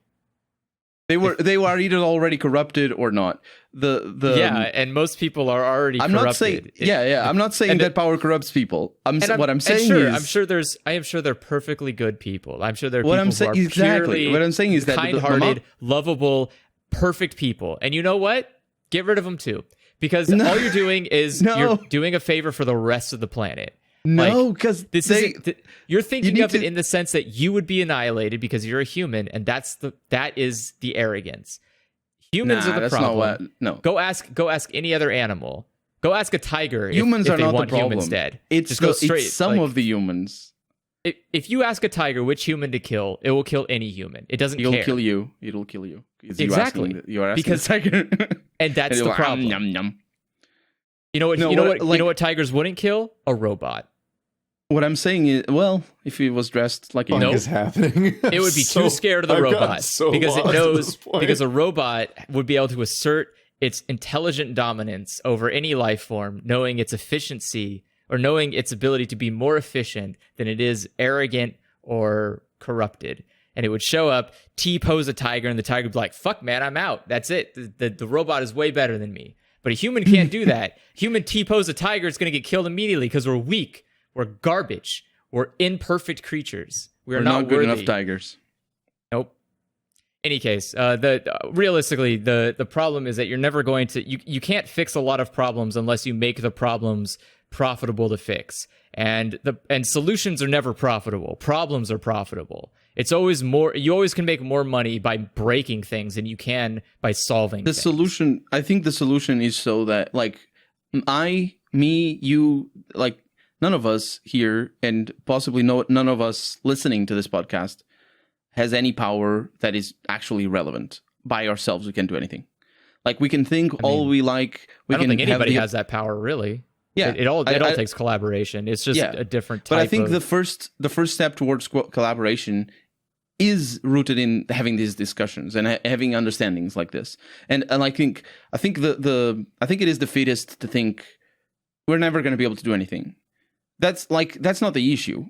they were either already corrupted or not. And most people are already corrupted. I'm not saying that power corrupts people. I'm saying I am sure they're perfectly good people. I'm sure they're what people I'm saying, who are exactly. purely What I'm saying is that kind-hearted, lovable, perfect people. And you know what? Get rid of them too. Because all you're doing is you're doing a favor for the rest of the planet. No, because you're thinking of it in the sense that you would be annihilated because you're a human, and that is the arrogance. Humans are the problem. Go ask any other animal. Go ask a tiger. Humans if are they not want the problem. Humans dead. It's some of the humans. If you ask a tiger which human to kill, it will kill any human. It doesn't care. It'll kill you. It'll kill you. Exactly. You are asking the tiger. And that's the problem. Yum, yum. You know what tigers wouldn't kill? A robot. What I'm saying is, well, if he was dressed like what is happening? It would be too scared of the robot because it knows because a robot would be able to assert its intelligent dominance over any life form, knowing its efficiency or knowing its ability to be more efficient than it is arrogant or corrupted. And it would show up, T-pose a tiger, and the tiger would be like, fuck, man, I'm out. That's it. The robot is way better than me. But a human can't do that. Human T-pose a tiger, it's going to get killed immediately because we're weak. We're garbage. We're imperfect creatures. We're not good worthy. enough tigers. Nope. Any case, realistically, the problem is that you're never going to you can't fix a lot of problems unless you make the problems profitable to fix. And solutions are never profitable. Problems are profitable. It's always more. You always can make more money by breaking things than you can by solving the things. solution. I think the solution is so that like you, like none of us here, and possibly none of us listening to this podcast has any power that is actually relevant. By ourselves, we can't do anything. Like we can think all we like. I don't think anybody has that power, really. Yeah, it all takes collaboration. It's just a different type. But I think the first step towards collaboration is rooted in having these discussions and having understandings like this. And I think it is defeatist to think we're never going to be able to do anything. That's not the issue.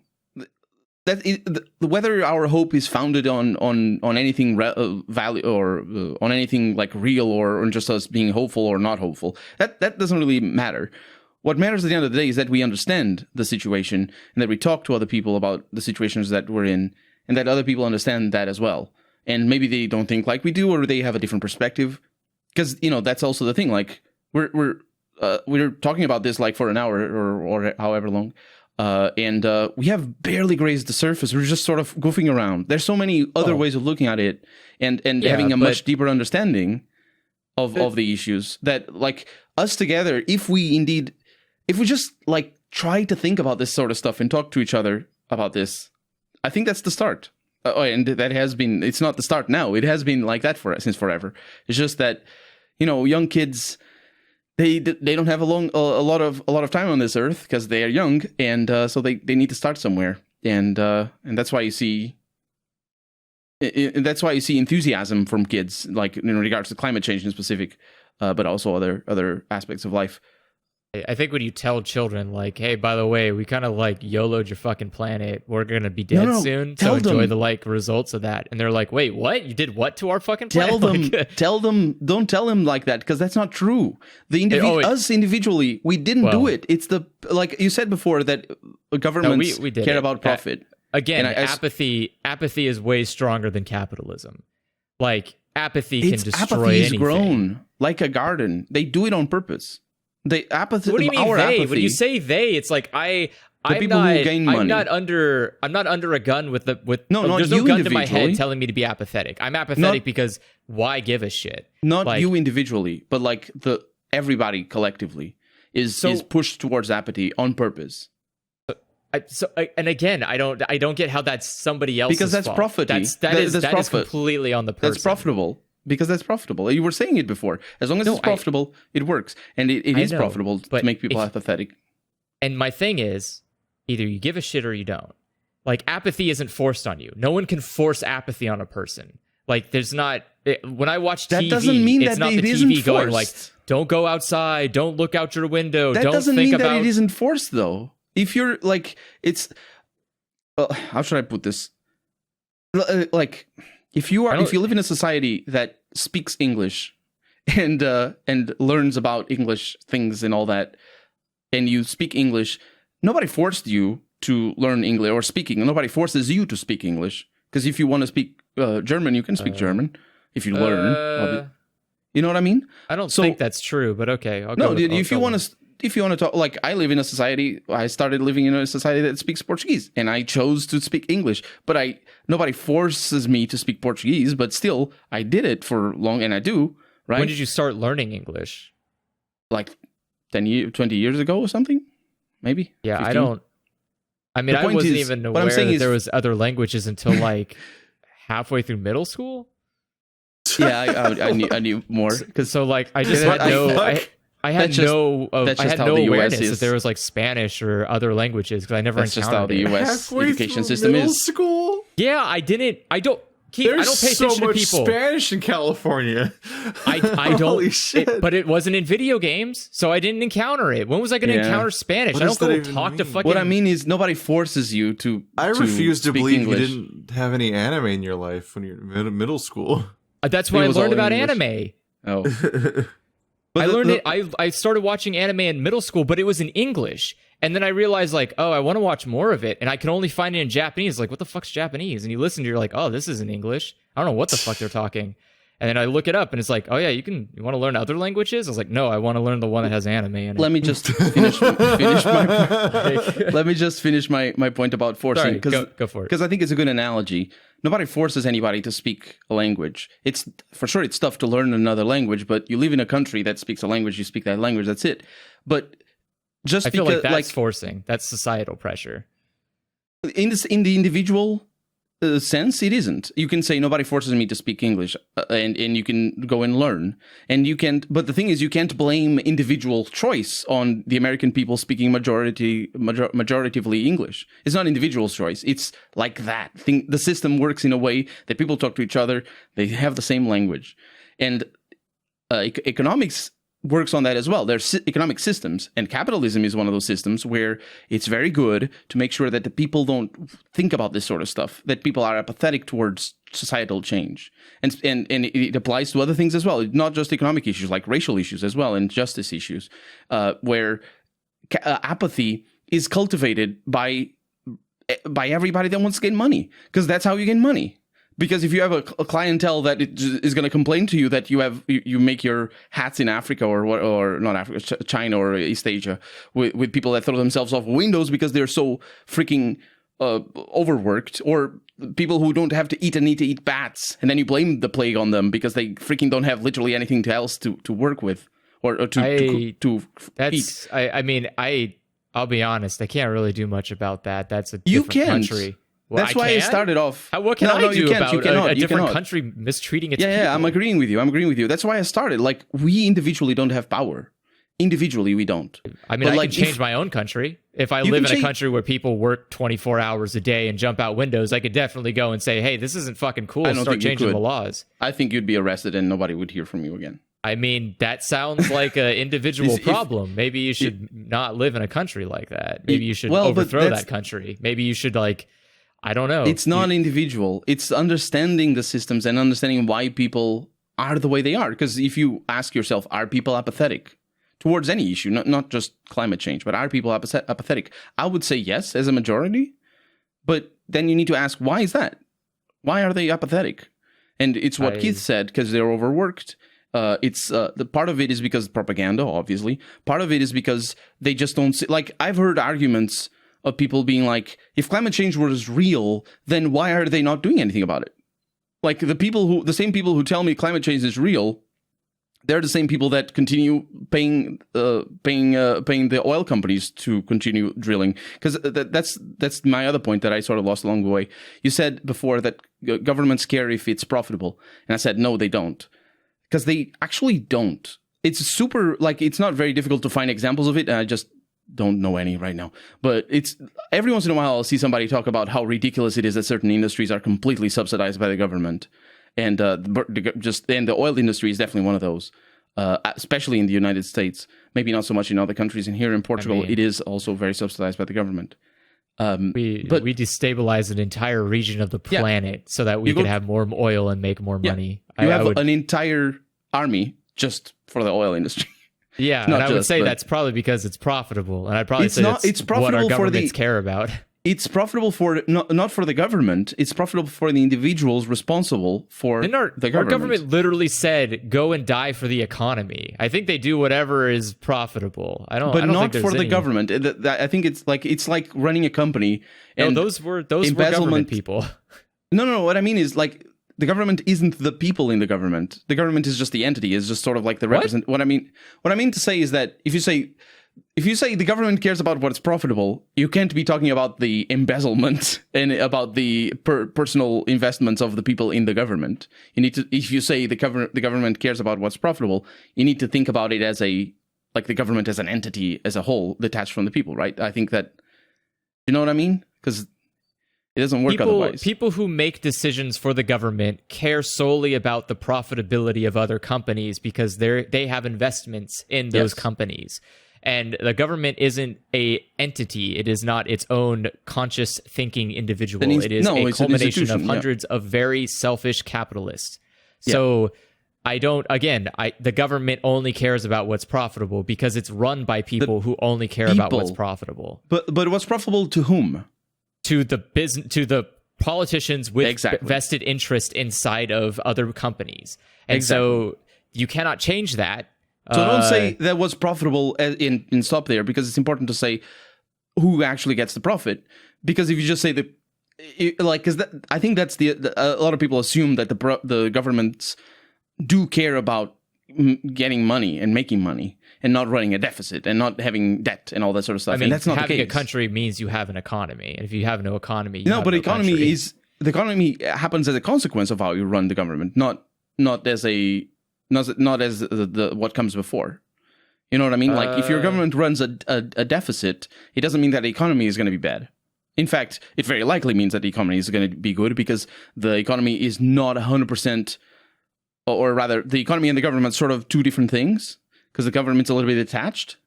Whether our hope is founded on anything value or on anything like real or on just us being hopeful or not hopeful, that doesn't really matter. What matters at the end of the day is that we understand the situation and that we talk to other people about the situations that we're in, and that other people understand that as well. And maybe they don't think like we do, or they have a different perspective. Because that's also the thing. Like we're talking about this like for an hour or however long. And we have barely grazed the surface. We're just sort of goofing around. There's so many other ways of looking at it and having a much deeper understanding of the issues that, like, us together, if we just like try to think about this sort of stuff and talk to each other about this, I think that's the start. And that has been, it's not the start now. It has been like that since forever. It's just that, young kids, they don't have a lot of time on this earth because they are young, and so they need to start somewhere, and that's why you see enthusiasm from kids, like in regards to climate change in specific, but also other aspects of life. I think when you tell children, like, hey, by the way, we kind of like YOLO'd your fucking planet. We're going to be dead soon. So enjoy the results of that. And they're like, wait, what? You did what to our fucking planet? Tell them, don't tell them like that, because that's not true. Us individually, we didn't do it. It's like you said before, that governments care about profit. Again, apathy is way stronger than capitalism. Like, apathy can destroy apathy anything. Is grown like a garden. They do it on purpose. Apathy. What do you mean they? Apathy, when you say they, it's like I'm not under a gun with there's no gun to my head telling me to be apathetic. I'm apathetic because why give a shit? Not you individually, but like everybody collectively is pushed towards apathy on purpose. And again, I don't get how that's somebody else's because that's fault. profit. That is completely on the person. That's profitable. Because that's profitable. You were saying it before. As long as it's profitable, it works. And it is profitable to make people apathetic. And my thing is, either you give a shit or you don't. Like, apathy isn't forced on you. No one can force apathy on a person. Like, there's not... When I watch TV, doesn't mean it's that not it the isn't TV going forced. Like, don't go outside, don't look out your window, that don't doesn't think mean about... that it isn't forced, though. If you're, like... It's... how should I put this? Like... If you live in a society that speaks English and learns about English things and all that, and you speak English, nobody forced you to learn English or speaking. Nobody forces you to speak English, because if you want to speak German, you can speak German if you learn. You know what I mean? I don't think that's true, but okay. If you want to talk, like, I live in a society, I started living in a society that speaks Portuguese, and I chose to speak English, but nobody forces me to speak Portuguese, but still, I did it for long, and I do, right? When did you start learning English? Like 20 years ago or something? Maybe? Yeah, 15? I wasn't even aware that there was other languages until like halfway through middle school. Yeah, I knew more. So like, I just had I had no awareness that there was like Spanish or other languages, because I never encountered just how the U.S. education system is. School? Yeah, I don't pay attention to people. Spanish in California. I don't. Holy shit. But it wasn't in video games, so I didn't encounter it. When was I going to encounter Spanish? I don't go talk to fucking... What I mean is, nobody forces you to I refuse to believe English. You didn't have any anime in your life when you're in middle school. That's where I learned about anime. Oh. I started watching anime in middle school, but it was in English. And then I realized, like, oh, I want to watch more of it, and I can only find it in Japanese. Like, what the fuck's Japanese? And you listen to it, you're like, oh, this is in English. I don't know what the fuck they're talking. And then I look it up, and it's like, oh yeah, you want to learn other languages? I was like, no, I want to learn the one that has anime in it. Let me just finish my point about forcing. Sorry, go for it. Because I think it's a good analogy. Nobody forces anybody to speak a language. It's for sure it's tough to learn another language, but you live in a country that speaks a language, you speak that language. That's it. But I feel like that's forcing. That's societal pressure. In the individual sense, it isn't. You can say nobody forces me to speak English, and you can go and learn. And you can't. But the thing is, you can't blame individual choice on the American people speaking majoritively English. It's not individual choice. It's like that. The system works in a way that people talk to each other. They have the same language, and economics works on that as well. There's economic systems, and capitalism is one of those systems where it's very good to make sure that the people don't think about this sort of stuff, that people are apathetic towards societal change. And it applies to other things as well, not just economic issues, like racial issues as well, and justice issues, where apathy is cultivated by everybody that wants to gain money, because that's how you gain money. Because if you have a clientele that is going to complain to you that you make your hats in Africa or not Africa, China or East Asia with people that throw themselves off windows because they're so freaking overworked, or people who don't have to eat and need to eat bats, and then you blame the plague on them because they freaking don't have literally anything else to work with or to eat. I'll be honest, I can't really do much about that. That's a different country. Well, that's why I started off. What can I do about a different country mistreating its people? Yeah, I'm agreeing with you. That's why I started. Like, we individually don't have power. Individually, we don't. I mean, I can change my own country. If I live in a country where people work 24 hours a day and jump out windows, I could definitely go and say, hey, this isn't fucking cool. Start changing the laws. I think you'd be arrested and nobody would hear from you again. I mean, that sounds like an individual problem. Maybe you should not live in a country like that. Maybe you should overthrow that country. Maybe you should, I don't know. It's not individual. It's understanding the systems and understanding why people are the way they are. Because if you ask yourself, are people apathetic towards any issue, not just climate change, but are people apathetic? I would say yes, as a majority. But then you need to ask, why is that? Why are they apathetic? And it's what Keith said, because they're overworked. The part of it is because of propaganda, obviously. Part of it is because they just don't see. Like, I've heard arguments of people being like, if climate change was real, then why are they not doing anything about it? Like, the same people who tell me climate change is real, they're the same people that continue paying the oil companies to continue drilling. Because that's my other point that I sort of lost along the way. You said before that governments care if it's profitable, and I said no, they don't, because they actually don't. It's it's not very difficult to find examples of it, and I just don't know any right now. But it's every once in a while I'll see somebody talk about how ridiculous it is that certain industries are completely subsidized by the government, and the oil industry is definitely one of those, especially in the United States. Maybe not so much in other countries. And here in Portugal, it is also very subsidized by the government. We destabilize an entire region of the planet so that we could have more oil and make more money. You have an entire army just for the oil industry. Yeah, and I would say that's probably because it's profitable, and I'd probably say it's what our governments care about. It's profitable for not for the government. It's profitable for the individuals responsible for the government. Our government literally said, "Go and die for the economy." I think they do whatever is profitable. I don't not for the government. I think it's like running a company. And those were government people. No. What I mean is the government isn't the people in the government. The government is just the entity. It's just sort of like the represent. What I mean to say is that if you say the government cares about what's profitable, you can't be talking about the embezzlement and about the personal investments of the people in the government. You need to, if you say the government cares about what's profitable, you need to think about it as the government as an entity as a whole, detached from the people, right? I think that, you know what I mean? Because it doesn't work otherwise. People who make decisions for the government care solely about the profitability of other companies because they have investments in those companies. And the government isn't a entity. It is not its own conscious thinking individual. It is a culmination of hundreds of very selfish capitalists. So the government only cares about what's profitable because it's run by people who only care about what's profitable. But what's profitable to whom? To the politicians with vested interest inside of other companies. And so you cannot change that. So don't say that what's profitable in stop there, because it's important to say who actually gets the profit. Because if you just say I think that's a lot of people assume that the governments do care about getting money and making money and not running a deficit and not having debt and all that sort of stuff. I mean, and that's not the having case. a country means you have an economy, and if you have no economy, you no, have but no economy country. the economy happens as a consequence of how you run the government, not as what comes before. You know what I mean? Like if your government runs a deficit, it doesn't mean that the economy is going to be bad. In fact, it very likely means that the economy is going to be good because the economy is not 100%, or rather, the economy and the government are sort of two different things because the government's a little bit attached.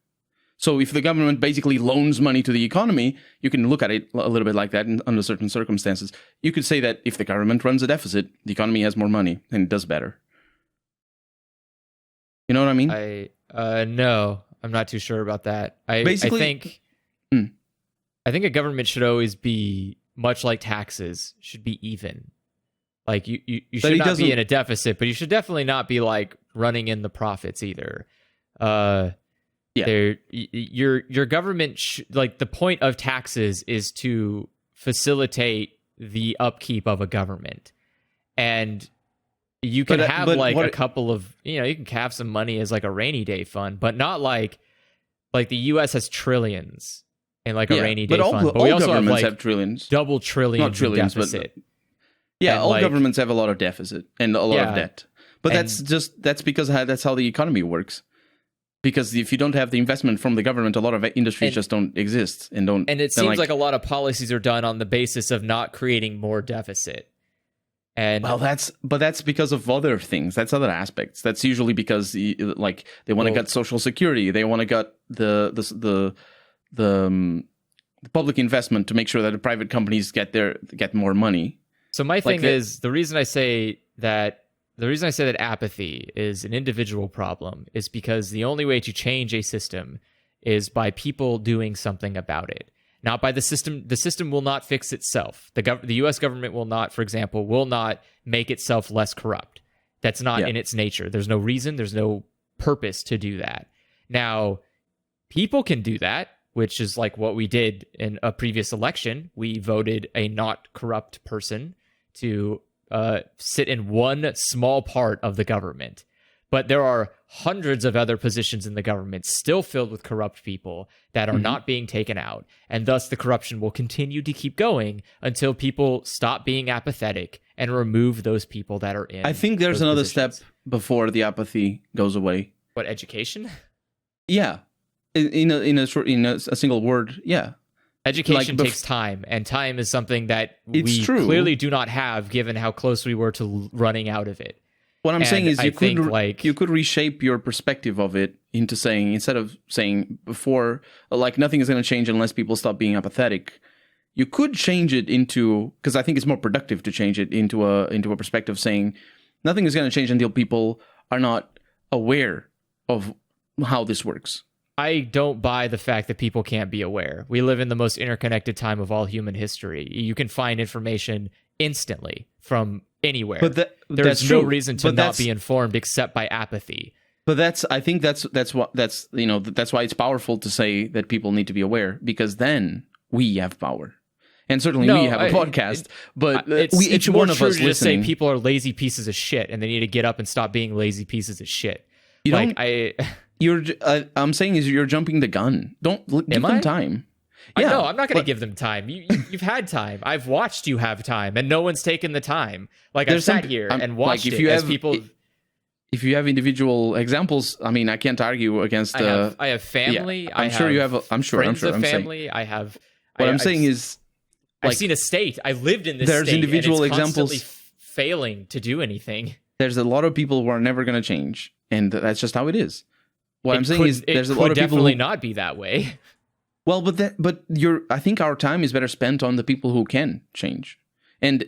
So if the government basically loans money to the economy, you can look at it a little bit like that under certain circumstances. You could say that if the government runs a deficit, the economy has more money and it does better. You know what I mean? No, I'm not too sure about that. I think a government should always be much like taxes, should be even. Like you should not be in a deficit, but you should definitely not be like running in the profits either. Your government like the point of taxes is to facilitate the upkeep of a government, and you can have a couple of you can have some money as like a rainy day fund, but not like the U.S. has trillions in like a rainy day fund. But we also have trillions, double trillions, not trillions, deficit. But all governments have a lot of deficit and a lot of debt. But that's because that's how the economy works. Because if you don't have the investment from the government, a lot of industries just don't exist and don't. And it seems like a lot of policies are done on the basis of not creating more deficit. And that's because of other things. That's other aspects. That's usually because they want to cut Social Security. They want to cut the public investment to make sure that the private companies get more money. So my thing is the reason I say that apathy is an individual problem is because the only way to change a system is by people doing something about it, not by the system. The system will not fix itself. The U.S. government will not, for example, make itself less corrupt. That's not in its nature. There's no reason. There's no purpose to do that. Now, people can do that, which is like what we did in a previous election. We voted a not corrupt person to sit in one small part of the government. But there are hundreds of other positions in the government still filled with corrupt people that are not being taken out. And thus the corruption will continue to keep going until people stop being apathetic and remove those people that are in. I think there's another step before the apathy goes away. What, education? Yeah. In a single word, yeah. Education takes time, and time is something that we clearly do not have given how close we were to running out of it. What I'm saying is you could reshape your perspective of it into saying, instead of saying before, like nothing is going to change unless people stop being apathetic, you could change it into, because I think it's more productive to change it into a perspective saying nothing is going to change until people are not aware of how this works. I don't buy the fact that people can't be aware. We live in the most interconnected time of all human history. You can find information instantly from anywhere. But there's no reason to not be informed except by apathy. But I think that's why it's powerful to say that people need to be aware, because then we have power. And certainly we have a podcast, but each one of us listening, say people are lazy pieces of shit and they need to get up and stop being lazy pieces of shit. I'm saying is you're jumping the gun. Don't give them time. Yeah, no, I'm not going to give them time. You've had time. I've watched you have time, and no one's taken the time. Like I've sat here and watched people. If you have individual examples, I mean, I can't argue against. I have family. Yeah, I'm sure you have. I'm sure. Family. I have. What I'm saying is, I've seen a state. I lived in this. There's state, individual and it's examples failing to do anything. There's a lot of people who are never going to change, and that's just how it is. What I'm saying is, there's a lot of people definitely not be that way. Well, I think our time is better spent on the people who can change, and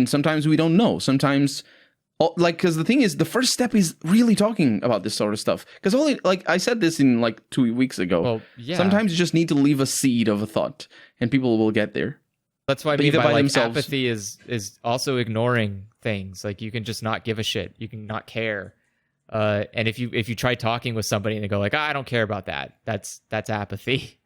sometimes we don't know. Sometimes Because the thing is, the first step is really talking about this sort of stuff. Because like I said this in like 2 weeks ago. Well, yeah. Sometimes you just need to leave a seed of a thought, and people will get there. That's why I mean by like apathy is also ignoring things. Like you can just not give a shit. You can not care. And if you try talking with somebody and they go like, I don't care about that, that's apathy.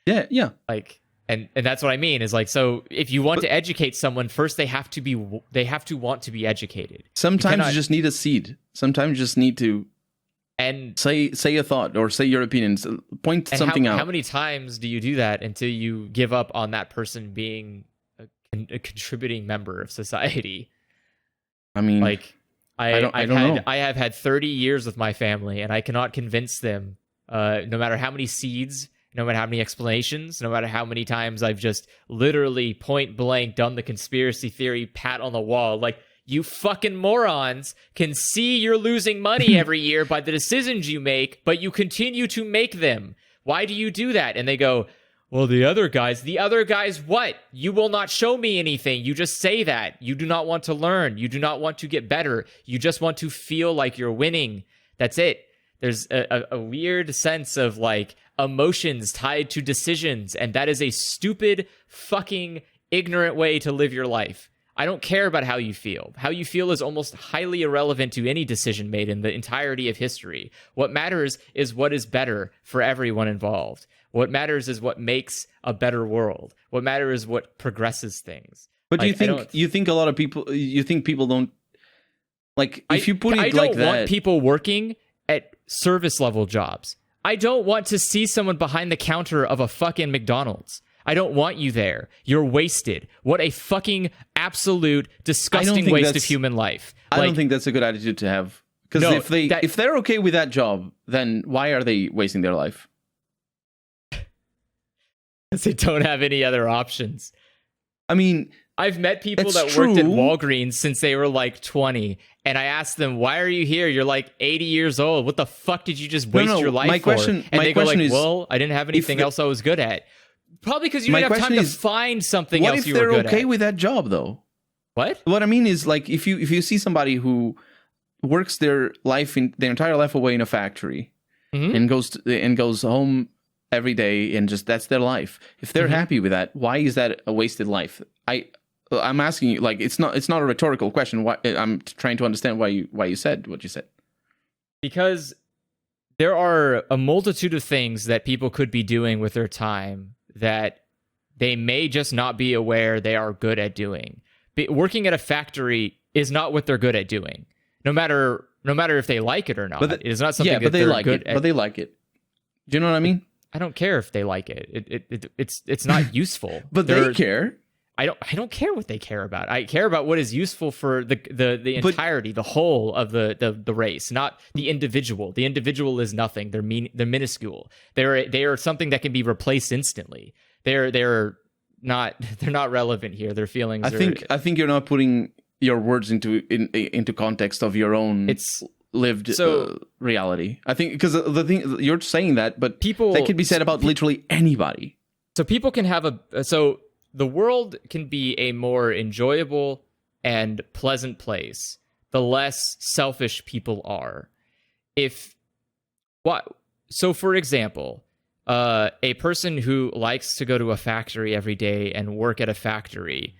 Yeah. Like, and that's what I mean is like, so if you want to educate someone, first they have to want to be educated. Sometimes you just need a seed. Sometimes you just need to say a thought or say your opinions, point something out. How many times do you do that until you give up on that person being a contributing member of society? I mean, like I don't know. I have had 30 years with my family, and I cannot convince them, no matter how many seeds, no matter how many explanations, no matter how many times I've just literally point blank done the conspiracy theory pat on the wall, like, you fucking morons can see you're losing money every year by the decisions you make, but you continue to make them. Why do you do that? And they go, well, the other guys what? You will not show me anything. You just say that. You do not want to learn. You do not want to get better. You just want to feel like you're winning. That's it. There's a weird sense of like emotions tied to decisions, and that is a stupid, fucking ignorant way to live your life. I don't care about how you feel. How you feel is almost highly irrelevant to any decision made in the entirety of history. What matters is what is better for everyone involved. What matters is what makes a better world. What matters is what progresses things. But like, you think a lot of people, you think people don't, like, if you put it like that. I don't want people working at service level jobs. I don't want to see someone behind the counter of a fucking McDonald's. I don't want you there. You're wasted. What a fucking absolute disgusting waste of human life. I don't think that's a good attitude to have. Because if they're okay with that job, then why are they wasting their life? Because they don't have any other options. I mean, I've met people that worked at Walgreens since they were like 20, and I asked them, why are you here? You're like 80 years old. What the fuck did you just waste your life for? And they go like, well, I didn't have anything else I was good at. Probably because you didn't have time to find something else you were good at. What if they're okay with that job, though? What? What I mean is, like, if you see somebody who works their entire life away in a factory and goes home every day and just that's their life. If they're happy with that, why is that a wasted life? I'm asking you, like, it's not a rhetorical question. Why, I'm trying to understand why you said what you said. Because there are a multitude of things that people could be doing with their time that they may just not be aware they are good at doing. Working at a factory is not what they're good at doing, no matter if they like it or not. It is not something that they're good at. But they like it. Do you know what I mean? I don't care if they like it. It's not useful. But they care. I don't care what they care about. I care about what is useful for the entirety, the whole of the race, not the individual. The individual is nothing. They're minuscule. They are something that can be replaced instantly. They're not relevant here. Their feelings. I think you're not putting your words into context of your own lived reality. I think because the thing you're saying that could be said about literally anybody. So people can have the world can be a more enjoyable and pleasant place the less selfish people are. So for example, a person who likes to go to a factory every day and work at a factory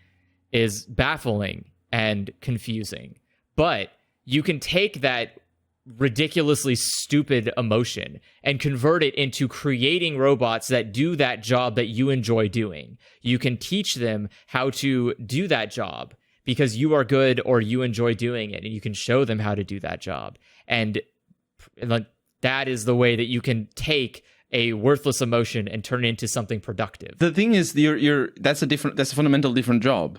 is baffling and confusing. But you can take that ridiculously stupid emotion and convert it into creating robots that do that job that you enjoy doing. You can teach them how to do that job because you are good or you enjoy doing it, and you can show them how to do that job. And that is the way that you can take a worthless emotion and turn it into something productive. The thing is, that's a fundamental different job.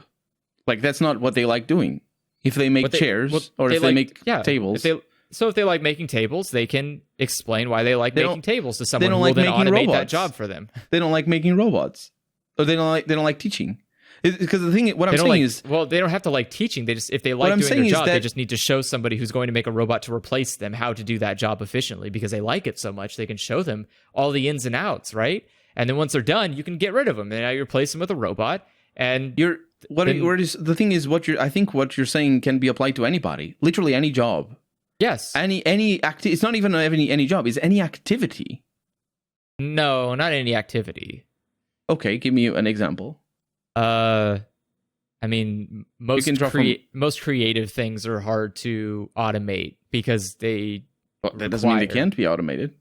Like, that's not what they like doing. If they make chairs or if they make tables. If they like making tables, they can explain why they like making tables to someone who will then automate that job for them. They don't like making robots, or they don't like teaching. Because the thing, what I'm saying is, well, they don't have to like teaching. They just, if they like doing their job, they just need to show somebody who's going to make a robot to replace them how to do that job efficiently. Because they like it so much, they can show them all the ins and outs, right? And then once they're done, you can get rid of them, and now you replace them with a robot. And The thing is, I think what you're saying can be applied to anybody, literally any job. Yes. It's not even any job. It's any activity. No, not any activity. Okay, give me an example. I mean, most creative things are hard to automate because they. Well, that doesn't mean they can't be automated.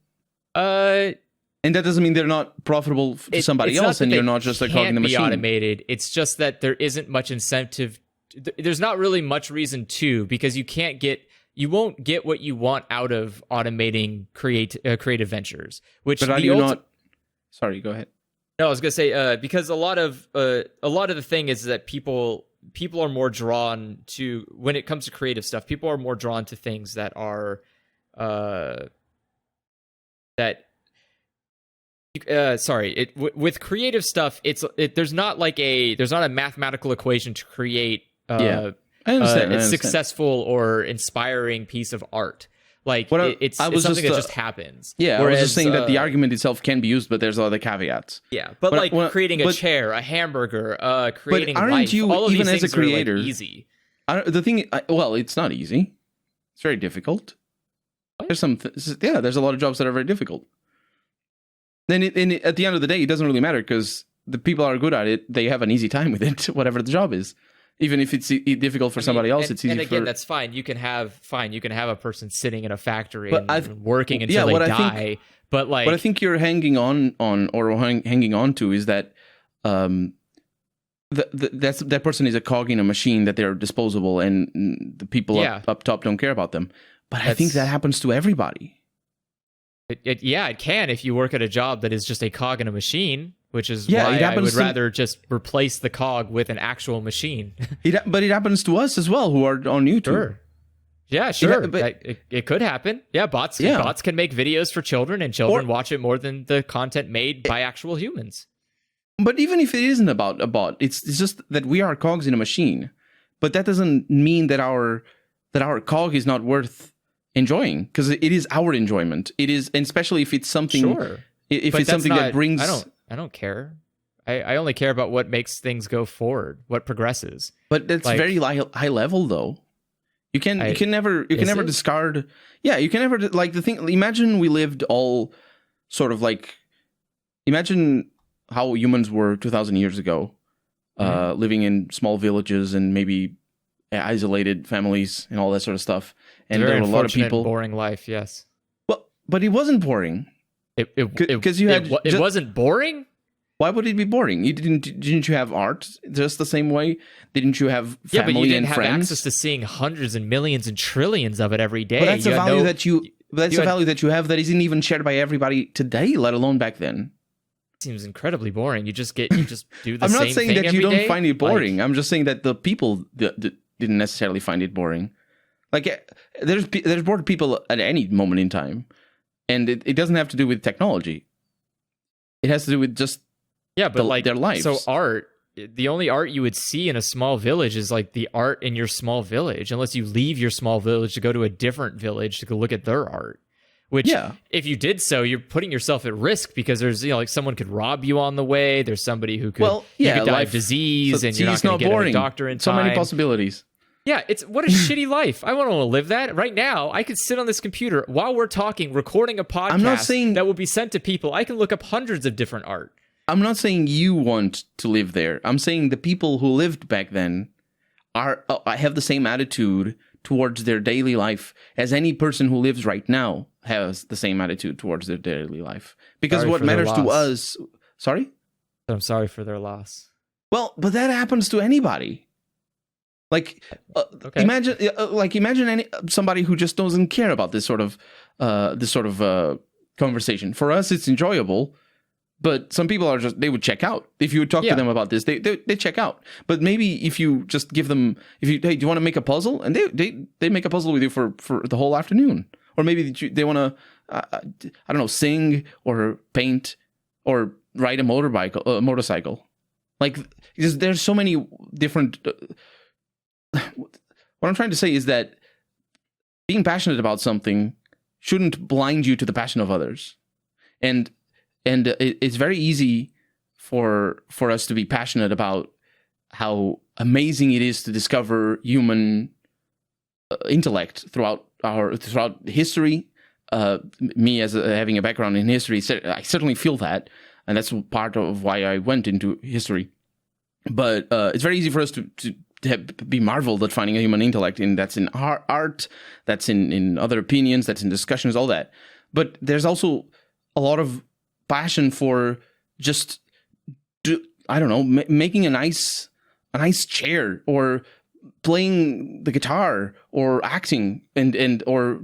And that doesn't mean they're not profitable to somebody else, and you're not just a cog in the machine. Automated. It's just that there isn't much incentive. There's not really much reason to, because you won't get what you want out of automating creative ventures. But are you not? Sorry, go ahead. No, I was gonna say because a lot of the thing is that people are more drawn to, when it comes to creative stuff, people are more drawn to things that are with creative stuff, there's not a mathematical equation to create I understand. a successful or inspiring piece of art. Like it's something that just happens. Yeah, whereas, I was just saying that the argument itself can be used, but there's other caveats. Yeah, but creating a chair, a hamburger, creating but aren't life, you, all of even these as a creator, are easy? The thing, it's not easy. It's very difficult. What? There's a lot of jobs that are very difficult. Then at the end of the day, it doesn't really matter because the people are good at it. They have an easy time with it, whatever the job is. Even if it's difficult for somebody else, it's easy. And again, that's fine. You can have a person sitting in a factory and working until they die. But what I think you're hanging on to is that that person is a cog in a machine, that they're disposable, and the people up top don't care about them. But I think that happens to everybody. It can if you work at a job that is just a cog in a machine, which is why I would rather just replace the cog with an actual machine. But it happens to us as well, who are on YouTube. Sure. Yeah, sure. It could happen. Yeah, bots can make videos for children, and children watch it more than the content made by actual humans. But even if it isn't about a bot, it's just that we are cogs in a machine. But that doesn't mean that our cog is not worth enjoying, because it is our enjoyment. It is, and especially if it's something. Sure. If it's something that brings. I don't care. I only care about what makes things go forward, what progresses. But that's very high level, though. You can never discard. Yeah, you can never, like, the thing. Imagine we lived all sort of like. Imagine how humans were 2,000 years ago, living in small villages and maybe isolated families and all that sort of stuff. And there were a lot of people. Boring life, yes. Well, but it wasn't boring. Because it wasn't boring. Why would it be boring? Didn't you have art just the same way? Didn't you have family and friends? Yeah, but you didn't have access to seeing hundreds and millions and trillions of it every day. But that's a value that you have that isn't even shared by everybody today, let alone back then. Seems incredibly boring. You just do the same thing. I'm not saying that you don't find it boring. Like, I'm just saying that the people didn't necessarily find it boring. Like, there's bored people at any moment in time, and it doesn't have to do with technology. It has to do with just their lives. So art, the only art you would see in a small village is like the art in your small village, unless you leave your small village to go to a different village to go look at their art. Which, if you did so, you're putting yourself at risk, because there's, like, someone could rob you on the way. There's somebody who could, you could die of disease, and you're not going to get a doctor in time. So many possibilities. Yeah, what a shitty life. I want to live that. Right now, I could sit on this computer while we're talking, recording a podcast that will be sent to people. I can look up hundreds of different art. I'm not saying you want to live there. I'm saying the people who lived back then have the same attitude towards their daily life as any person who lives right now has the same attitude towards their daily life. Because what matters to us... Sorry? I'm sorry for their loss. Well, but that happens to anybody. Like, imagine somebody who just doesn't care about this sort of conversation. For us, it's enjoyable, but some people they would check out. If you would talk to them about this, they check out. But maybe if you just give them, hey, do you want to make a puzzle? And they make a puzzle with you for the whole afternoon. Or maybe they want to, I don't know, sing or paint or ride a motorcycle. Like, there's so many different... What I'm trying to say is that being passionate about something shouldn't blind you to the passion of others. And it's very easy for us to be passionate about how amazing it is to discover human intellect throughout history. Me as having a background in history, I certainly feel that, and that's part of why I went into history. But it's very easy for us to be marveled at finding a human intellect, and that's in art, that's in other opinions, that's in discussions, all that. But there's also a lot of passion for just, making a nice chair, or playing the guitar, or acting, or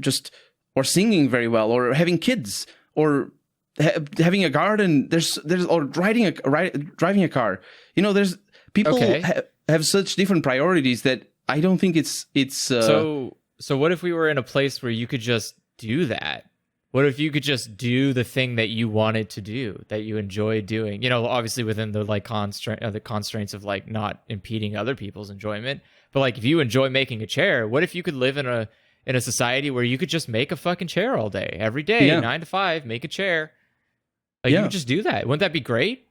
singing very well, or having kids, or having a garden. There's or driving a car. There's people have such different priorities that I don't think it's. So what if we were in a place where you could just do that? What if you could just do the thing that you wanted to do, that you enjoy doing? Obviously within the constraints of like not impeding other people's enjoyment. But like, if you enjoy making a chair, what if you could live in a society where you could just make a fucking chair all day, every day, 9 to 5, make a chair? Like, you could just do that. Wouldn't that be great?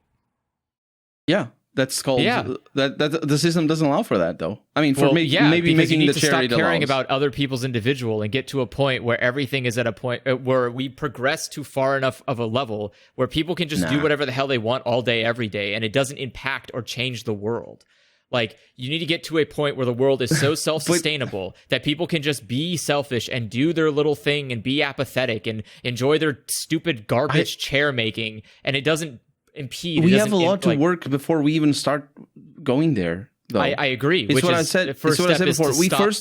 Yeah. That's called that the system doesn't allow for that, though. I mean, maybe because you making need the to chair stop caring about other people's individual and get to a point where everything is at a point where we progress to far enough of a level where people can just do whatever the hell they want all day, every day, and it doesn't impact or change the world. Like, you need to get to a point where the world is so self-sustainable that people can just be selfish and do their little thing and be apathetic and enjoy their stupid garbage chair making, and it doesn't impede. We have a lot to work before we even start going there, though. I agree. It's what I said. The first step is to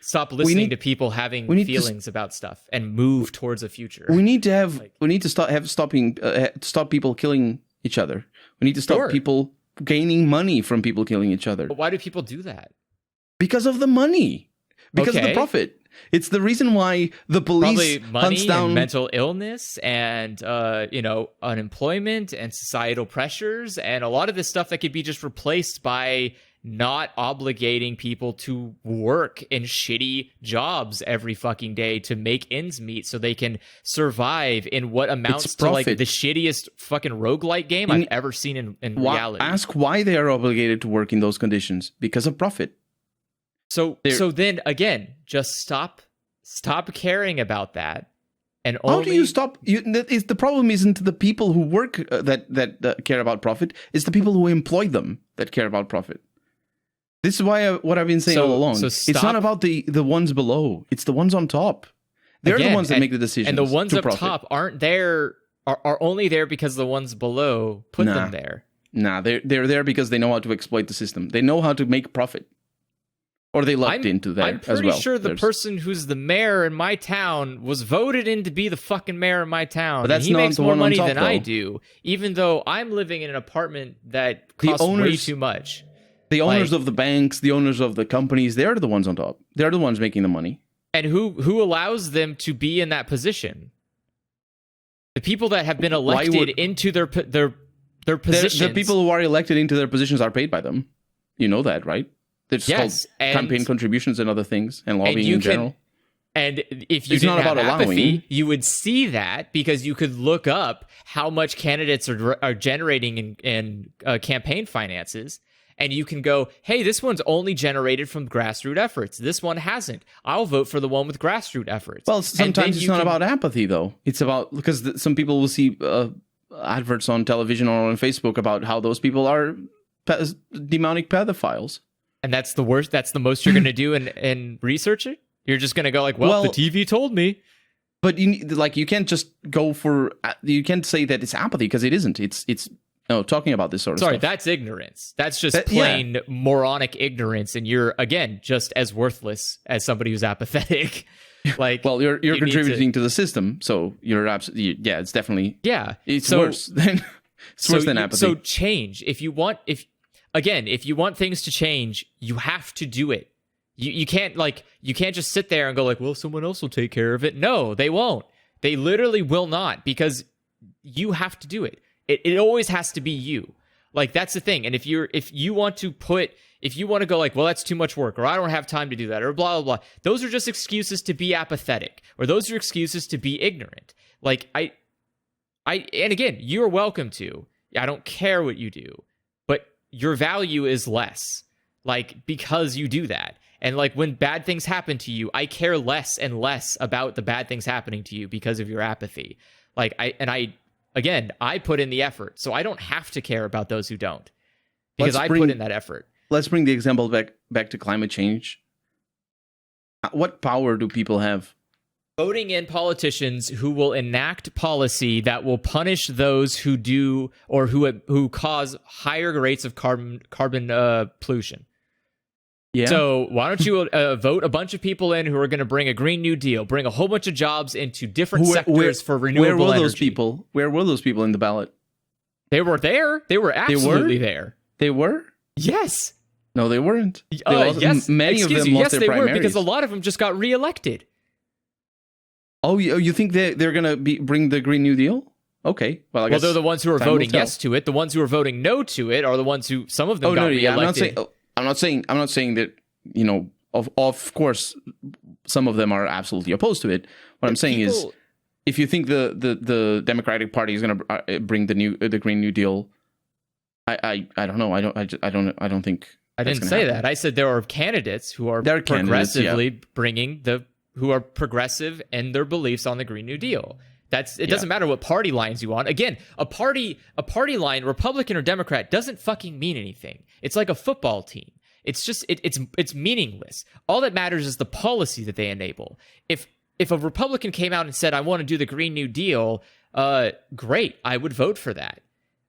stop listening to people having feelings about stuff and move towards a future. We need to stop people killing each other. We need to stop people gaining money from people killing each other. But why do people do that? Because of the money. Because of the profit. It's the reason why the police probably money hunts down and mental illness and unemployment and societal pressures and a lot of this stuff that could be just replaced by not obligating people to work in shitty jobs every fucking day to make ends meet so they can survive in what amounts to like the shittiest fucking roguelike game I've ever seen in reality. Ask why they are obligated to work in those conditions. Because of profit. So then again, just stop caring about that. And how do you stop? The problem isn't the people who work that care about profit. It's the people who employ them that care about profit. This is what I've been saying all along. It's not about the ones below. It's the ones on top. They're the ones that make the decisions. And the ones up top aren't there. Are only there because the ones below put them there. Nah, they're there because they know how to exploit the system. They know how to make profit. Or they lucked into that as well. I'm pretty sure the person who's the mayor in my town was voted in to be the fucking mayor in my town. But he makes more money than I do, even though I'm living in an apartment that costs way too much. The owners of the banks, the owners of the companies, they're the ones on top. They're the ones making the money. And who allows them to be in that position? The people that have been elected into their positions. The people who are elected into their positions are paid by them. You know that, right? It's called campaign contributions and other things, and lobbying in general. And if you didn't have apathy, you would see that because you could look up how much candidates are generating in campaign finances, and you can go, hey, this one's only generated from grassroots efforts. This one hasn't. I'll vote for the one with grassroots efforts. Well, sometimes it's not about apathy, though. It's about, because some people will see adverts on television or on Facebook about how those people are demonic pedophiles. And that's the worst. That's the most you're going to do in research it. You're just going to go like, well, the TV told me. But you can't just go for. You can't say that it's apathy because it isn't. It's talking about this sort of stuff. Sorry, that's ignorance. That's just plain moronic ignorance, and you're again just as worthless as somebody who's apathetic. Like, well, you're contributing to the system, so you're absolutely it's definitely It's worse than apathy. So change if you want if you want things to change, you have to do it. You can't just sit there and go like, well, someone else will take care of it. No, they won't. They literally will not, because you have to do it. It always has to be you. Like, that's the thing. And if you want to go like, well, that's too much work, or I don't have time to do that, or blah, blah, blah. Those are just excuses to be apathetic, or those are excuses to be ignorant. Like, and again, you're welcome to. I don't care what you do. Your value is less. like, because you do that. And like when bad things happen to you, I care less and less about the bad things happening to you because of your apathy. Like I put in the effort, so I don't have to care about those who don't, because I put in that effort. Let's bring the example back to climate change. What power do people have? Voting in politicians who will enact policy that will punish those who do or who cause higher rates of carbon pollution. Yeah. So why don't you vote a bunch of people in who are going to bring a Green New Deal, bring a whole bunch of jobs into different sectors for renewable energy? Where were those people? Where were those people in the ballot? They were there. They were absolutely there. They were? Yes. No, they weren't. Yes. Many of them lost yes, their they primaries. were, because a lot of them just got reelected. Oh, you think they're going to bring the Green New Deal? Okay. Well, I guess they're the ones who are voting yes to it. The ones who are voting no to it are the ones who, some of them got reelected. I'm not saying that, you know, of course, some of them are absolutely opposed to it. What I'm saying is, if you think the Democratic Party is going to bring the Green New Deal, I don't know. I don't think. I didn't say that. I said there are candidates who are progressively bringing who are progressive in their beliefs on the Green New Deal. It doesn't matter what party lines you want. Again, a party line, Republican or Democrat, doesn't fucking mean anything. It's like a football team. It's just it's meaningless. All that matters is the policy that they enable. If a Republican came out and said, I want to do the Green New Deal, great, I would vote for that.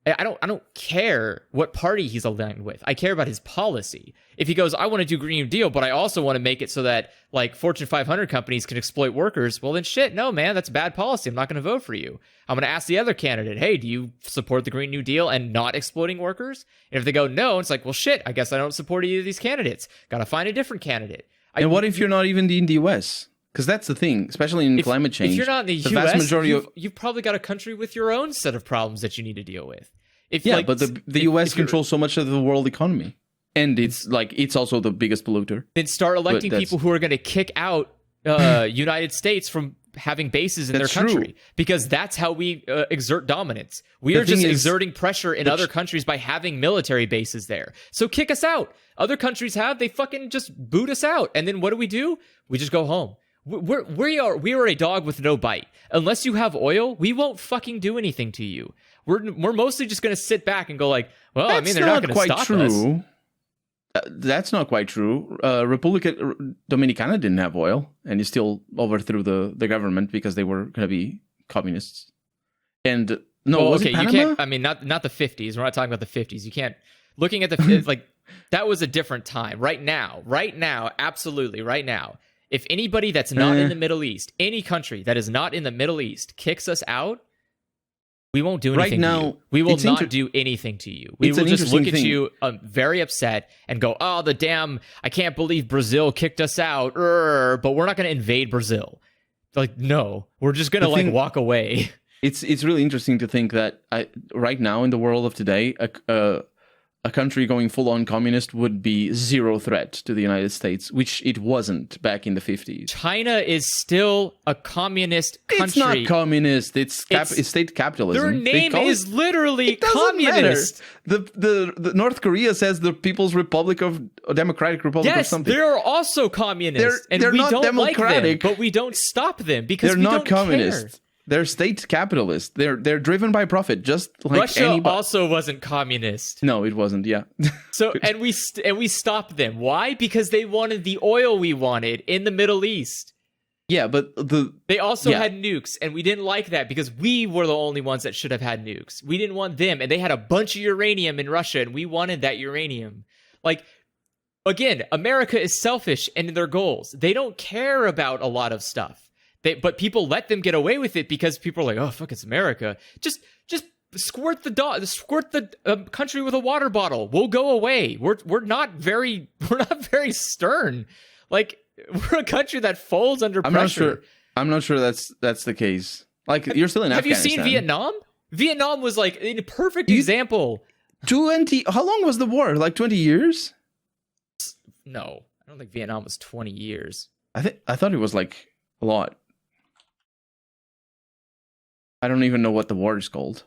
I don't care what party he's aligned with. I care about his policy. If he goes, I want to do Green New Deal, but I also want to make it so that like Fortune 500 companies can exploit workers, well then shit, no man, that's bad policy. I'm not going to vote for you. I'm going to ask the other candidate, hey, do you support the Green New Deal and not exploiting workers? And if they go no, it's like, well shit, I guess I don't support either of these candidates. Got to find a different candidate. And what if you're not even in the US? Because that's the thing, especially in climate change. If you're not in the US, vast majority you've probably got a country with your own set of problems that you need to deal with. But the US controls so much of the world economy, and it's also the biggest polluter. Then start electing people who are going to kick out United States from having bases in their country, because that's how we exert dominance. We are just exerting pressure in other countries by having military bases there. So kick us out. Other countries they fucking just boot us out, and then what do? We just go home. We are a dog with no bite. Unless you have oil, we won't fucking do anything to you. We're mostly just going to sit back and go like, well, I mean, they're not going to stop us. That's not quite true. Republica Dominicana didn't have oil, and you still overthrew the government because they were going to be communists. And was it Panama? You can't. I mean, not the 50s. We're not talking about the 50s. You can't. Looking at the like, that was a different time. Right now, absolutely, right now. If anybody that's not in the Middle East, any country that is not in the Middle East, kicks us out, we won't do anything to you. We will not do anything to you. We will just look at you very upset and go, oh, I can't believe Brazil kicked us out. But we're not going to invade Brazil. Like, no, we're just going to walk away. It's really interesting to think that right now in the world of today, a country going full-on communist would be zero threat to the United States, which it wasn't back in the 50s. China is still a communist country. It's not communist. It's state capitalism. Their name is literally communist. The North Korea says the People's Republic of Democratic Republic or something. They're also communist. They're we not don't democratic. Like them, but we don't stop them because they're we not don't communist. Care. They're state capitalists. They're driven by profit, just like Russia anybody. Also wasn't communist. No, it wasn't. Yeah. So and we stopped them. Why? Because they wanted the oil we wanted in the Middle East. Yeah, but they also had nukes, and we didn't like that because we were the only ones that should have had nukes. We didn't want them, and they had a bunch of uranium in Russia, and we wanted that uranium. Like, again, America is selfish in their goals. They don't care about a lot of stuff. But people let them get away with it because people are like, oh fuck, it's America. Just squirt the country with a water bottle. We'll go away. We're not very stern. Like, we're a country that folds under pressure. I'm not sure that's the case. Like, you're still in Afghanistan. Have you seen Vietnam? Vietnam was like a perfect example. How long was the war? Like 20 years? No, I don't think Vietnam was 20 years. I thought it was like a lot. I don't even know what the war is called.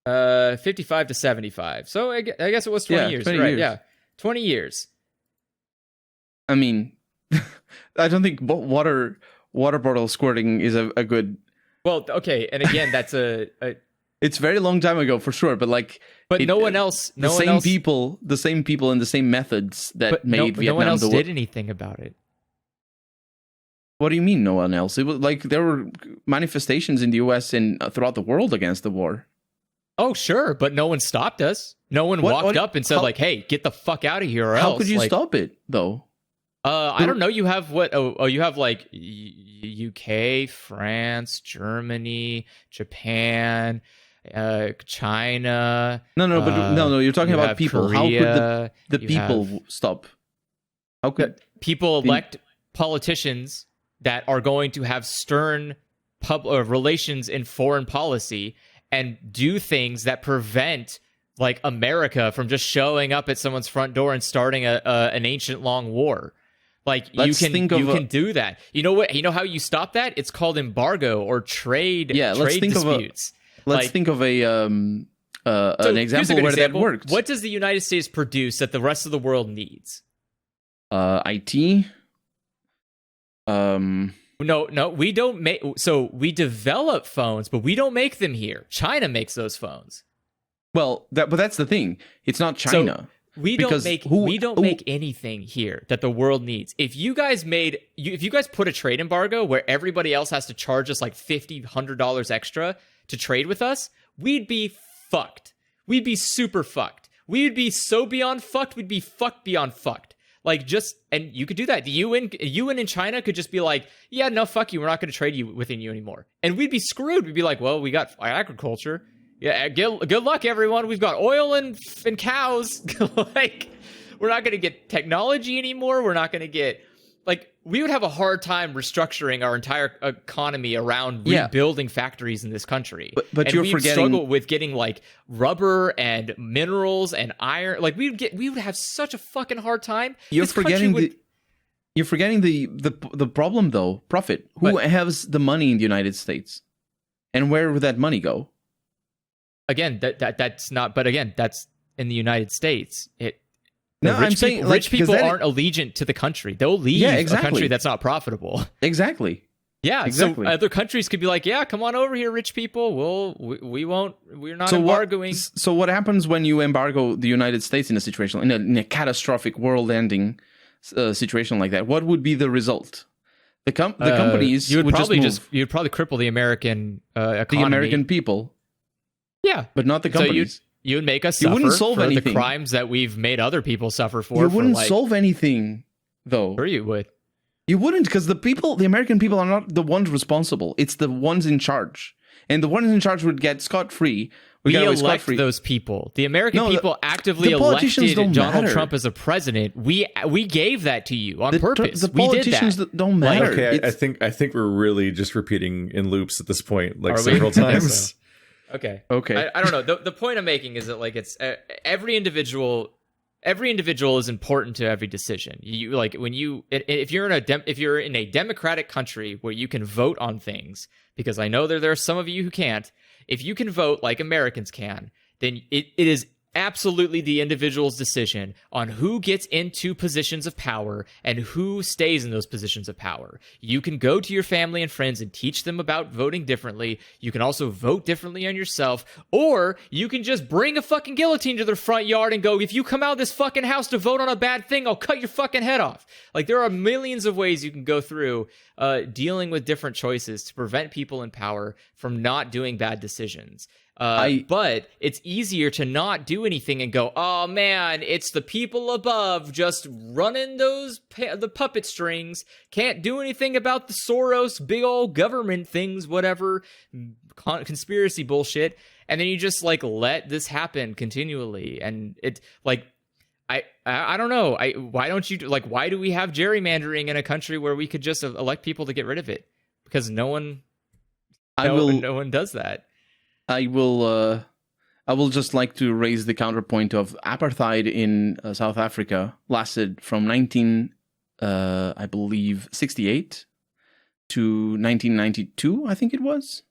55 to 75. So I guess it was 20 years. 20 right? years. Yeah, 20 years. I mean, I don't think water bottle squirting is a good. Well, okay, and again, that's a It's a very long time ago for sure, but like, no one else, the same people, and the same methods that made Vietnam no one else the did anything about it. What do you mean, no one else? It was like there were manifestations in the U.S. and throughout the world against the war. Oh, sure, but no one stopped us. No one walked up and said, like, "Hey, get the fuck out of here!" Or how else. Could you like, stop it though? I don't know. You have what? Oh, you have like UK, France, Germany, Japan, China. No. You're talking about people. Korea, how could the people stop? How could people elect politicians that are going to have stern relations in foreign policy and do things that prevent like America from just showing up at someone's front door and starting an ancient long war? Like you can do that. You know what? You know how you stop that? It's called embargo or trade disputes. Let's think of an example where that worked. What does the United States produce that the rest of the world needs? IT. No, we don't make. So we develop phones, but we don't make them here. China makes those phones. Well, but that's the thing. It's not China. So we don't make anything here that the world needs. If you guys put a trade embargo where everybody else has to charge us like $50-$100 extra to trade with us, we'd be fucked. We'd be super fucked. We would be so beyond fucked. We'd be fucked beyond fucked. Like and you could do that. The UN in China could just be like, yeah, no, fuck you. We're not going to trade within you anymore. And we'd be screwed. We'd be like, well, we got agriculture. Yeah, good luck, everyone. We've got oil and cows. Like, we're not going to get technology anymore. We're not going to get we would have a hard time restructuring our entire economy around rebuilding factories in this country. But you're forgetting, struggle with getting like rubber and minerals and iron. Like we would have such a fucking hard time. You're forgetting the problem though. Profit. Who has the money in the United States, and where would that money go? Again, that's not. But again, that's in the United States. Rich people aren't allegiant to the country. They'll leave a country that's not profitable. Exactly. Yeah. Exactly. So other countries could be like, yeah, come on over here, rich people. We're not embargoing. So what happens when you embargo the United States in a situation, in a catastrophic world-ending situation like that? What would be the result? The companies you'd probably cripple the American economy. The American people. Yeah. But not the companies. So you would make us suffer for the crimes that we've made other people suffer for. You wouldn't solve anything, though. Sure you would. You wouldn't, because the American people are not the ones responsible. It's the ones in charge. And the ones in charge would get scot-free. We elect those people. The American people actively elected Donald Trump as a president. We gave that to you on purpose. The politicians don't matter. Okay, I think we're really just repeating in loops at this point, several times. Okay. I don't know. The point I'm making is that it's every individual is important to every decision. If you're in a democratic country where you can vote on things, because I know there are some of you who can't. If you can vote like Americans can, then it is absolutely the individual's decision on who gets into positions of power and who stays in those positions of power. You can go to your family and friends and teach them about voting differently. You can also vote differently on yourself, or you can just bring a fucking guillotine to their front yard and go, if you come out of this fucking house to vote on a bad thing, I'll cut your fucking head off. There are millions of ways you can go through dealing with different choices to prevent people in power from not doing bad decisions. But it's easier to not do anything and go, oh man, it's the people above just running the puppet strings. Can't do anything about the Soros big old government things, whatever conspiracy bullshit. And then you just let this happen continually. And it I don't know. Why don't you why do we have gerrymandering in a country where we could just elect people to get rid of it? Because no one does that. I will just like to raise the counterpoint of apartheid in South Africa lasted from 1968 to 1992, I think it was.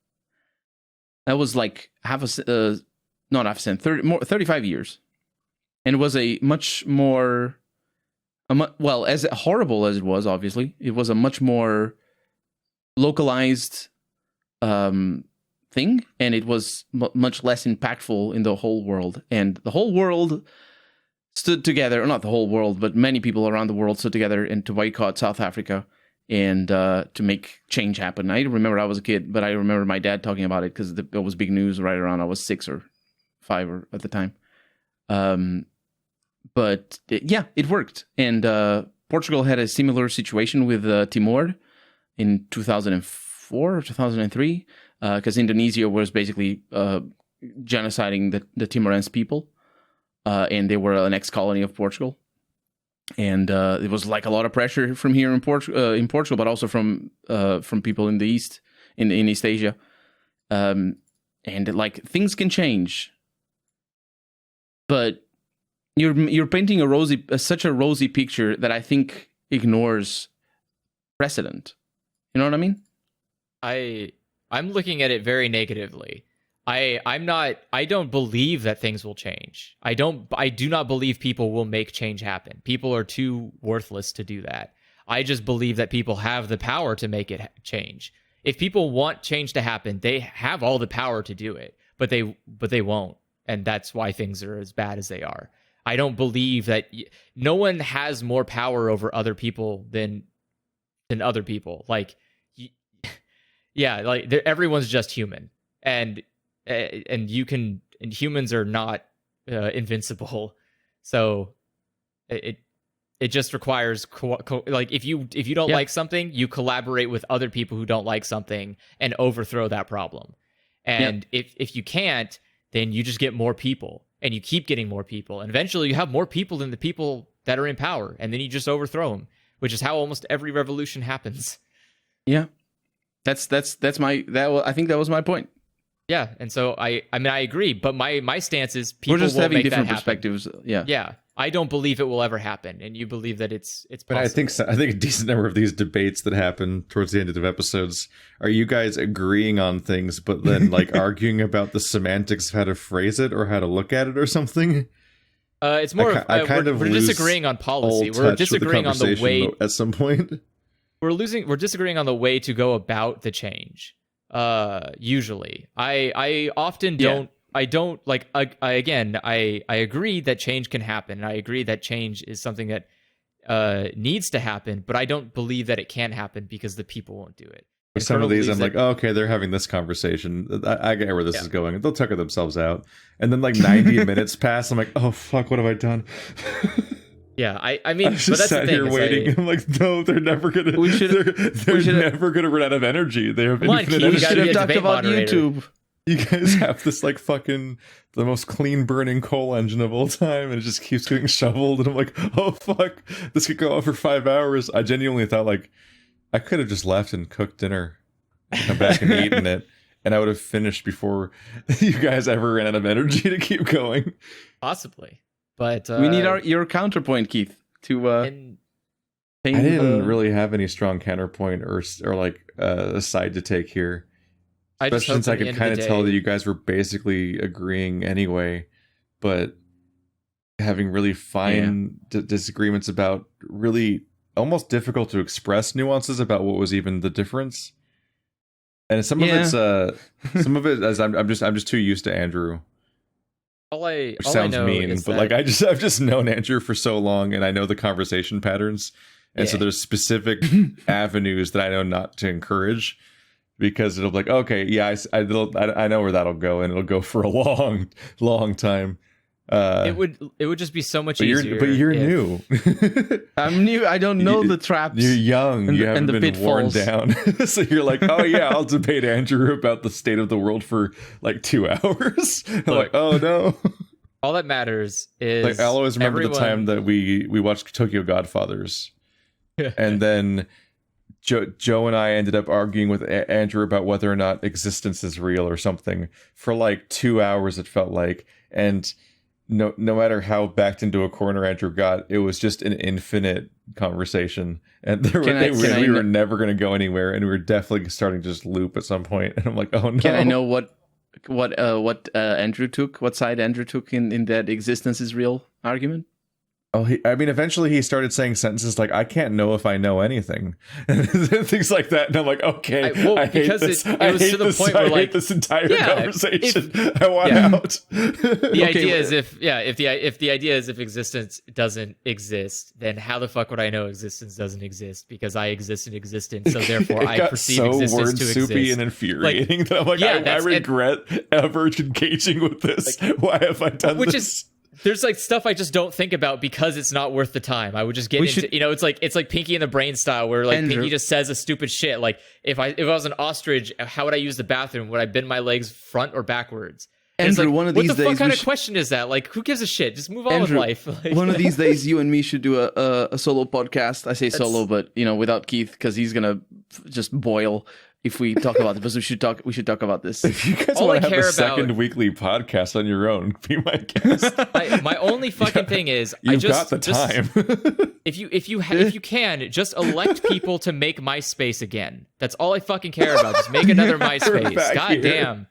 That was 35 years. And it was a much more Well, as horrible as it was, obviously, it was a much more localized thing, and it was much less impactful in the whole world. And the whole world stood together, or not the whole world, but many people around the world stood together and to boycott South Africa and to make change happen. I remember I was a kid, but I remember my dad talking about it because it was big news right around I was 6 or 5 at the time. But it worked. And Portugal had a similar situation with Timor in 2004 or 2003, because Indonesia was basically genociding the Timorese people, and they were an ex-colony of Portugal. And it was like a lot of pressure from here in Portugal, but also from people in the East, in East Asia. And like things can change, but you're painting such a rosy picture that I think ignores precedent. You know what I mean? I'm looking at it very negatively. I don't believe that things will change. I do not believe people will make change happen. People are too worthless to do that. I just believe that people have the power to make it change. If people want change to happen, they have all the power to do it, but they won't. And that's why things are as bad as they are. I don't believe that no one has more power over other people than other people. Like, yeah, like everyone's just human, and humans are not invincible. So it just requires like if you don't like something, you collaborate with other people who don't like something and overthrow that problem. And if you can't, then you just get more people. And you keep getting more people, and eventually you have more people than the people that are in power, and then you just overthrow them, which is how almost every revolution happens. Yeah, I think that was my point. Yeah, and so I mean I agree, but my stance is people we're just won't having make different that happen. Perspectives. Yeah. I don't believe it will ever happen, and you believe that it's possible. But I think a decent number of these debates that happen towards the end of the episodes are you guys agreeing on things, but then like arguing about the semantics of how to phrase it or how to look at it or something. It's more we're disagreeing on policy. We're disagreeing on the way at some point. We're disagreeing on the way to go about the change. Usually, I often don't. I don't like. I agree that change can happen. I agree that change is something that needs to happen, but I don't believe that it can happen because the people won't do it. With some of these, I'm like, oh, okay, they're having this conversation. I get where this is going. They'll tucker themselves out, and then like 90 minutes pass. I'm like, oh fuck, what have I done? Yeah, I mean, I was just sat here waiting. I'm like, no, they're never gonna. They're never gonna run out of energy. They have infinite energy. We should have talked about YouTube. You guys have this like fucking the most clean burning coal engine of all time, and it just keeps getting shoveled. And I'm like, oh fuck, this could go on for 5 hours. I genuinely thought like I could have just left and cooked dinner, and come back and eaten it, and I would have finished before you guys ever ran out of energy to keep going. Possibly, but we need your counterpoint, Keith. I didn't really have any strong counterpoint or like a side to take here. Especially since I could kind of tell that you guys were basically agreeing anyway, but having really fine disagreements about really almost difficult to express nuances about what was even the difference. And some of it as I'm just too used to Andrew. Which sounds mean, but like I've just known Andrew for so long, and I know the conversation patterns, and so there's specific avenues that I know not to encourage. Because it'll be like, okay, yeah, I know where that'll go, and it'll go for a long time. It would just be so much easier. But you're new. I'm new. I don't know the traps. You're young. You haven't been worn down. So you're like, oh yeah, I'll debate Andrew about the state of the world for like 2 hours. I'm like, oh no. All that matters is like I'll always remember the time that we watched Tokyo Godfathers, and then Joe and I ended up arguing with Andrew about whether or not existence is real or something for like 2 hours. It felt like, and no matter how backed into a corner Andrew got, it was just an infinite conversation, and we were never going to go anywhere, and we were definitely starting to just loop at some point. And I'm like, oh no! Can I know what Andrew took? What side Andrew took in that existence is real argument? Oh, I mean, eventually he started saying sentences like, "I can't know if I know anything," and things like that. And I'm like, okay, I hate this. I hate this. I hate this entire conversation. I want out. The idea is if the idea is if existence doesn't exist, then how the fuck would I know existence doesn't exist? Because I exist in existence, so therefore I perceive existence to exist. Soupy and infuriating that I'm like, I regret ever engaging with this. Like, why have I done this? There's like stuff I just don't think about because it's not worth the time. I would just get into, it's like Pinky and the Brain style where like Pinky just says a stupid shit. Like if I was an ostrich, how would I use the bathroom? Would I bend my legs front or backwards? Andrew, like, one of these days, what kind of question is that? Like, who gives a shit? Just move on with life. Like, one of these days, you and me should do a solo podcast. I say solo, but without Keith because he's gonna just boil. If we talk about this, we should talk about this. If you guys want to have a second weekly podcast on your own, be my guest. My only fucking thing is, you've got the time. If you can, just elect people to make MySpace again. That's all I fucking care about. Just make another MySpace. God damn.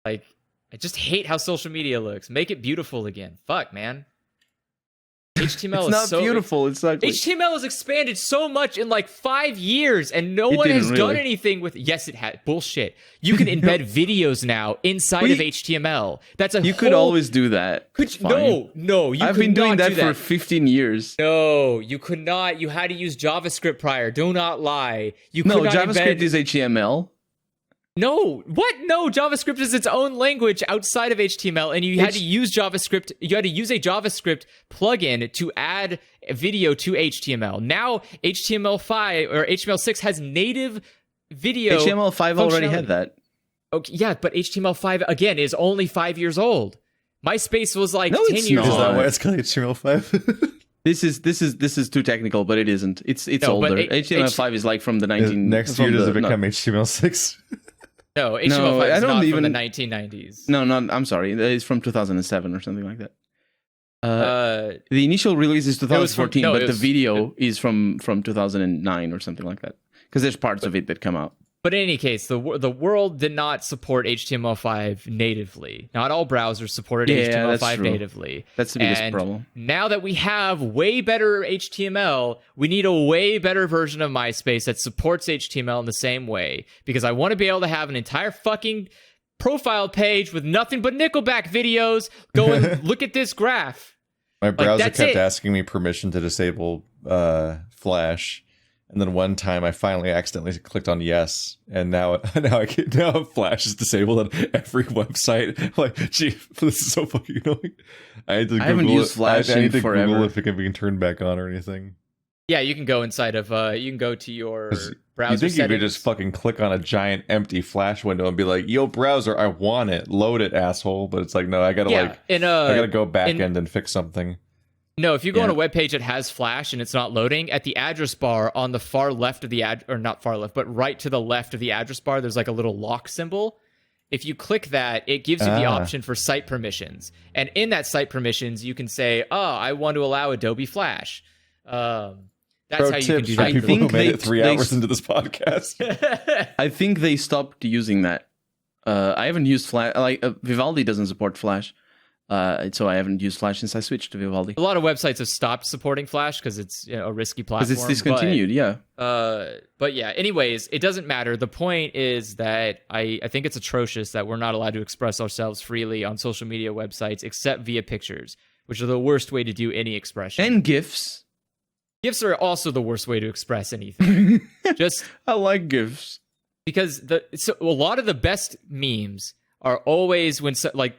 Like, I just hate how social media looks. Make it beautiful again. Fuck, man. HTML it's not beautiful. It's ugly. HTML has expanded so much in like 5 years, and no one has done anything with. Yes, it had bullshit. You can embed videos now inside of HTML. That's a. You could always do that. No. I've been doing that for 15 years. No, you could not. You had to use JavaScript prior. Do not lie. JavaScript is HTML. No, what? No, JavaScript is its own language outside of HTML, and you had to use JavaScript. You had to use a JavaScript plugin to add video to HTML. Now, HTML5 or HTML6 has native video. HTML5 already had that. Okay, yeah, but HTML5 again is only 5 years old. MySpace was like 10 years old. Is that why it's called HTML5? This is too technical, but it isn't. It's older. HTML5 is like from the 19. Next year does it become HTML6? No, HTML5 is not from the 1990s. No, I'm sorry. It's from 2007 or something like that. The initial release is 2014, but the video is from 2009 or something like that. Because there's parts of it that come out. But in any case, the world did not support HTML5 natively. Not all browsers supported HTML5 natively. That's the biggest problem. Now that we have way better HTML, we need a way better version of MySpace that supports HTML in the same way. Because I want to be able to have an entire fucking profile page with nothing but Nickelback videos. Go and look at this graph. My browser kept asking me permission to disable Flash. And then one time I finally accidentally clicked on yes, and now Flash is disabled on every website. I'm like, gee, this is so fucking annoying. I haven't used Flash in forever. Google if it can be turned back on or anything. Yeah, you can go inside of you can go to your browser. You think settings. You could just fucking click on a giant empty Flash window and be like, "Yo, browser, I want it, load it, asshole." But it's like, no, I gotta I gotta go back end and fix something. No, if you go on a web page that has Flash and it's not loading, at the address bar on the far left of the or not far left, but right to the left of the address bar, there's like a little lock symbol. If you click that, it gives you the option for site permissions. And in that site permissions, you can say, "Oh, I want to allow Adobe Flash." That's how you can do that. People who made it 3 hours into this podcast. I think they stopped using that. I haven't used Flash. Like Vivaldi doesn't support Flash. So I haven't used Flash since I switched to Vivaldi. A lot of websites have stopped supporting Flash because it's a risky platform. Because it's discontinued, But yeah, anyways, it doesn't matter. The point is that I think it's atrocious that we're not allowed to express ourselves freely on social media websites except via pictures, which are the worst way to do any expression. And GIFs. GIFs are also the worst way to express anything. I like GIFs. Because a lot of the best memes are always when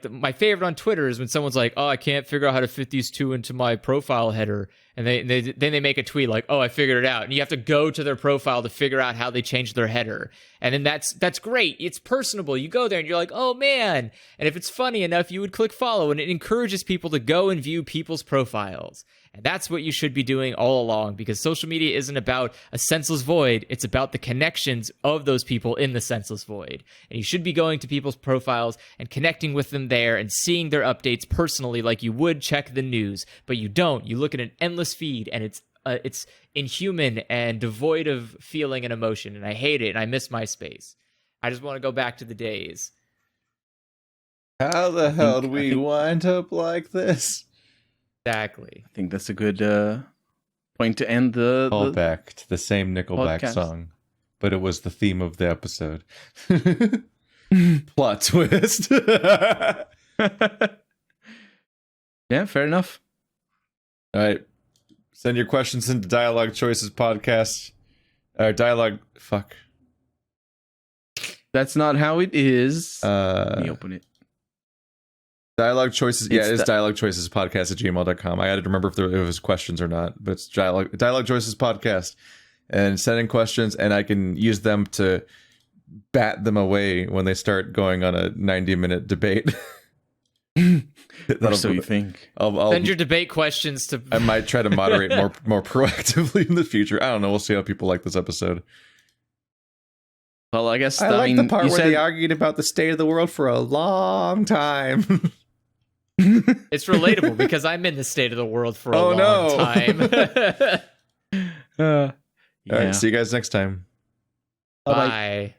my favorite on Twitter is when someone's like, "Oh, I can't figure out how to fit these two into my profile header," and then they make a tweet like, "Oh, I figured it out," and you have to go to their profile to figure out how they changed their header, and then that's great. It's personable. You go there and you're like, "Oh man," and if it's funny enough, you would click follow, and it encourages people to go and view people's profiles. And that's what you should be doing all along, because social media isn't about a senseless void. It's about the connections of those people in the senseless void. And you should be going to people's profiles and connecting with them there and seeing their updates personally like you would check the news. But you don't. You look at an endless feed, and it's inhuman and devoid of feeling and emotion. And I hate it, and I miss MySpace. I just want to go back to the days. How the hell do we wind up like this? Exactly. I think that's a good point to end Call the back to the same Nickelback podcast. song, but it was the theme of the episode. Plot twist. Yeah, fair enough. All right. Send your questions into Dialog Choices Podcast. Dialog. Fuck. That's not how it is. Let me open it. Dialog Choices. Yeah, It's it is the- Dialog Choices Podcast at gmail.com. I had to remember if it was questions or not, but it's Dialog Choices Podcast. And send in questions, and I can use them to bat them away when they start going on a 90-minute debate. Or so you think. Send your debate questions to. I might try to moderate more proactively in the future. I don't know. We'll see how people like this episode. Well, I guess I like mean, the part you where said they argued about the state of the world for a long time. It's relatable because I'm in the state of the world for a Oh, long no. time. yeah. All right. See you guys next time. Bye.